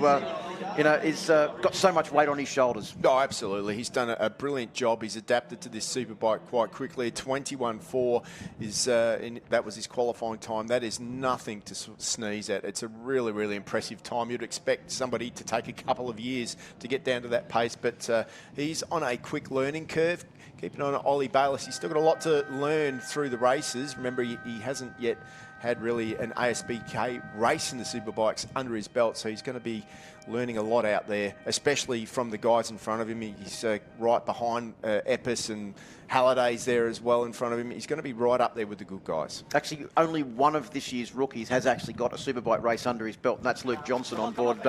is got so much weight on his shoulders. Oh, absolutely. He's done a brilliant job. He's adapted to this Superbike quite quickly. 21.4 is that was his qualifying time. That is nothing to sneeze at. It's a really, really impressive time. You'd expect somebody to take a couple of years to get down to that pace, but he's on a quick learning curve. Keeping on Ollie Bayliss, he's still got a lot to learn through the races. Remember, he hasn't yet had really an ASBK race in the Superbikes under his belt, so he's going to be learning a lot out there, especially from the guys in front of him. He's right behind Epps, and Halliday's there as well in front of him. He's going to be right up there with the good guys. Actually, only one of this year's rookies has actually got a Superbike race under his belt, and that's Luke Johnson on board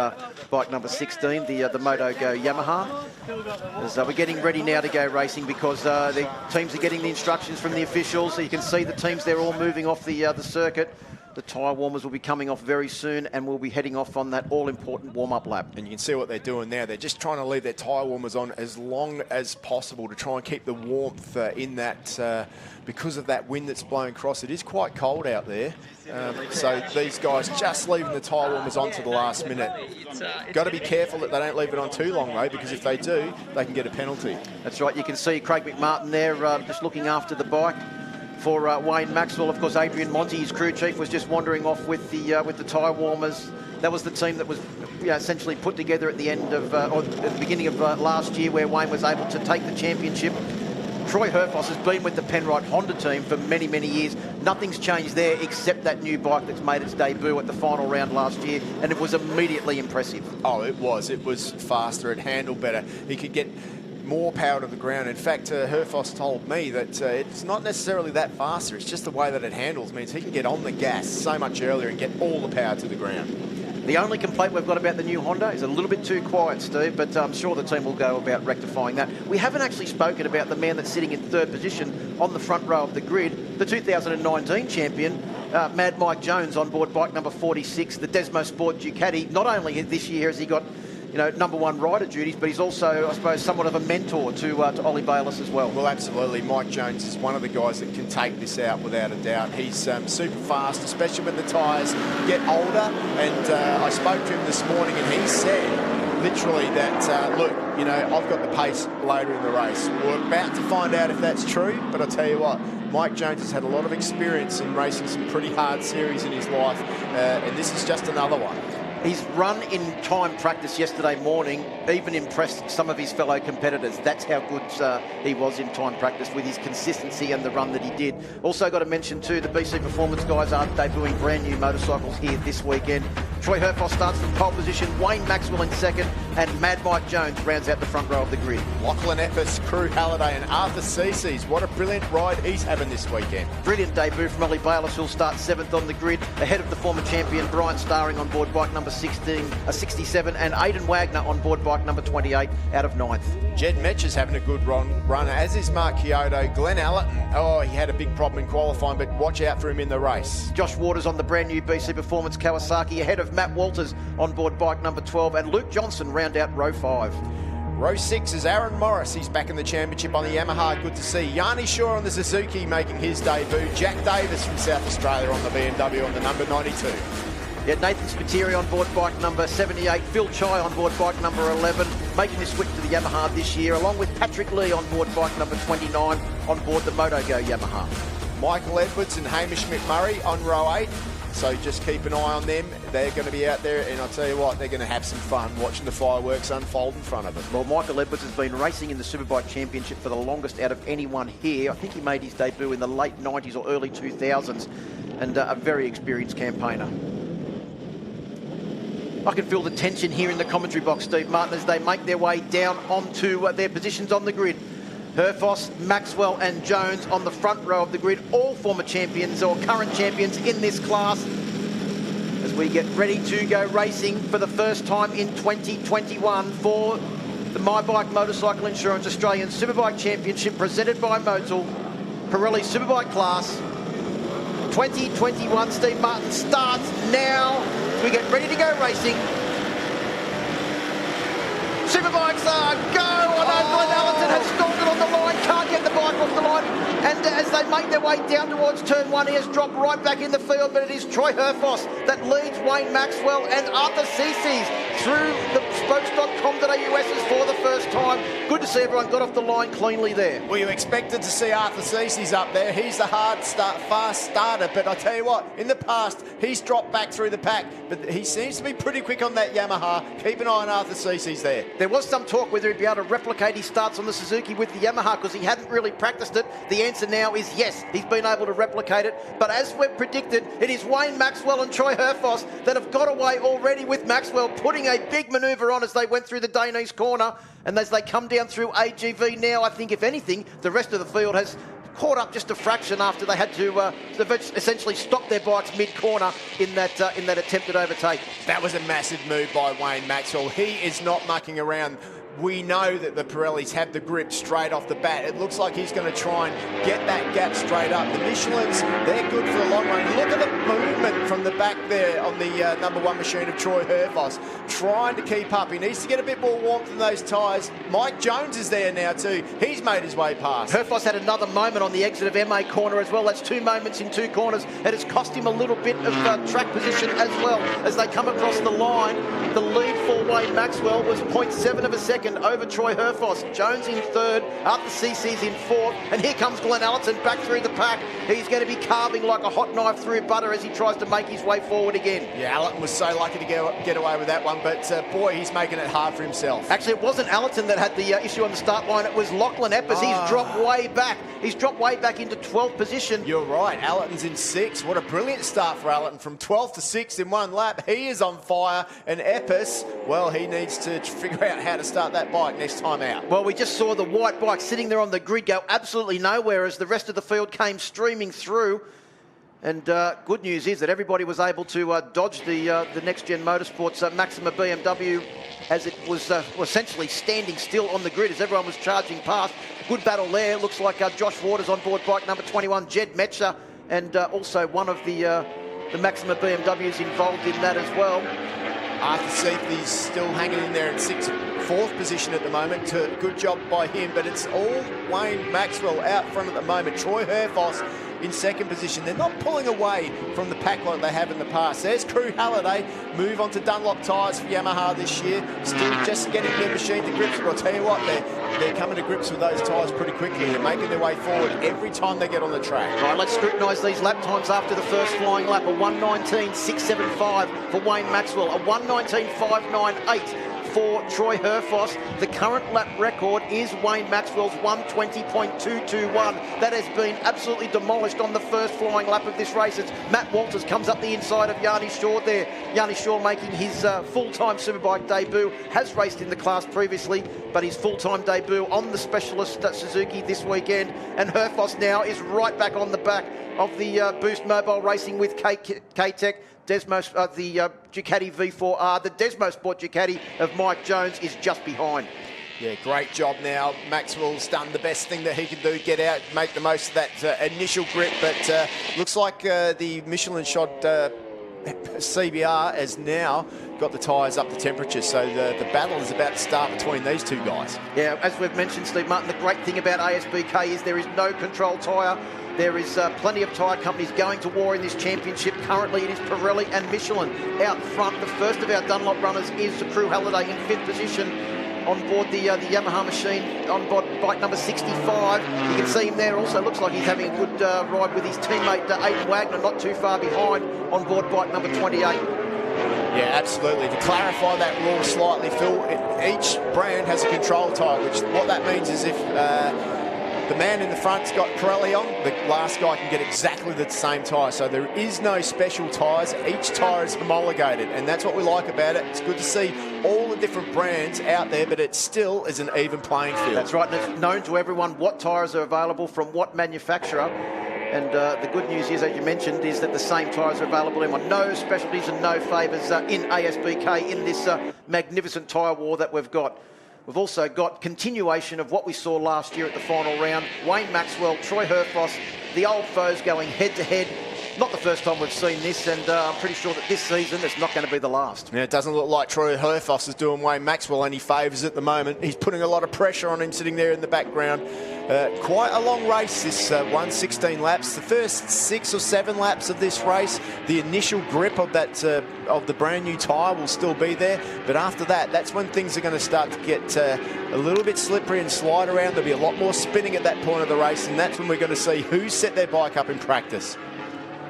bike number 16, the Moto Go Yamaha. As we're getting ready now to go racing, because the teams are getting the instructions from the officials. So you can see the teams, they're all moving off the circuit. The tyre warmers will be coming off very soon, and we'll be heading off on that all-important warm-up lap. And you can see what they're doing now. They're just trying to leave their tyre warmers on as long as possible to try and keep the warmth in that, because of that wind that's blowing across. It is quite cold out there. So these guys just leaving the tyre warmers on to the last minute. Got to be careful that they don't leave it on too long, though, because if they do, they can get a penalty. That's right. You can see Craig McMartin there just looking after the bike. For Wayne Maxwell, of course, Adrian Monti, his crew chief, was just wandering off with the tyre warmers. That was the team that was essentially put together at the end of, or at the beginning of last year, where Wayne was able to take the championship. Troy Herfoss has been with the Penrite Honda team for many, many years. Nothing's changed there except that new bike that's made its debut at the final round last year, and it was immediately impressive. Oh, it was. It was faster. It handled better. He could get more power to the ground. In fact, Herfoss told me that it's not necessarily that faster, it's just the way that it handles means he can get on the gas so much earlier and get all the power to the ground. The only complaint we've got about the new Honda is a little bit too quiet, Steve, but I'm sure the team will go about rectifying that. We haven't actually spoken about the man that's sitting in third position on the front row of the grid, the 2019 champion, Mad Mike Jones, on board bike number 46, the Desmo Sport Ducati. Not only this year has he got #1 rider duties, but he's also, I suppose, somewhat of a mentor to Ollie Bayliss as well. Well, absolutely. Mike Jones is one of the guys that can take this out without a doubt. He's super fast, especially when the tyres get older. And I spoke to him this morning, and he said, literally, that, look, I've got the pace later in the race. We're about to find out if that's true, but I'll tell you what, Mike Jones has had a lot of experience in racing some pretty hard series in his life, and this is just another one. His run in time practice yesterday morning even impressed some of his fellow competitors. That's how good he was in time practice with his consistency and the run that he did. Also got to mention too, the BC Performance guys are debuting brand new motorcycles here this weekend. Troy Herfoss starts from pole position, Wayne Maxwell in second, and Mad Mike Jones rounds out the front row of the grid. Lachlan Epps, Crew Halliday and Arthur Cece's. What a brilliant ride he's having this weekend. Brilliant debut from Ollie Bayliss, who'll start 7th on the grid, ahead of the former champion Brian Starring on board bike number 67, and Aidan Wagner on board bike number 28 out of 9th. Jed Metcher's having a good run, as is Mark Kyoto. Glenn Allerton, he had a big problem in qualifying, but watch out for him in the race. Josh Waters on the brand new BC Performance Kawasaki, ahead of Matt Walters on board bike number 12, and Luke Johnson round out row 5. Row 6 is Aaron Morris. He's back in the championship on the Yamaha. Good to see. Yanni Shaw on the Suzuki making his debut. Jack Davis from South Australia on the BMW on the number 92. Yeah, Nathan Spiteri on board bike number 78. Phil Chai on board bike number 11, making the switch to the Yamaha this year, along with Patrick Lee on board bike number 29 on board the MotoGo Yamaha. Michael Edwards and Hamish McMurray on row 8. So just keep an eye on them. They're going to be out there, and I'll tell you what, they're going to have some fun watching the fireworks unfold in front of them. Well, Michael Edwards has been racing in the Superbike Championship for the longest out of anyone here. I think he made his debut in the late 90s or early 2000s, and a very experienced campaigner. I can feel the tension here in the commentary box, Steve Martin, as they make their way down onto their positions on the grid. Herfoss, Maxwell and Jones on the front row of the grid, all former champions or current champions in this class, as we get ready to go racing for the first time in 2021 for the My Bike Motorcycle Insurance Australian Superbike Championship presented by Motul. Pirelli Superbike class 2021. Steve Martin starts now. We get ready to go racing. Superbikes are go! I know Glenn Allison has stalled it on the line, can't get the bike off the line. And as they make their way down towards turn 1, he has dropped right back in the field, but it is Troy Herfoss that leads Wayne Maxwell and Arthur Cece's through the spokes.com.au's for the first time. Good to see everyone got off the line cleanly there. Well, you expected to see Arthur Cece's up there. He's the fast starter, but I tell you what, in the past, he's dropped back through the pack, but he seems to be pretty quick on that Yamaha. Keep an eye on Arthur Cece's there. There was some talk whether he'd be able to replicate his starts on the Suzuki with the Yamaha because he hadn't really practiced it. The answer now is yes, he's been able to replicate it. But as we've predicted, it is Wayne Maxwell and Troy Herfoss that have got away already, with Maxwell putting a big manoeuvre on as they went through the Danes corner. And as they come down through AGV now, I think if anything, the rest of the field has caught up just a fraction after they had to essentially stop their bikes mid-corner in that attempted overtake. That was a massive move by Wayne Maxwell. He is not mucking around. We know that the Pirellis have the grip straight off the bat. It looks like he's going to try and get that gap straight up. The Michelins, they're good for the long run. Look at the movement from the back there on the number 1 machine of Troy Herfoss, trying to keep up. He needs to get a bit more warmth in those tyres. Mike Jones is there now too. He's made his way past. Herfoss had another moment on the exit of MA corner as well. That's 2 moments in 2 corners. It has cost him a little bit of track position as well as they come across the line. The lead for Wayne Maxwell was 0.7 of a second over Troy Herfoss. Jones in 3rd, Arthur Cece's in 4th, and here comes Glenn Allison back through the pack. He's going to be carving like a hot knife through butter as he tries to make his way forward again. Yeah, Allison was so lucky to get away with that one, but boy, he's making it hard for himself. Actually, it wasn't Allison that had the issue on the start line, it was Lachlan Eppers. He's dropped way back. He's dropped way back into 12th position. You're right, Allerton's in 6th. What a brilliant start for Allerton, from 12th to 6th in 1 lap. He is on fire, and Eppers, well, he needs to figure out how to start that bike next time out. Well, we just saw the white bike sitting there on the grid go absolutely nowhere as the rest of the field came streaming through. And good news is that everybody was able to dodge the Next Gen Motorsports Maxima BMW as it was essentially standing still on the grid as everyone was charging past. Good battle there. Looks like Josh Waters on board bike number 21, Jed Metcher, and also one of the Maxima BMWs involved in that as well. Arthur Cece's still hanging in there in 4th position at the moment. Good job by him, but it's all Wayne Maxwell out front at the moment. Troy Herfoss in 2nd position. They're not pulling away from the pack like they have in the past. There's Crew Halliday, move on to Dunlop tyres for Yamaha this year. Still just getting their machine to grips, but I'll tell you what, they're coming to grips with those tyres pretty quickly. They're making their way forward every time they get on the track. Right, let's scrutinise these lap times after the first flying lap. A 1:19.675 for Wayne Maxwell, a 1:19.598 for Troy Herfoss. The current lap record is Wayne Maxwell's 1:20.221. That has been absolutely demolished on the first flying lap of this race. It's Matt Walters comes up the inside of Yanni Shaw there. Yanni Shaw making his full-time Superbike debut. Has raced in the class previously, but his full-time debut on the specialist Suzuki this weekend. And Herfoss now is right back on the back of the Boost Mobile Racing with K-Tech. Desmo, the Ducati V4R, the Desmo Sport Ducati of Mike Jones is just behind. Yeah, great job now. Maxwell's done the best thing that he can do, get out, make the most of that initial grip, but looks like the Michelin shod CBR has now got the tyres up to temperature, so the battle is about to start between these two guys. Yeah, as we've mentioned, Steve Martin, the great thing about ASBK is there is no control tyre. There is plenty of tyre companies going to war in this championship. Currently, it is Pirelli and Michelin out front. The first of our Dunlop runners is Crew Halliday in 5th position on board the Yamaha machine, on board bike number 65. You can see him there. Also looks like he's having a good ride with his teammate Aidan Wagner, not too far behind, on board bike number 28. Yeah, absolutely. To clarify that rule slightly, Phil, each brand has a control tyre, which what that means is if the man in the front's got Pirelli on, the last guy can get exactly the same tyre. So there is no special tyres. Each tyre is homologated, and that's what we like about it. It's good to see all the different brands out there, but it still is an even playing field. That's right, and it's known to everyone what tyres are available from what manufacturer. And the good news is, as you mentioned, is that the same tyres are available in one. No specialties and no favours in ASBK in this magnificent tyre war that we've got. We've also got continuation of what we saw last year at the final round. Wayne Maxwell, Troy Herfoss, the old foes going head-to-head. Not the first time we've seen this, and I'm pretty sure that this season it's not going to be the last. Yeah, it doesn't look like Troy Herfoss is doing Wayne Maxwell any favours at the moment. He's putting a lot of pressure on him sitting there in the background. Quite a long race, this 116 laps. The first 6 or 7 laps of this race, the initial grip of that of the brand new tyre will still be there. But after that, that's when things are going to start to get a little bit slippery and slide around. There'll be a lot more spinning at that point of the race, and that's when we're going to see who's set their bike up in practice.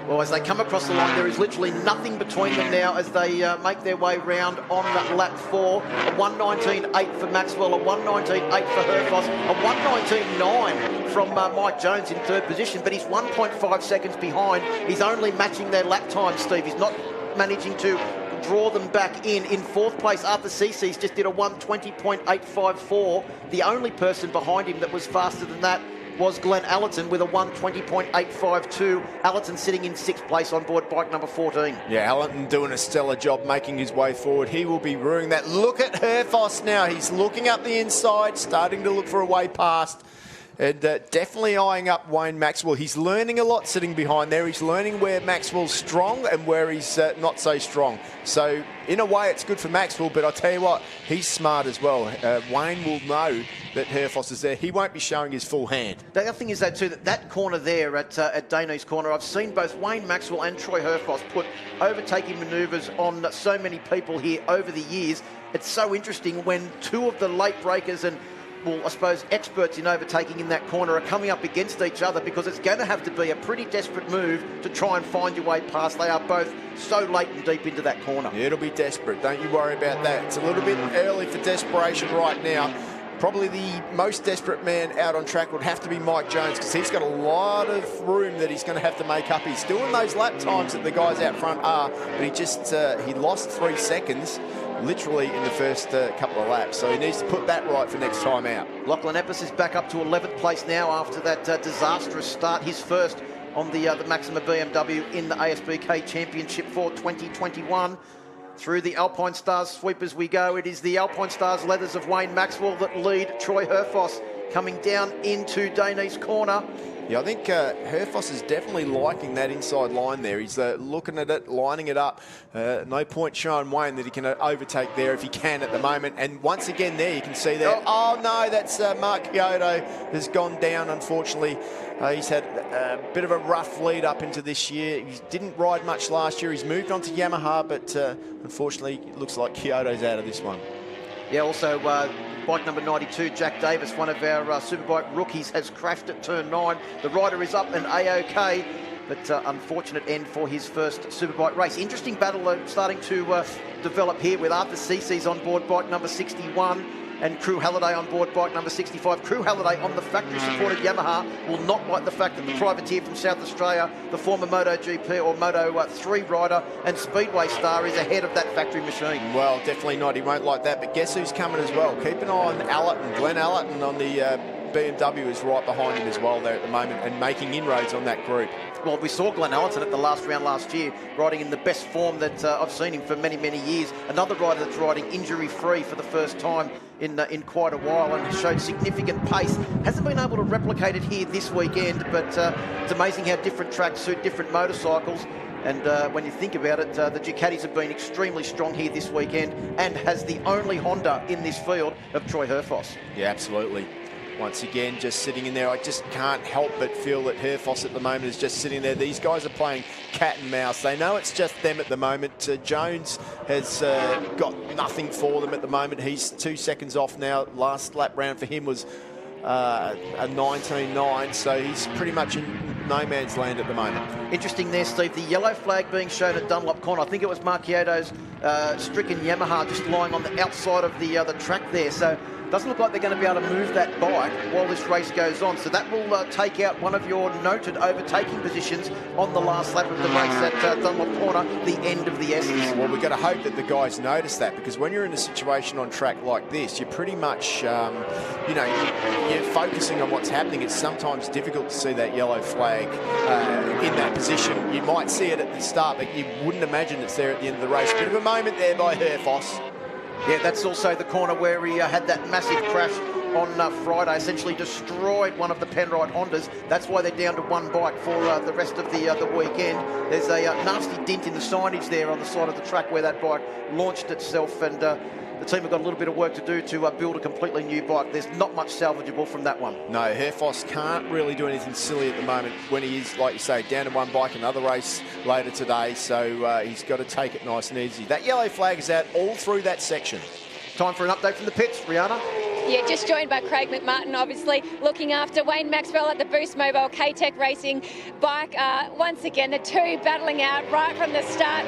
Well, as they come across the line, there is literally nothing between them now as they make their way round on lap 4. A 1:19.8 for Maxwell, a 1:19.8 for Herfoss, a 1:19.9 from Mike Jones in 3rd position, but he's 1.5 seconds behind. He's only matching their lap time, Steve. He's not managing to draw them back in 4th place. Arthur Cece's just did a 1:20.854. The only person behind him that was faster than that was Glenn Allerton with a 1:20.852. Allerton sitting in 6th place on board bike number 14. Yeah, Allerton doing a stellar job making his way forward. He will be ruining that. Look at Herfoss now. He's looking up the inside, starting to look for a way past. And definitely eyeing up Wayne Maxwell. He's learning a lot sitting behind there. He's learning where Maxwell's strong and where he's not so strong. So, in a way, it's good for Maxwell, but I'll tell you what, he's smart as well. Wayne will know that Herfoss is there. He won't be showing his full hand. The other thing is that, too, that corner there at Daney's corner, I've seen both Wayne Maxwell and Troy Herfoss put overtaking manoeuvres on so many people here over the years. It's so interesting when two of the late breakers and, well, I suppose experts in overtaking in that corner are coming up against each other, because it's going to have to be a pretty desperate move to try and find your way past. They are both so late and deep into that corner. Yeah, it'll be desperate. Don't you worry about that. It's a little bit early for desperation right now. Probably the most desperate man out on track would have to be Mike Jones, because he's got a lot of room that he's going to have to make up. He's doing those lap times that the guys out front are, but he lost 3 seconds literally in the first couple of laps, so he needs to put that right for next time out. Lachlan Epps is back up to 11th place now after that disastrous start, his first on the Maxima BMW in the ASBK Championship for 2021. Through the Alpine Stars sweep as we go. It is the Alpine Stars leathers of Wayne Maxwell that lead Troy Herfoss coming down into Daney's corner. Yeah, I think Herfoss is definitely liking that inside line there. He's looking at it, lining it up. No point showing Wayne that he can overtake there if he can at the moment. And once again there, you can see there. Oh no, that's Mark Kyoto has gone down, unfortunately. He's had a bit of a rough lead up into this year. He didn't ride much last year. He's moved on to Yamaha, but unfortunately, it looks like Kyoto's out of this one. Yeah, also bike number 92, Jack Davis, one of our Superbike rookies, has crashed at turn 9. The rider is up and A-OK, but unfortunate end for his first Superbike race. Interesting battle starting to develop here with Arthur Cece's on board bike number 61 and Crew Halliday on board bike number 65. Crew Halliday on the factory-supported Yamaha will not like the fact that the privateer from South Australia, the former MotoGP or Moto3 rider and Speedway star, is ahead of that factory machine. Well, definitely not. He won't like that. But guess who's coming as well? Keep an eye on Allerton. Glenn Allerton on the BMW is right behind him as well there at the moment and making inroads on that group. Well, we saw Glenn Allerton at the last round last year, riding in the best form that I've seen him for many, many years. Another rider that's riding injury-free for the first time in quite a while and has showed significant pace. Hasn't been able to replicate it here this weekend, but it's amazing how different tracks suit different motorcycles. And when you think about it, the Ducatis have been extremely strong here this weekend and has the only Honda in this field of Troy Herfoss. Yeah, absolutely. Once again, just sitting in there, I just can't help but feel that Herfoss at the moment is just sitting there. These guys are playing cat and mouse. They know it's just them at the moment. Jones has got nothing for them at the moment. He's 2 seconds off now. Last lap round for him was a 19.9, so he's pretty much in no man's land at the moment. Interesting there, Steve. The yellow flag being shown at Dunlop Corner. I think it was Marchiato's stricken Yamaha just lying on the outside of the track there. So doesn't look like they're going to be able to move that bike while this race goes on. So that will take out one of your noted overtaking positions on the last lap of the race at Dunlop Corner, the end of the Estes. Well, we've got to hope that the guys notice that, because when you're in a situation on track like this, you're pretty much, you're focusing on what's happening. It's sometimes difficult to see that yellow flag in that position. You might see it at the start, but you wouldn't imagine it's there at the end of the race. Bit of a moment there by Herfoss. Yeah, that's also the corner where he had that massive crash on Friday, essentially destroyed one of the Penrite Hondas. That's why they're down to one bike for the rest of the weekend. There's a nasty dent in the signage there on the side of the track where that bike launched itself, and the team have got a little bit of work to do to build a completely new bike. There's not much salvageable from that one. No, Herfoss can't really do anything silly at the moment when he is, like you say, down to one bike, another race later today, so he's got to take it nice and easy. That yellow flag is out all through that section. Time for an update from the pits, Rihanna. Yeah, just joined by Craig McMartin, obviously looking after Wayne Maxwell at the Boost Mobile K-Tech Racing bike. Once again, the two battling out right from the start.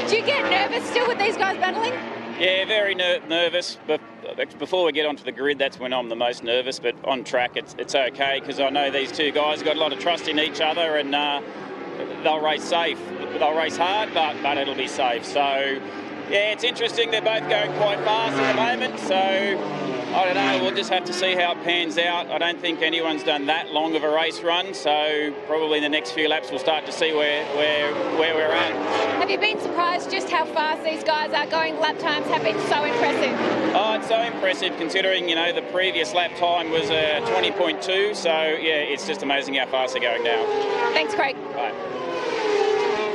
Do you get nervous still with these guys battling? Yeah, very nervous. But before we get onto the grid, that's when I'm the most nervous. But on track, it's okay, because I know these two guys have got a lot of trust in each other, and they'll race safe. They'll race hard, but it'll be safe. So, yeah, it's interesting. They're both going quite fast at the moment. So, I don't know. We'll just have to see how it pans out. I don't think anyone's done that long of a race run. So, probably in the next few laps, we'll start to see where we're at. Have you been surprised just how fast these guys are going? Lap times have been so impressive. Oh, it's so impressive considering, the previous lap time was 20.2. So, yeah, it's just amazing how fast they're going now. Thanks, Craig. Bye.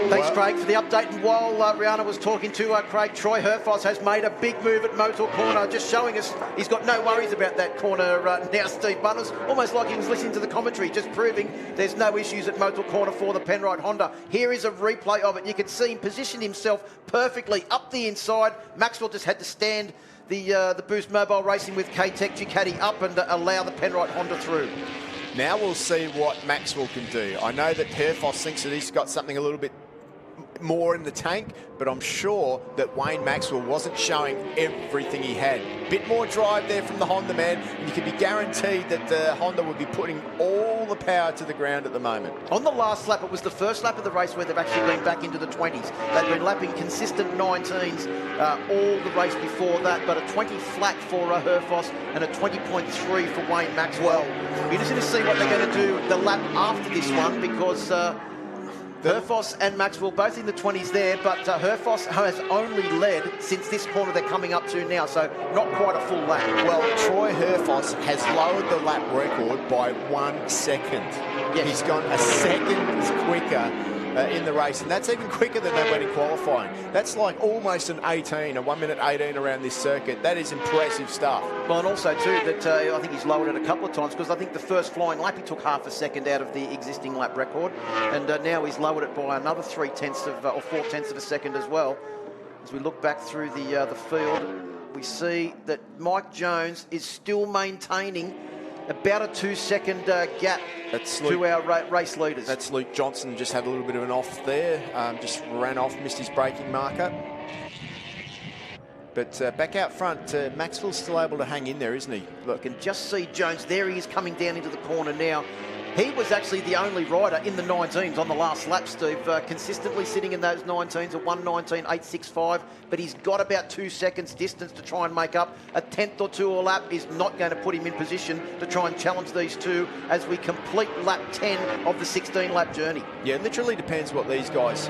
Thanks, Craig, for the update. And while Rihanna was talking to Craig, Troy Herfoss has made a big move at Motul Corner, just showing us he's got no worries about that corner now, Steve Bunners. Almost like he was listening to the commentary, just proving there's no issues at Motul Corner for the Penrite Honda. Here is a replay of it. You can see him position himself perfectly up the inside. Maxwell just had to stand the Boost Mobile Racing with K-Tech Ducati up and allow the Penrite Honda through. Now we'll see what Maxwell can do. I know that Herfoss thinks that he's got something a little bit more in the tank, but I'm sure that Wayne Maxwell wasn't showing everything he had. Bit more drive there from the Honda man, and you can be guaranteed that the Honda would be putting all the power to the ground at the moment. On the last lap, it was the first lap of the race where they've actually been back into the 20s. They've been lapping consistent 19s all the race before that, but a 20 flat for Herfoss and a 20.3 for Wayne Maxwell. You're just going to see what they're going to do the lap after this one, because Herfoss and Maxwell both in the 20s there, but Herfoss has only led since this corner they're coming up to now, so not quite a full lap. Well, Troy Herfoss has lowered the lap record by 1 second. Yes. He's gone a second quicker in the race, and that's even quicker than they went in qualifying. That's like almost an 18, a 1 minute 18 around this circuit. That is impressive stuff. Well, and also too that I think he's lowered it a couple of times, because I think the first flying lap he took half a second out of the existing lap record, and now he's lowered it by another 4/10 of a second as well. As we look back through the field, we see that Mike Jones is still maintaining about a 2 second gap to our race leaders. That's Luke Johnson, just had a little bit of an off there, just ran off, missed his braking marker. But back out front, Maxwell's still able to hang in there, isn't he? Look, and just see Jones, there he is coming down into the corner now. He was actually the only rider in the 19s on the last lap, Steve, consistently sitting in those 19s at 1:19.865, but he's got about 2 seconds distance to try and make up. A tenth or two a lap is not going to put him in position to try and challenge these two as we complete lap 10 of the 16-lap journey. Yeah, it literally depends what these guys,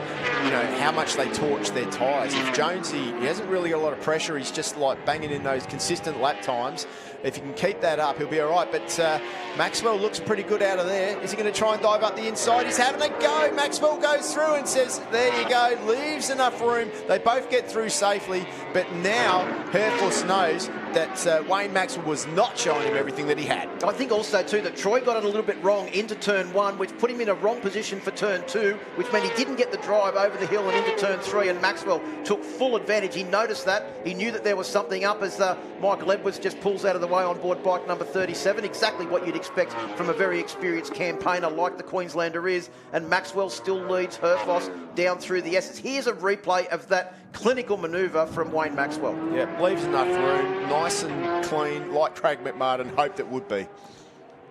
how much they torch their tyres. If Jonesy, he hasn't really got a lot of pressure, he's just like banging in those consistent lap times. If he can keep that up, he'll be all right. But Maxwell looks pretty good out of there. there. Is he going to try and dive up the inside? He's having a go. Maxwell goes through and says, there you go, leaves enough room. They both get through safely, but now Herfuss knows that Wayne Maxwell was not showing him everything that he had. I think also too that Troy got it a little bit wrong into turn 1, which put him in a wrong position for turn 2, which meant he didn't get the drive over the hill and into turn 3, and Maxwell took full advantage. He noticed that. He knew that there was something up as Michael Edwards just pulls out of the way on board bike number 37. Exactly what you'd expect from a very experienced campaigner like the Queenslander is, and Maxwell still leads Herfuss down through the S's. Here's a replay of that clinical manoeuvre from Wayne Maxwell. Yeah, leaves enough room, nice and clean, like Craig McMartin hoped it would be.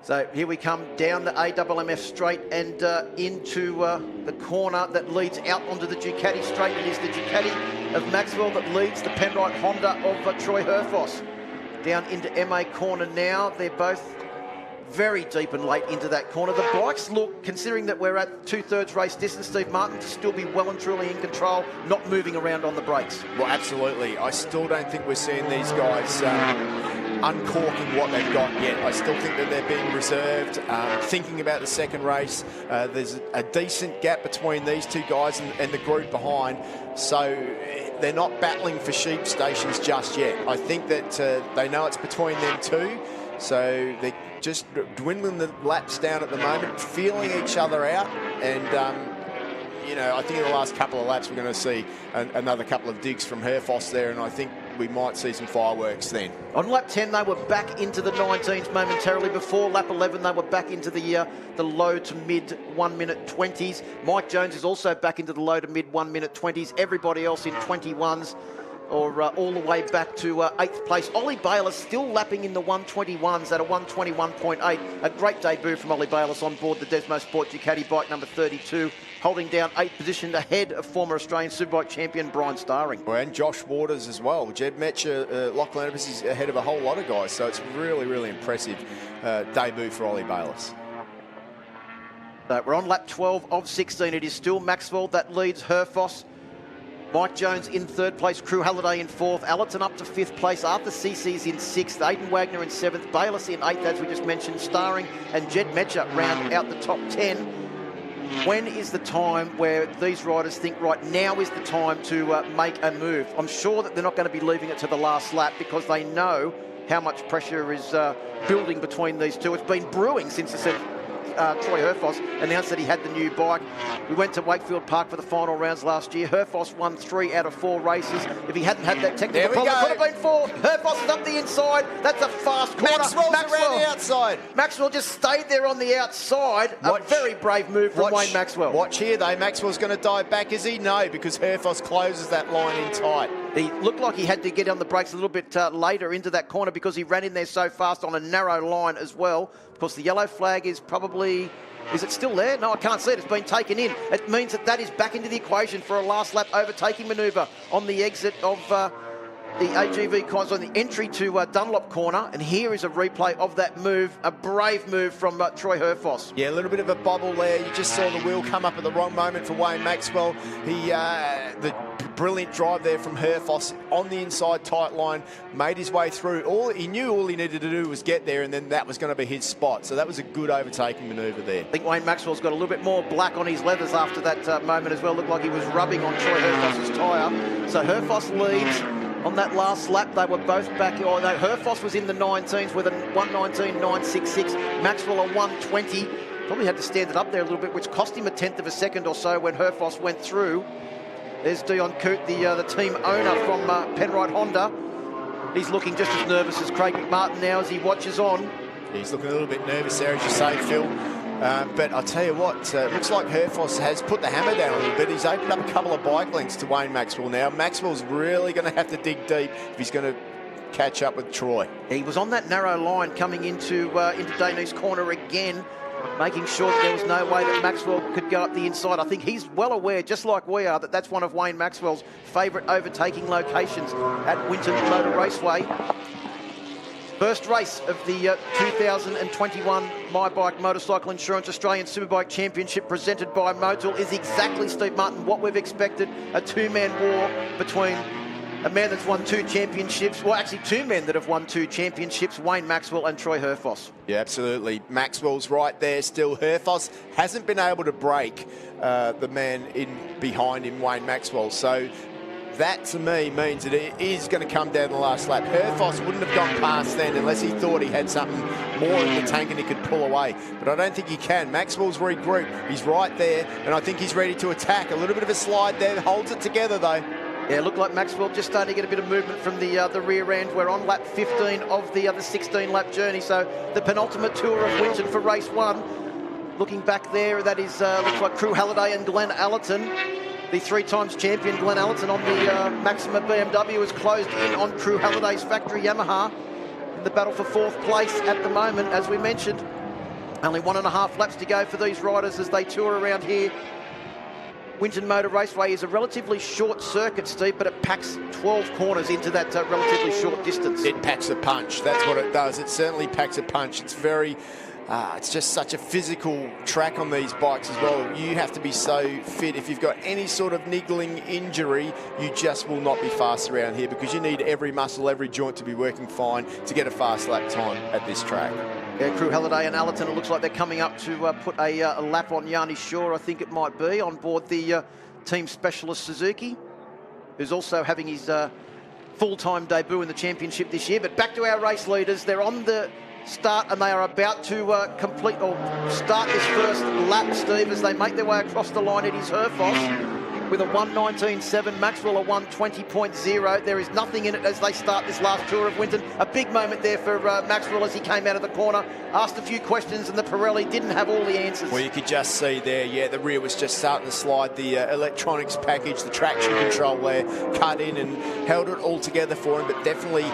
So here we come down the AMMF straight and into the corner that leads out onto the Ducati straight. It is the Ducati of Maxwell that leads the Penrite Honda of Troy Herfuss. Down into MA corner now. They're both very deep and late into that corner. The bikes look, considering that we're at 2/3 race distance, Steve Martin, to still be well and truly in control, not moving around on the brakes. Well, absolutely. I still don't think we're seeing these guys uncorking what they've got yet. I still think that they're being reserved, thinking about the second race. There's a decent gap between these two guys and the group behind, so they're not battling for sheep stations just yet. I think that they know it's between them two, so they're just dwindling the laps down at the moment, feeling each other out, and you know, I think in the last couple of laps we're going to see another couple of digs from Herfuss there, and I think we might see some fireworks then. On lap 10, they were back into the 19s momentarily. Before lap 11, they were back into the low to mid 1 minute 20s. Mike Jones is also back into the low to mid 1 minute 20s. Everybody else in 21s. Or all the way back to 8th place. Ollie Bayliss still lapping in the 121s at a 121.8. A great debut from Ollie Bayliss on board the Desmo Sport Ducati bike number 32, holding down 8th position ahead of former Australian Superbike champion Brian Starring. Well, and Josh Waters as well. Jed Metcher, Lachlan Evans is ahead of a whole lot of guys, so it's really, really impressive debut for Ollie Bayliss. We're on lap 12 of 16. It is still Maxwell that leads Herfuss. Mike Jones in 3rd place, Crew Halliday in 4th, Allerton up to 5th place, Arthur Cece's in 6th, Aidan Wagner in 7th, Bayliss in 8th, as we just mentioned, Starring and Jed Metcher round out the top 10. When is the time where these riders think, right, now is the time to make a move? I'm sure that they're not going to be leaving it to the last lap because they know how much pressure is building between these two. It's been brewing since the Troy Herfuss announced that he had the new bike. We went to Wakefield Park for the final rounds last year. Herfuss won 3 out of 4 races. If he hadn't had that technical problem, it could have been 4. Herfuss is up the inside. That's a fast corner. Maxwell's around the outside. Maxwell just stayed there on the outside. A very brave move from Wayne Maxwell. Watch here, though. Maxwell's going to dive back. Is he? No, because Herfuss closes that line in tight. He looked like he had to get on the brakes a little bit later into that corner because he ran in there so fast on a narrow line as well. Of course, the yellow flag is probably... Is it still there? No, I can't see it. It's been taken in. It means that is back into the equation for a last lap overtaking manoeuvre on the exit of the AGV cars on the entry to Dunlop corner. And here is a replay of that move, a brave move from Troy Herfuss. Yeah, a little bit of a bobble there. You just saw the wheel come up at the wrong moment for Wayne Maxwell. The brilliant drive there from Herfuss on the inside tight line, made his way through. He knew all he needed to do was get there, and then that was going to be his spot. So that was a good overtaking manoeuvre there. I think Wayne Maxwell's got a little bit more black on his leathers after that moment as well. Looked like he was rubbing on Troy Herfoss's tyre. So Herfuss leads on that last lap. They were both back. Herfuss was in the 19s with a 119.966. Maxwell a 120. Probably had to stand it up there a little bit, which cost him a 1/10 of a second or so when Herfuss went through. There's Dion Coote, the team owner from Penrite Honda. He's looking just as nervous as Craig McMartin now as he watches on. He's looking a little bit nervous there, as you say, Phil. But I'll tell you what, looks like Herfuss has put the hammer down a little bit. He's opened up a couple of bike lengths to Wayne Maxwell now. Maxwell's really going to have to dig deep if he's going to catch up with Troy. He was on that narrow line coming into Daney's corner again, making sure that there was no way that Maxwell could go up the inside. I think he's well aware, just like we are, that that's one of Wayne Maxwell's favourite overtaking locations at Winton Motor Raceway. First race of the 2021 My Bike Motorcycle Insurance Australian Superbike Championship presented by Motul is exactly, Steve Martin, what we've expected. A two-man war between a man that's won 2 championships, well, actually 2 men that have won 2 championships, Wayne Maxwell and Troy Herfoss. Yeah, absolutely. Maxwell's right there still. Herfoss hasn't been able to break the man in behind him, Wayne Maxwell. So that, to me, means that it is going to come down the last lap. Herfoss wouldn't have gone past then unless he thought he had something more in the tank and he could pull away. But I don't think he can. Maxwell's regrouped. He's right there, and I think he's ready to attack. A little bit of a slide there. Holds it together, though. Yeah, looked like Maxwell just starting to get a bit of movement from the rear end. We're on lap 15 of the 16-lap journey, so the penultimate tour of Winton for race 1. Looking back there, that is looks like Crew Halliday and Glenn Allerton. The 3 times champion Glenn Allerton on the Maxima BMW has closed in on Crew Halliday's factory Yamaha in the battle for 4th place at the moment. As we mentioned, only 1.5 laps to go for these riders as they tour around here. Winton Motor Raceway is a relatively short circuit, Steve, but it packs 12 corners into that relatively short distance. It packs a punch. That's what it does. It certainly packs a punch. It's very... it's just such a physical track on these bikes as well. You have to be so fit. If you've got any sort of niggling injury, you just will not be fast around here because you need every muscle, every joint to be working fine to get a fast lap time at this track. Yeah, Crew Halliday and Allerton, it looks like they're coming up to put a lap on Yanni Shaw, I think it might be, on board the team specialist Suzuki, who's also having his full-time debut in the championship this year. But back to our race leaders. They're on the start and they are about to complete or start this first lap, Steve, as they make their way across the line. It is Herfoss with a 1:19.7, Maxwell a 1:20.0. There is nothing in it as they start this last tour of Winton. A big moment there for Maxwell as he came out of the corner, asked a few questions, and the Pirelli didn't have all the answers. Well, you could just see there, yeah, the rear was just starting to slide. The electronics package, the traction control there, cut in and held it all together for him, but definitely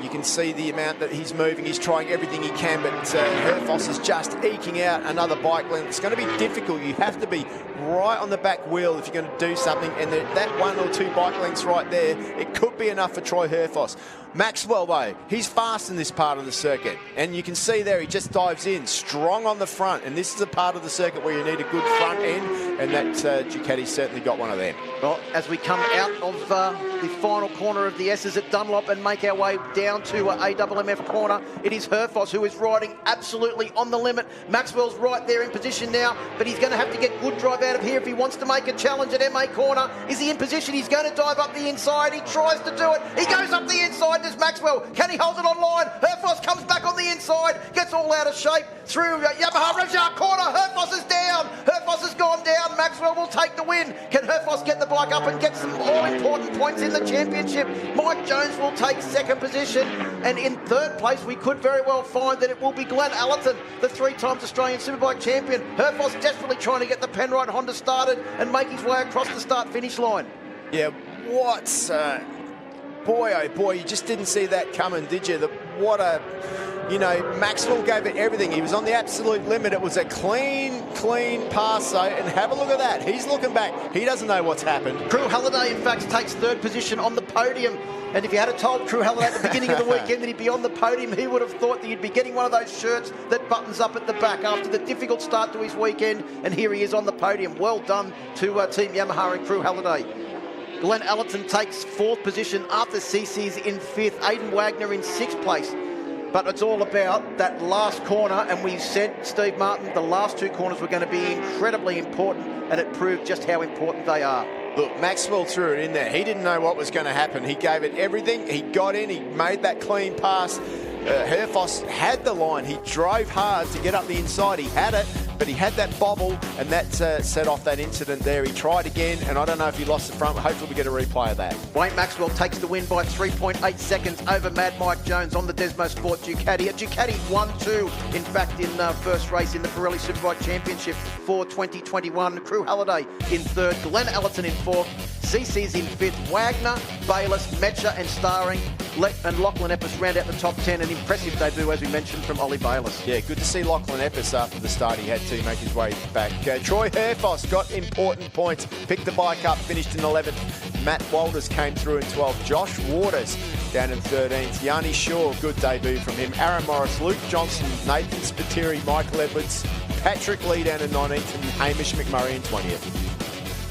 you can see the amount that he's moving. He's trying everything he can, but Herfoss is just eking out another bike length. It's going to be difficult. You have to be right on the back wheel if you're going to do something, and that 1 or 2 bike lengths right there, it could be enough for Troy Herfoss. Maxwell, though, he's fast in this part of the circuit, and you can see there he just dives in strong on the front, and this is a part of the circuit where you need a good front end, and that Ducati's certainly got one of them. Well, as we come out of the final corner of the S's at Dunlop and make our way down to AWMF corner, it is Herfoss who is riding absolutely on the limit. Maxwell's right there in position now, but he's going to have to get good drive out of here if he wants to make a challenge at MA corner. Is he in position? He's going to dive up the inside. He tries to do it. He goes up the inside. There's Maxwell. Can he hold it on line? Herfoss comes back on the inside, gets all out of shape through Yamaha Rejard corner. Herfoss is down. Herfoss has gone down. Maxwell will take the win. Can Herfoss get the bike up and get some all-important points in the championship? Mike Jones will take 2nd position, and in 3rd place we could very well find that it will be Glenn Allerton, the 3 times Australian Superbike champion. Herfoss desperately trying to get the Penrite Honda started and make his way across the start-finish line. Yeah, what's... boy, oh boy, you just didn't see that coming, did you? What a... You know, Maxwell gave it everything. He was on the absolute limit. It was a clean pass, though, and have a look at that. He's looking back. He doesn't know what's happened. Crew Halliday, in fact, takes 3rd position on the podium. And if you had told Crew Halliday at the beginning of the weekend that he'd be on the podium, he would have thought that he'd be getting one of those shirts that buttons up at the back after the difficult start to his weekend. And here he is on the podium. Well done to Team Yamaha and Crew Halliday. Glenn Allerton takes 4th position. Arthur Cece's in 5th. Aidan Wagner in 6th place. But it's all about that last corner, and we said, Steve Martin, the last 2 corners were going to be incredibly important, and it proved just how important they are. Look, Maxwell threw it in there. He didn't know what was going to happen. He gave it everything. He got in. He made that clean pass. Herfoss had the line. He drove hard to get up the inside. He had it, but he had that bobble, and that set off that incident there. He tried again, and I don't know if he lost the front. Hopefully we get a replay of that. Wayne Maxwell takes the win by 3.8 seconds over Mad Mike Jones on the Desmo Sport Ducati. A Ducati 1-2, in fact, in first race in the Pirelli Superbike Championship for 2021. Crew Halliday in 3rd, Glenn Allerton in 4th, CC's in 5th, Wagner, Bayliss, Metcher and Starring, and Lachlan Epps round out the top 10. An impressive debut, as we mentioned, from Ollie Bayliss. Yeah, good to see Lachlan Epps after the start. He had to make his way back. Troy Herfoss got important points, picked the bike up, finished in 11th. Matt Walters came through in 12th. Josh Waters down in 13th. Yanni Shaw, good debut from him. Aaron Morris, Luke Johnson, Nathan Spiteri, Michael Edwards, Patrick Lee down in 19th, and Hamish McMurray in 20th.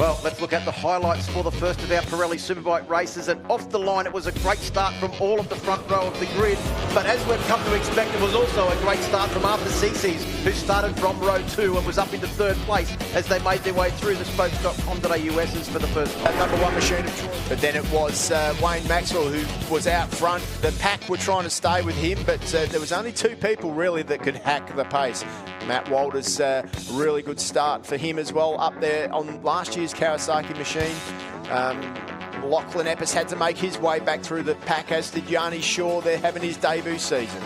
Well, let's look at the highlights for the first of our Pirelli Superbike races. And off the line, it was a great start from all of the front row of the grid. But as we've come to expect, it was also a great start from After CC's, who started from row 2 and was up into 3rd place as they made their way through the spokes.com.au's for the first time. Number 1 machine of choice. But then it was Wayne Maxwell who was out front. The pack were trying to stay with him, but there was only 2 people really that could hack the pace. Matt Walters, really good start for him as well, up there on last year's Kawasaki machine. Lachlan Epps had to make his way back through the pack, as did Yanni Shaw. They're having his debut season.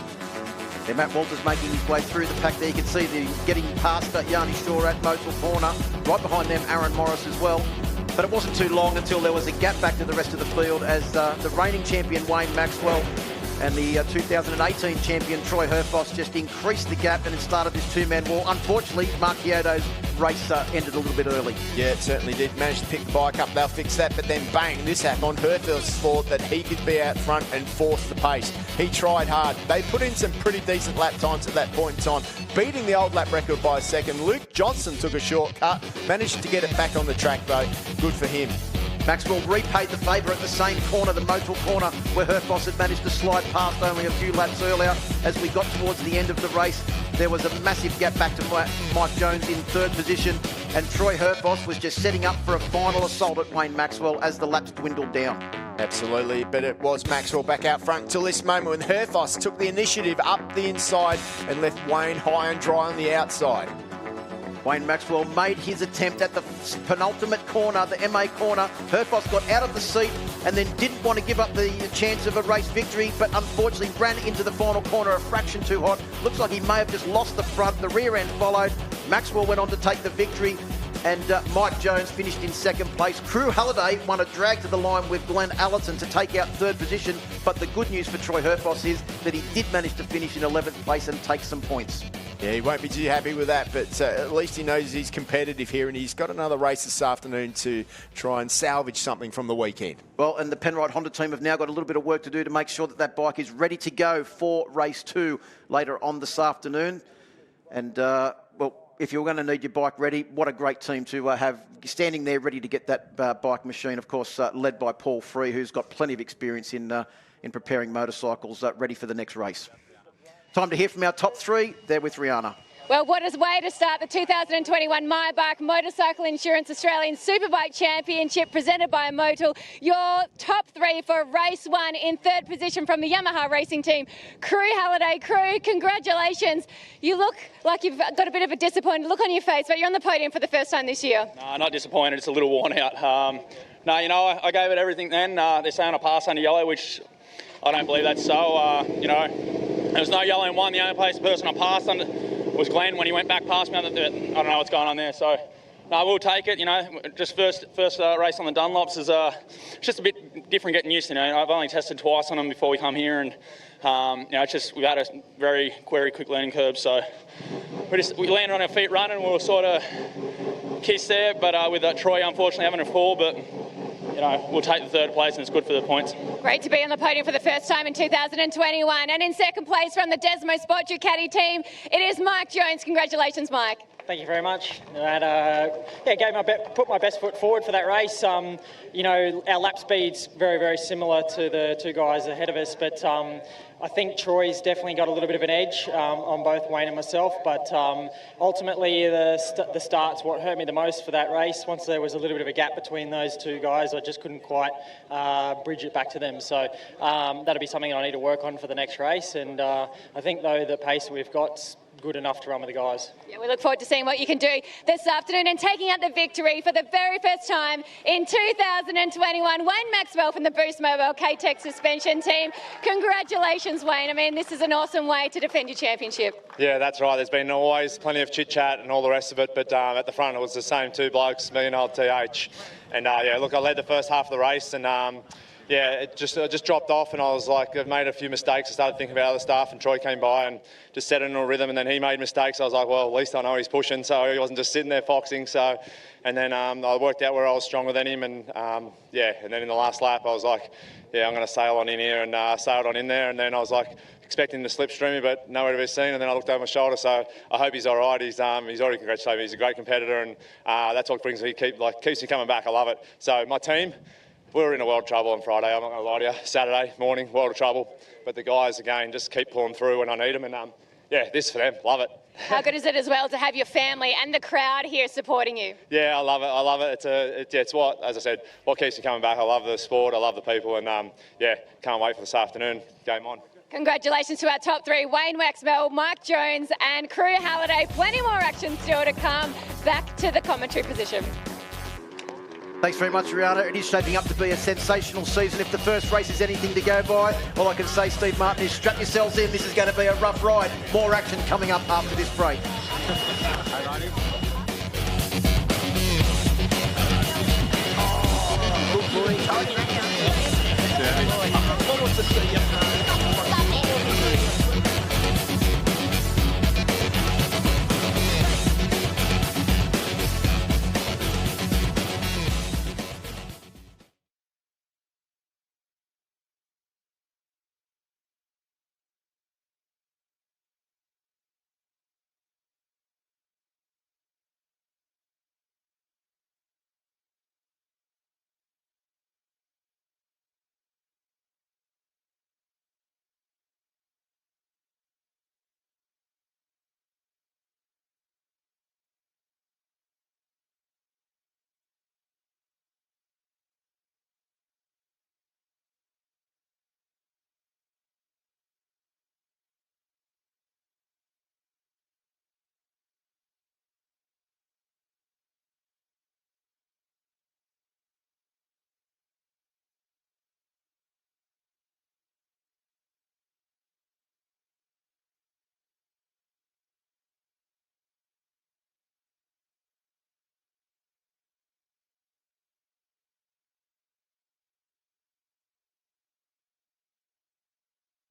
Yeah, Matt Walters making his way through the pack there. You can see getting past Yanni Shaw at Motul corner. Right behind them, Aaron Morris as well. But it wasn't too long until there was a gap back to the rest of the field as the reigning champion Wayne Maxwell and the 2018 champion Troy Herfoss just increased the gap and it started this 2-man war. Unfortunately, Mark Chiodo's race ended a little bit early. Yeah, it certainly did. Managed to pick the bike up, they'll fix that, but then bang, this happened. Herfoss thought that he could be out front and force the pace. He tried hard. They put in some pretty decent lap times at that point in time, beating the old lap record by a second. Luke Johnson took a shortcut, managed to get it back on the track though. Good for him. Maxwell repaid the favour at the same corner, the Motul corner, where Herfoss had managed to slide past only a few laps earlier. As we got towards the end of the race, there was a massive gap back to Mike Jones in 3rd position, and Troy Herfoss was just setting up for a final assault at Wayne Maxwell as the laps dwindled down. Absolutely, but it was Maxwell back out front until this moment when Herfoss took the initiative up the inside and left Wayne high and dry on the outside. Wayne Maxwell made his attempt at the penultimate corner, the MA corner. Herfoss got out of the seat and then didn't want to give up the chance of a race victory, but unfortunately ran into the final corner a fraction too hot. Looks like he may have just lost the front. The rear end followed. Maxwell went on to take the victory, and Mike Jones finished in 2nd place. Crew Halliday won a drag to the line with Glenn Allerton to take out 3rd position, but the good news for Troy Herfoss is that he did manage to finish in 11th place and take some points. Yeah, he won't be too happy with that, but at least he knows he's competitive here, and he's got another race this afternoon to try and salvage something from the weekend. Well, and the Penrite Honda team have now got a little bit of work to do to make sure that that bike is ready to go for race 2 later on this afternoon. And, well, if you're going to need your bike ready, what a great team to have standing there ready to get that bike machine, of course, led by Paul Free, who's got plenty of experience in preparing motorcycles ready for the next race. Time to hear from our top 3. They're with Rihanna. Well, what a way to start the 2021 MyBike Motorcycle Insurance Australian Superbike Championship presented by Motul. Your top 3 for race 1 in 3rd position from the Yamaha racing team, Crew Halliday. Crew, congratulations. You look like you've got a bit of a disappointed look on your face, but you're on the podium for the first time this year. No, not disappointed. It's a little worn out. No, you know, I gave it everything then. They're saying I passed under yellow, which I don't believe that's so. You know, there was no yellow in 1. The only person I passed under was Glenn when he went back past me. I don't know what's going on there. So, no, we'll take it. You know, just first race on the Dunlops is just a bit different getting used to. You know, I've only tested twice on them before we come here, and you know, it's just we've had a very quick learning curve. So we landed on our feet running. We were sort of kissed there, but with Troy unfortunately having a fall, but. You know, we'll take the 3rd place and it's good for the points. Great to be on the podium for the first time in 2021. And in 2nd place from the Desmo Sport Ducati team, it is Mike Jones. Congratulations, Mike. Thank you very much. And, put my best foot forward for that race. You know, our lap speed's very similar to the 2 guys ahead of us, but I think Troy's definitely got a little bit of an edge on both Wayne and myself, but ultimately the start's what hurt me the most for that race. Once there was a little bit of a gap between those 2 guys, I just couldn't quite bridge it back to them. So that'll be something I need to work on for the next race, and I think, though, the pace we've got's good enough to run with the guys. Yeah, we look forward to seeing what you can do this afternoon and taking out the victory for the very first time in 2021. Wayne Maxwell from the Boost Mobile K-Tech suspension team. Congratulations, Wayne. I mean, this is an awesome way to defend your championship. Yeah, that's right. There's been always plenty of chit-chat and all the rest of it, but at the front it was the same 2 blokes, me and old TH. And yeah, look, I led the first half of the race, and yeah, it just dropped off, and I was like, I've made a few mistakes. I started thinking about other stuff, and Troy came by and just set it in a rhythm, and then he made mistakes. I was like, well, at least I know he's pushing, so he wasn't just sitting there foxing. So, and then I worked out where I was stronger than him, and yeah, and then in the last lap, I was like, yeah, I'm going to sail on in here, and sailed on in there, and then I was like, expecting the slipstream, but nowhere to be seen. And then I looked over my shoulder, so I hope he's all right. He's already congratulated me. He's a great competitor, and that's what brings me keeps me coming back. I love it. So my team, we were in a world of trouble on Friday. I'm not going to lie to you. Saturday morning, world of trouble. But the guys again just keep pulling through when I need them, and this for them. Love it. How good is it as well to have your family and the crowd here supporting you? Yeah, I love it. I love it. It's what, as I said, what keeps me coming back. I love the sport. I love the people, and can't wait for this afternoon. Game on. Congratulations to our top three, Wayne Maxwell, Mike Jones and Crew Halliday. Plenty more action still to come. Back to the commentary position. Thanks very much, Rihanna. It is shaping up to be a sensational season. If the first race is anything to go by, all I can say, Steve Martin, is strap yourselves in. This is going to be a rough ride. More action coming up after this break. What was the